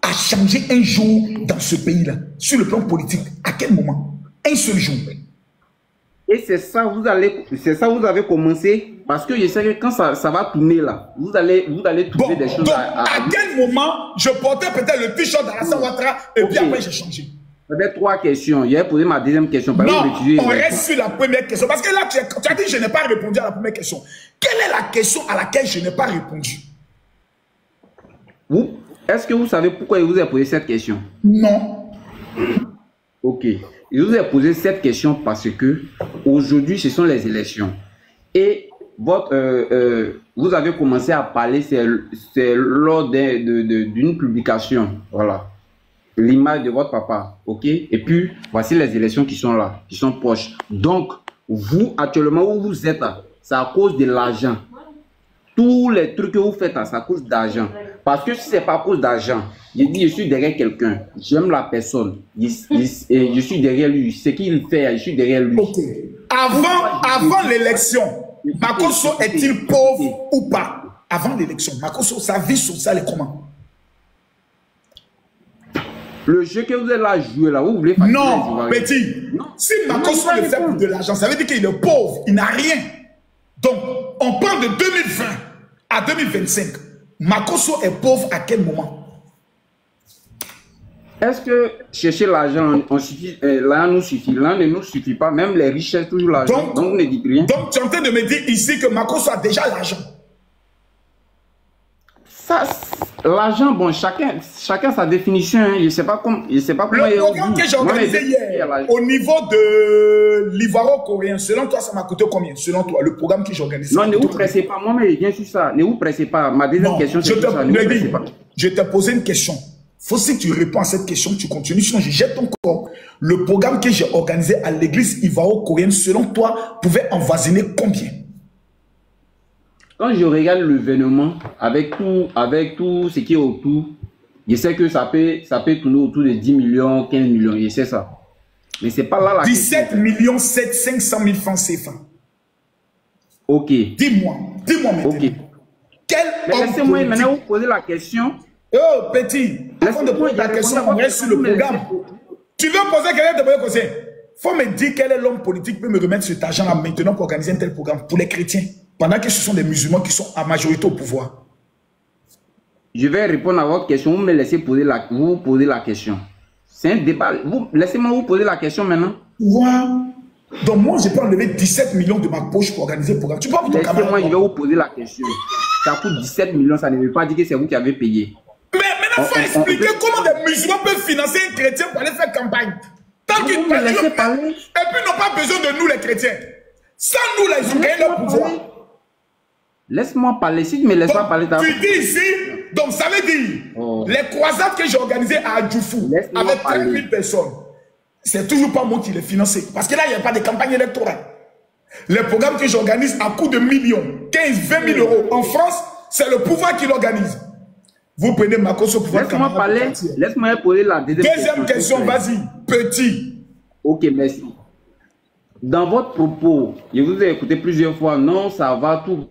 Speaker 2: a changé un jour dans ce pays-là, sur le plan politique? À quel moment? Un seul jour.
Speaker 18: Et c'est ça, vous avez commencé, parce que je sais que quand ça va tourner là, vous allez trouver des choses
Speaker 2: à quel moment je portais peut-être le t-shirt d'Alassane Ouattara et puis après j'ai changé?
Speaker 18: J'avais 3 questions. J'ai posé ma deuxième question.
Speaker 2: Non, on reste sur la première question. Parce que là, tu as dit que je n'ai pas répondu à la première question. Quelle est la question à laquelle je n'ai pas répondu?
Speaker 18: Est-ce que vous savez pourquoi je vous ai posé cette question?
Speaker 2: Non.
Speaker 18: Ok. Je vous ai posé cette question parce que aujourd'hui, ce sont les élections. Et vous avez commencé à parler, c'est lors d'une publication. Voilà. L'image de votre papa, ok? Et puis, voici les élections qui sont là, qui sont proches. Donc, vous, actuellement, où vous êtes là, c'est à cause de l'argent. Tous les trucs que vous faites là, c'est à cause d'argent. Parce que si ce n'est pas à cause d'argent, je dis, je suis derrière quelqu'un, j'aime la personne, et je suis derrière lui, ce qu'il fait, je suis derrière lui.
Speaker 2: Ok. Avant l'élection, Makosso est-il pauvre ou pas? Avant l'élection, Makosso, sa vie sociale est comment?
Speaker 18: Le jeu que vous êtes là joué là, vous voulez faire...
Speaker 2: Non, petit. Si Makosso le fait pour de l'argent, ça veut dire qu'il est pauvre, il n'a rien. Donc, on parle de 2020 à 2025. Makosso est pauvre à quel moment?
Speaker 18: Est-ce que chercher l'argent nous suffit? Là ne nous suffit pas. Même les richesses, toujours l'argent. Donc, vous ne dites rien.
Speaker 2: Donc, tu es en train de me dire ici que Makosso a déjà l'argent.
Speaker 18: L'argent, bon, chacun sa définition. Hein. Je ne sais pas comment.
Speaker 2: Le programme que j'ai organisé hier, au niveau de l'Ivoiro-Coréen, selon toi, ça m'a coûté combien? Selon toi, le programme que j'ai organisé.
Speaker 18: Non, ne vous pressez pas. Moi, mais viens sur ça. Ne vous pressez pas. Ma deuxième question, c'est ça. Ne vous pressez pas.
Speaker 2: Je t'ai posé une question. Faut si tu réponds à cette question, tu continues, sinon je jette ton corps. Le programme que j'ai organisé à l'église Ivoiro-Coréenne, selon toi, pouvait emvoisiner combien?
Speaker 18: Quand je regarde l'événement, avec tout ce qui est autour, je sais que ça peut tourner autour de 10 millions, 15 millions, je sais ça. Mais c'est pas là la
Speaker 2: 17 millions 500 000 francs CFA.
Speaker 18: Ok.
Speaker 2: Dis-moi maintenant. Ok.
Speaker 18: Laissez-moi maintenant vous poser la question.
Speaker 2: Oh, petit, avant de poser la question, on reste sur le programme. Tu veux poser quelqu'un de poser question? Faut me dire quel est l'homme politique qui peut me remettre cet argent-là maintenant pour organiser un tel programme pour les chrétiens, pendant que ce sont des musulmans qui sont à majorité au pouvoir.
Speaker 18: Je vais répondre à votre question. Vous me laissez poser la question. C'est un débat. Laissez-moi vous poser la question maintenant.
Speaker 2: Wow. Donc moi, je peux enlever 17 millions de ma poche pour organiser le programme. Tu peux avoir ton camarade.
Speaker 18: Laissez-moi, je vais vous poser la question. Ça coûte 17 millions, ça ne veut pas dire que c'est vous qui avez payé.
Speaker 2: Mais maintenant, il faut expliquer comment des musulmans peuvent financer un chrétien pour aller faire campagne. Tant qu'ils ne laissent pas. Et puis, ils n'ont pas besoin de nous, les chrétiens. Sans nous, là, ils ont gagné leur pouvoir.
Speaker 18: Laisse-moi parler. Si tu me laisses pas parler...
Speaker 2: Tu dis ici, donc ça veut dire, les croisades que j'ai organisées à Adjoufou, avec 30 000 personnes, c'est toujours pas moi qui les financé. Parce que là, il n'y a pas de campagne électorale. Les programmes que j'organise à coût de millions, 15, 20 000 euros en France, c'est le pouvoir qui l'organise. Vous prenez ma cause au pouvoir.
Speaker 18: Laisse-moi parler. Laisse-moi poser la
Speaker 2: deuxième question. Vas-y, petit.
Speaker 18: Ok, merci. Dans votre propos, je vous ai écouté plusieurs fois, non, ça va, tout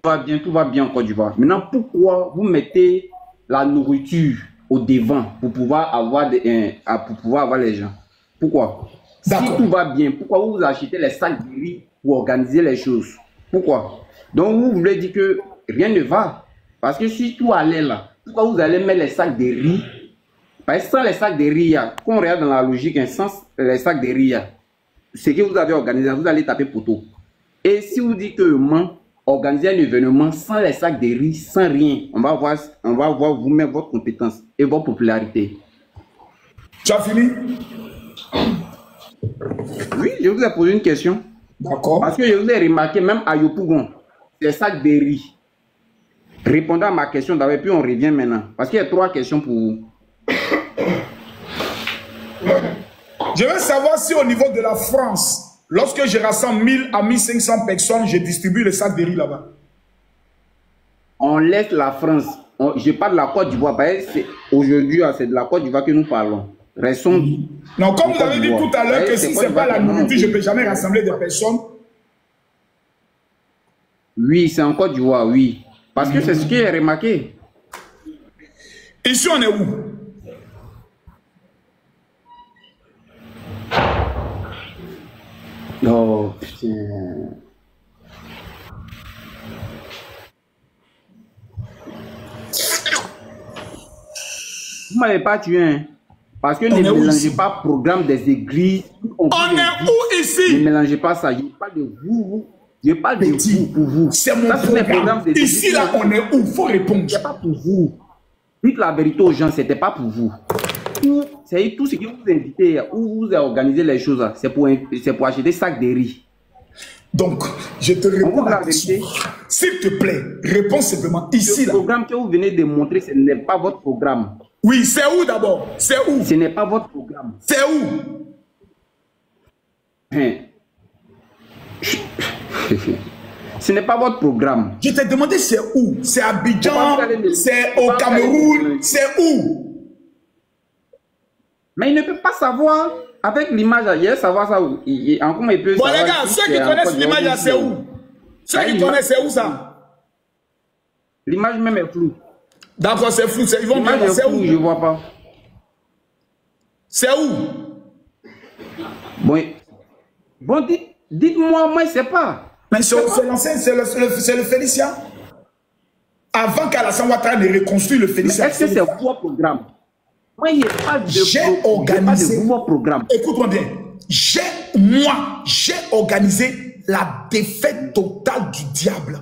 Speaker 18: va bien en Côte d'Ivoire. Maintenant, pourquoi vous mettez la nourriture au devant pour pouvoir avoir, les gens? Pourquoi? Si tout va bien, pourquoi vous achetez les sacs de riz pour organiser les choses? Pourquoi? Donc, vous voulez dire que rien ne va. Parce que si tout allait là, pourquoi vous allez mettre les sacs de riz? Parce que sans les sacs de riz, quand on regarde dans la logique, sans les sacs de riz, ce que vous avez organisé, vous allez taper poteau. Et si vous dites que organiser un événement sans les sacs de riz, sans rien, on va voir vous-même votre compétence et votre popularité.
Speaker 2: Tu as fini?
Speaker 18: Oui, je vous ai posé une question.
Speaker 2: D'accord.
Speaker 18: Parce que je vous ai remarqué, même à Yopougon, les sacs de riz. Répondez à ma question d'abord, puis on revient maintenant. Parce qu'il y a 3 questions pour vous.
Speaker 2: Je veux savoir si au niveau de la France, lorsque je rassemble 1000 à 1500 personnes, je distribue les sacs de riz là-bas.
Speaker 18: On laisse la France. Je parle de la Côte d'Ivoire. Aujourd'hui, c'est de la Côte d'Ivoire que nous parlons. Restons.
Speaker 2: Non, comme vous avez dit tout à l'heure que si ce n'est pas la nourriture, je ne peux jamais rassembler des personnes.
Speaker 18: Oui, c'est en Côte d'Ivoire, oui. Parce que c'est ce qui est remarqué.
Speaker 2: Ici, on est où?
Speaker 18: Oh, putain. Vous m'avez pas tué, hein? Parce que ne mélangez pas programme des églises.
Speaker 2: On est où ici?
Speaker 18: Ne mélangez pas ça. Je parle de vous. Je parle de vous pour vous.
Speaker 2: C'est mon programme. Ici, là, on est où? Il faut répondre.
Speaker 18: C'est pas pour vous. Dites la vérité aux gens, c'était pas pour vous. C'est tout ce que vous invitez, où vous organisez les choses, c'est pour acheter des sacs de riz.
Speaker 2: Donc, je te réponds à la question. S'il te plaît, réponds simplement ici.
Speaker 18: Le programme que vous venez de montrer, ce n'est pas votre programme.
Speaker 2: Oui, c'est où d'abord? C'est où?
Speaker 18: Ce n'est pas votre programme.
Speaker 2: C'est où?
Speaker 18: Ce n'est pas votre programme.
Speaker 2: Je t'ai demandé c'est où? C'est à Abidjan, c'est au Cameroun, c'est où?
Speaker 18: Mais il ne peut pas savoir avec l'image ailleurs, savoir ça où. Comment il peut
Speaker 2: savoir? Bon les gars, ceux qui connaissent l'image c'est où? Ceux qui connaissent c'est où ça?
Speaker 18: L'image même est floue.
Speaker 2: D'accord, c'est flou. Ils vont dire c'est où?
Speaker 18: Je ne vois pas.
Speaker 2: C'est où?
Speaker 18: Bon, dites-moi, moi je ne sais pas.
Speaker 2: Mais c'est l'ancien, c'est le Félicien. Avant qu'Alassane Ouattara ne reconstruise le Félicien.
Speaker 18: Est-ce que c'est votre programme? Moi, il n'y a pas de
Speaker 2: j'ai organisé
Speaker 18: votre programme.
Speaker 2: Écoute-moi bien. J'ai organisé la défaite totale du diable.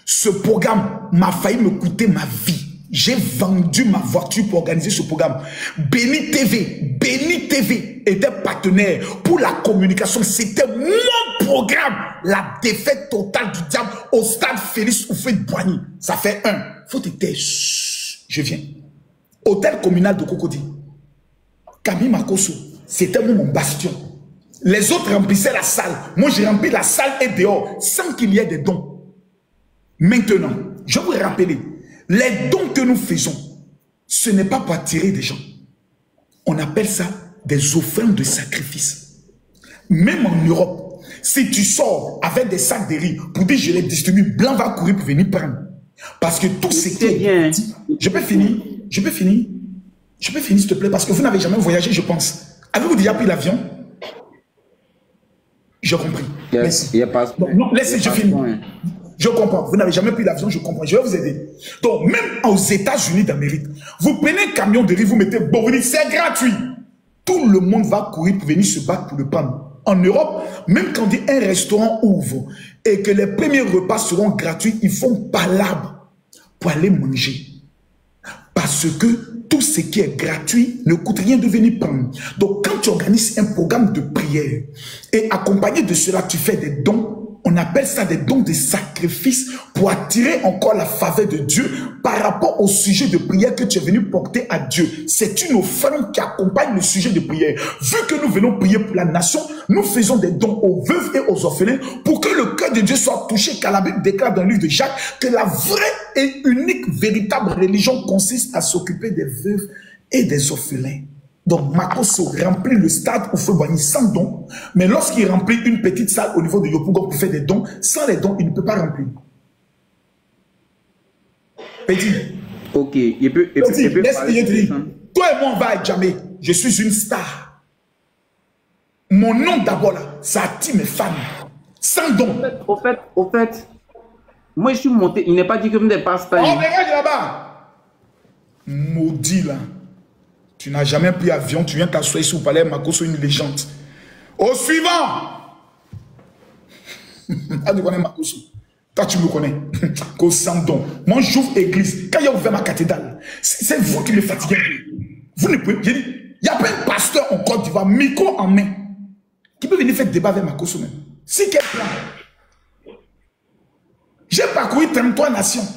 Speaker 2: Ce programme m'a failli me coûter ma vie. J'ai vendu ma voiture pour organiser ce programme. Béni TV était partenaire pour la communication. C'était mon programme. La défaite totale du diable au stade Félix Houphouët-Boigny. Ça fait 1. Faut te taire. Je viens. Hôtel communal de Cocody. Camille Makosso. C'était mon bastion. Les autres remplissaient la salle. Moi, j'ai rempli la salle et dehors sans qu'il y ait des dons. Maintenant, je vous rappeler. Les dons que nous faisons, ce n'est pas pour attirer des gens. On appelle ça des offrandes de sacrifice. Même en Europe, si tu sors avec des sacs de riz pour dire je les distribue, blanc va courir pour venir prendre. Parce que tout ce qui est... Je peux finir, s'il te plaît, parce que vous n'avez jamais voyagé, je pense. Avez-vous déjà pris l'avion? J'ai compris. Merci. Non, laissez, je finis. Je comprends. Vous n'avez jamais pris l'avion, je comprends. Je vais vous aider. Donc, même aux États-Unis d'Amérique, vous prenez un camion de riz, vous mettez bon, vous dites c'est gratuit. Tout le monde va courir pour venir se battre pour le prendre. En Europe, même quand un restaurant ouvre et que les premiers repas seront gratuits, ils font palabre pour aller manger. Parce que tout ce qui est gratuit ne coûte rien de venir prendre. Donc, quand tu organises un programme de prière et accompagné de cela, tu fais des dons, On appelle ça des dons de sacrifice pour attirer encore la faveur de Dieu par rapport au sujet de prière que tu es venu porter à Dieu. C'est une offrande qui accompagne le sujet de prière. Vu que nous venons prier pour la nation, nous faisons des dons aux veuves et aux orphelins pour que le cœur de Dieu soit touché, car la Bible déclare dans le livre de Jacques que la vraie et unique, véritable religion consiste à s'occuper des veuves et des orphelins. Donc, Makosso remplit le stade au feu Boigny sans don, mais lorsqu'il remplit une petite salle au niveau de Yopougon pour faire des dons, sans les dons, il ne peut pas remplir. Petit.
Speaker 18: Ok,
Speaker 2: Petit, laisse-moi dire. Toi et moi, on va être jamais. Je suis une star. Mon nom d'abord là, ça attire mes fans. Sans don.
Speaker 18: Au fait, moi je suis monté, il n'est pas dit que vous n'êtes pas star.
Speaker 2: Oh, dégage là-bas. Maudit là. Tu n'as jamais pris avion, tu viens t'asseoir ici au palais, Makosso une légende. Au suivant. Ah, tu connais Makosso. Toi, tu me connais. Qu'au Sandon. Moi, j'ouvre église. Quand il a ouvert ma cathédrale, c'est vous qui me fatiguez. Vous ne pouvez. Il n'y a pas un pasteur en Côte d'Ivoire, micro en main, qui peut venir faire débat avec Makosso même. Si quelqu'un. J'ai parcouru 33 nations.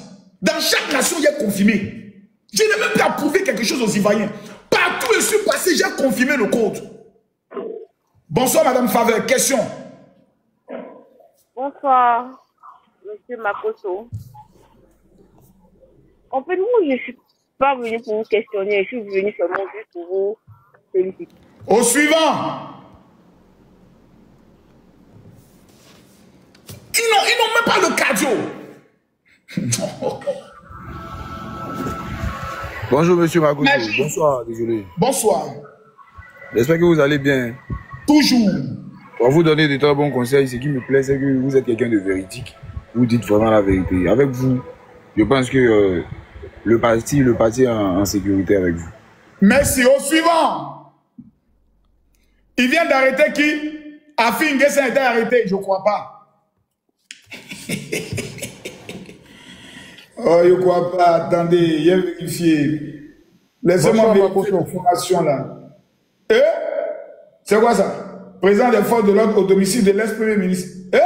Speaker 2: Dans chaque nation, j'ai confirmé. Je n'ai même pas prouvé quelque chose aux Ivoiriens. Partout où je suis passé, j'ai confirmé le code. Bonsoir, Madame Faveur. Question.
Speaker 19: Bonsoir, Monsieur Makosso. En fait, moi, je ne suis pas venu pour vous questionner. Je suis venu seulement juste pour vous féliciter.
Speaker 2: Au suivant. Ils n'ont même pas le cardio.
Speaker 20: Bonjour, monsieur Makosso. Bonsoir, désolé.
Speaker 2: Bonsoir.
Speaker 20: J'espère que vous allez bien.
Speaker 2: Toujours.
Speaker 20: Pour vous donner de très bons conseils, ce qui me plaît, c'est que vous êtes quelqu'un de véridique. Vous dites vraiment la vérité. Avec vous, je pense que le parti est en sécurité avec vous.
Speaker 2: Merci. Au suivant. Il vient d'arrêter qui? Afin Nguessan a été arrêté. Je ne crois pas. Oh, je ne crois pas. Attendez, j'ai vérifié. Laissez-moi vérifier l'information là. Eh? C'est quoi ça? Président des forces de l'ordre au domicile de l'ex-premier ministre. Eh?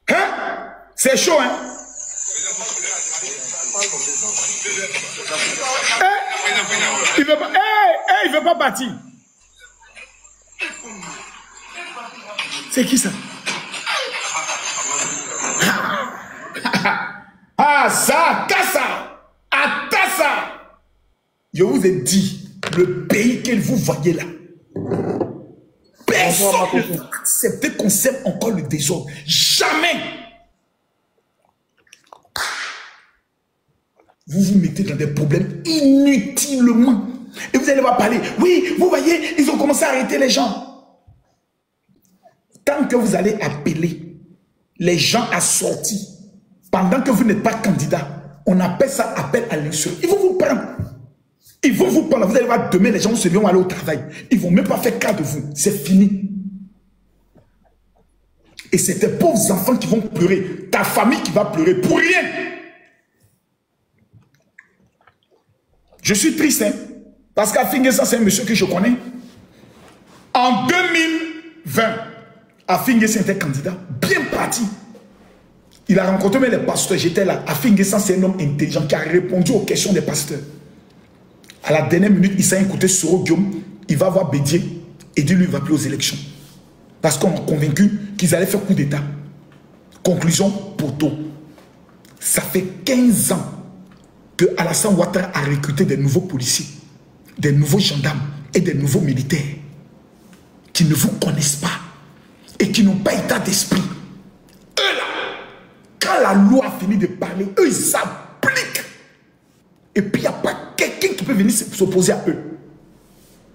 Speaker 2: Hein? C'est chaud, hein? Il veut pas, il veut pas partir. C'est qui ça? Ah, ça, Kassa! Atassa! Je vous ai dit, le pays que vous voyez là, personne ne va accepter qu'on sème encore le désordre. Jamais! Vous vous mettez dans des problèmes inutilement. Et vous allez voir parler. Oui, vous voyez, ils ont commencé à arrêter les gens. Tant que vous allez appeler les gens à sortir, pendant que vous n'êtes pas candidat, on appelle ça appel à l'insurrection. Ils vont vous prendre. Ils vont vous prendre. Vous allez voir demain, les gens vont aller au travail. Ils ne vont même pas faire cas de vous. C'est fini. Et c'est tes pauvres enfants qui vont pleurer. Ta famille qui va pleurer pour rien. Je suis triste, hein, parce qu'Afin Nguessan, c'est un monsieur que je connais. En 2020, Afin Nguessan était candidat, bien parti. Il a rencontré même les pasteurs, j'étais là. Afin Nguessan, c'est un homme intelligent qui a répondu aux questions des pasteurs. À la dernière minute, il s'est écouté Soro Guillaume, il va voir Bédier et dit lui, il ne va plus aux élections. Parce qu'on a convaincu qu'ils allaient faire coup d'État. Conclusion, poteau. Ça fait 15 ans que Alassane Ouattara a recruté des nouveaux policiers, des nouveaux gendarmes et des nouveaux militaires qui ne vous connaissent pas et qui n'ont pas état d'esprit. Eux là, quand la loi a fini de parler, eux ils s'appliquent. Et puis il n'y a pas quelqu'un qui peut venir s'opposer à eux.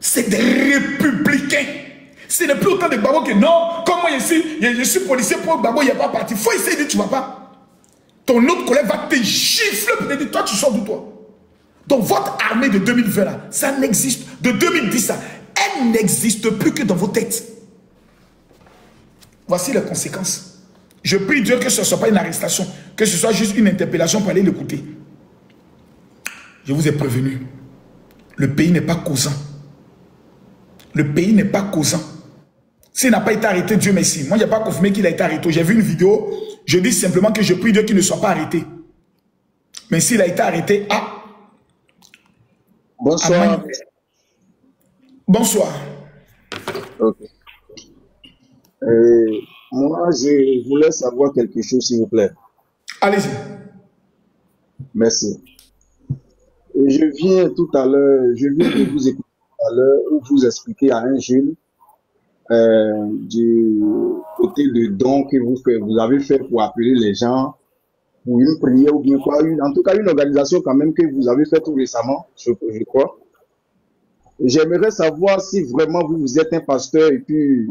Speaker 2: C'est des républicains. Ce n'est plus autant de Gbagbo que non, comme moi ici, je suis policier pour Gbagbo, il n'y a pas parti. Il faut essayer de dire tu ne vas pas. Ton autre collègue va te gifler pour te dire, toi, tu sors d'où, toi? Donc, votre armée de 2020, là, ça n'existe. De 2010, ça, elle n'existe plus que dans vos têtes. Voici les conséquences. Je prie Dieu que ce ne soit pas une arrestation, que ce soit juste une interpellation pour aller l'écouter. Je vous ai prévenu. Le pays n'est pas causant. Le pays n'est pas causant. S'il n'a pas été arrêté, Dieu merci. Moi, il n'y a pas confirmé qu'il a été arrêté. J'ai vu une vidéo, je dis simplement que je prie Dieu qu'il ne soit pas arrêté. Mais s'il a été arrêté,
Speaker 21: Bonsoir.
Speaker 2: Bonsoir.
Speaker 21: Ok. Moi, je voulais savoir quelque chose, s'il vous plaît.
Speaker 2: Allez-y.
Speaker 21: Merci. Et je viens de vous écouter tout à l'heure où vous expliquez à un jeune du côté de don que vous avez fait pour appeler les gens pour une prière ou bien quoi, en tout cas une organisation quand même que vous avez fait tout récemment, je crois. J'aimerais savoir si vraiment vous êtes un pasteur et puis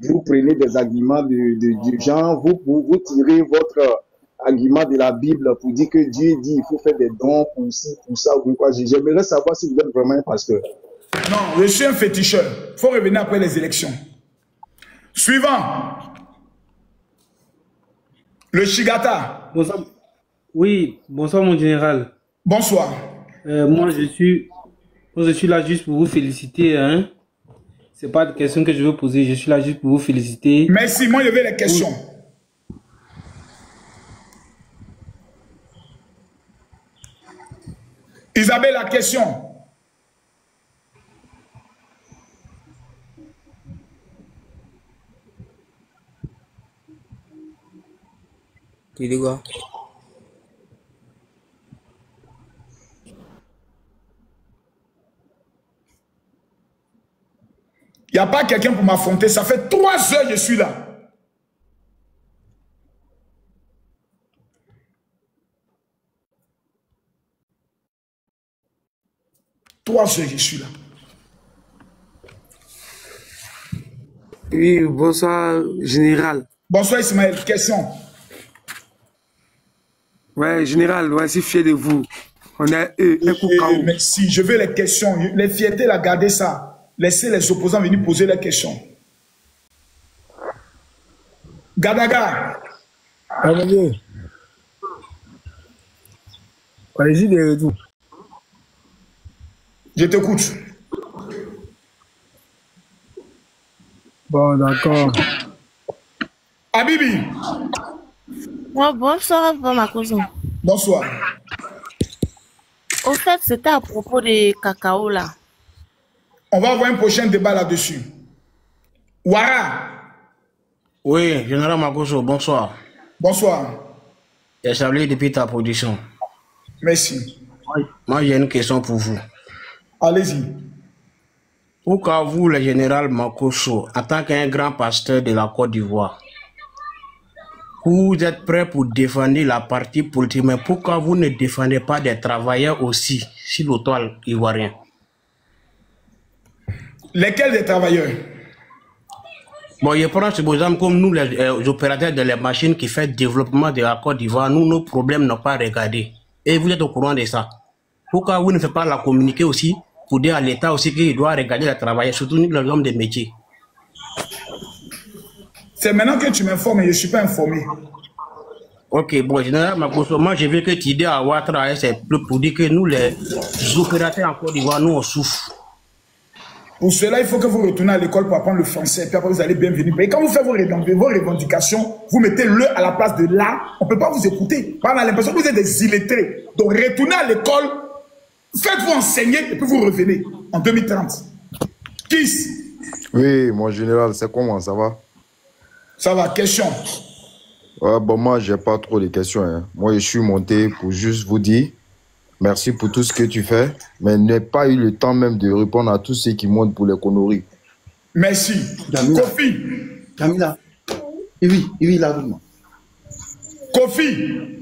Speaker 21: vous prenez des arguments du genre, vous tirez votre argument de la Bible pour dire que Dieu dit il faut faire des dons pour ci, pour ça ou quoi. J'aimerais savoir si vous êtes vraiment un pasteur.
Speaker 2: Non, je suis un féticheur. Il faut revenir après les élections. Suivant. Le Shigata.
Speaker 8: Bonsoir. Oui, bonsoir mon général.
Speaker 2: Bonsoir.
Speaker 8: Moi je suis là juste pour vous féliciter. Hein. Ce n'est pas de questions que je veux poser, je suis là juste pour vous féliciter.
Speaker 2: Merci, moi je veux les questions. Isabelle, la question.
Speaker 8: Tu dis quoi?
Speaker 2: Il n'y a pas quelqu'un pour m'affronter. Ça fait 3 heures que je suis là. Je suis là.
Speaker 22: Oui, bonsoir, général.
Speaker 2: Bonsoir, Ismaël. Question.
Speaker 22: Ouais, général, je suis fier de vous. On a un coup KO.
Speaker 2: Merci. Je veux les questions. Les fiertés, la gardez ça. Laissez les opposants venir poser les questions. Gadaga.
Speaker 22: Allez-y, des retours.
Speaker 2: Je t'écoute.
Speaker 22: Bon, d'accord.
Speaker 2: Habibi.
Speaker 23: Bonsoir, Makoso.
Speaker 2: Bonsoir.
Speaker 23: Au fait, c'était à propos des cacao là.
Speaker 2: On va avoir un prochain débat là-dessus. Ouara.
Speaker 8: Oui, général Makoso, bonsoir.
Speaker 2: Bonsoir.
Speaker 8: J'ai salué depuis ta production.
Speaker 2: Merci.
Speaker 8: Moi, j'ai une question pour vous.
Speaker 2: Allez-y.
Speaker 8: Pourquoi vous, le général Makoso, en tant qu'un grand pasteur de la Côte d'Ivoire, vous êtes prêt pour défendre la partie politique, mais pourquoi vous ne défendez pas des travailleurs aussi sur le toit ivoirien?
Speaker 2: Lesquels des travailleurs?
Speaker 8: Bon, je prends ce exemple comme nous, les opérateurs de les machines qui font le développement de la Côte d'Ivoire, nous, nos problèmes n'ont pas regardé. Et vous êtes au courant de ça. Pourquoi vous ne faites pas la communiquer aussi pour dire à l'État aussi qu'il doit regarder les travailleurs, surtout les hommes des métiers?
Speaker 2: C'est maintenant que tu m'informes et je ne suis pas informé.
Speaker 8: Ok, bon, général Makoso, moi je veux que tu dises à Ouattara, c'est pour dire que nous, les opérateurs en Côte d'Ivoire, nous on souffre.
Speaker 2: Pour cela, il faut que vous retournez à l'école pour apprendre le français, puis après vous allez bien venir. Et quand vous faites vos revendications, vous mettez le à la place de là, on ne peut pas vous écouter. On a l'impression que vous êtes des illettrés. Donc retournez à l'école, faites-vous enseigner et puis vous revenez en 2030. Kiss.
Speaker 13: Oui, mon général, c'est comment, ça va?
Speaker 2: Ça va, question.
Speaker 13: Ouais, bon, moi, j'ai pas trop de questions. Hein. Moi, je suis monté pour juste vous dire merci pour tout ce que tu fais, mais n'ai pas eu le temps même de répondre à tous ceux qui montent pour les conneries.
Speaker 2: Merci. Kofi.
Speaker 24: Camila. Oui, là,
Speaker 2: Kofi.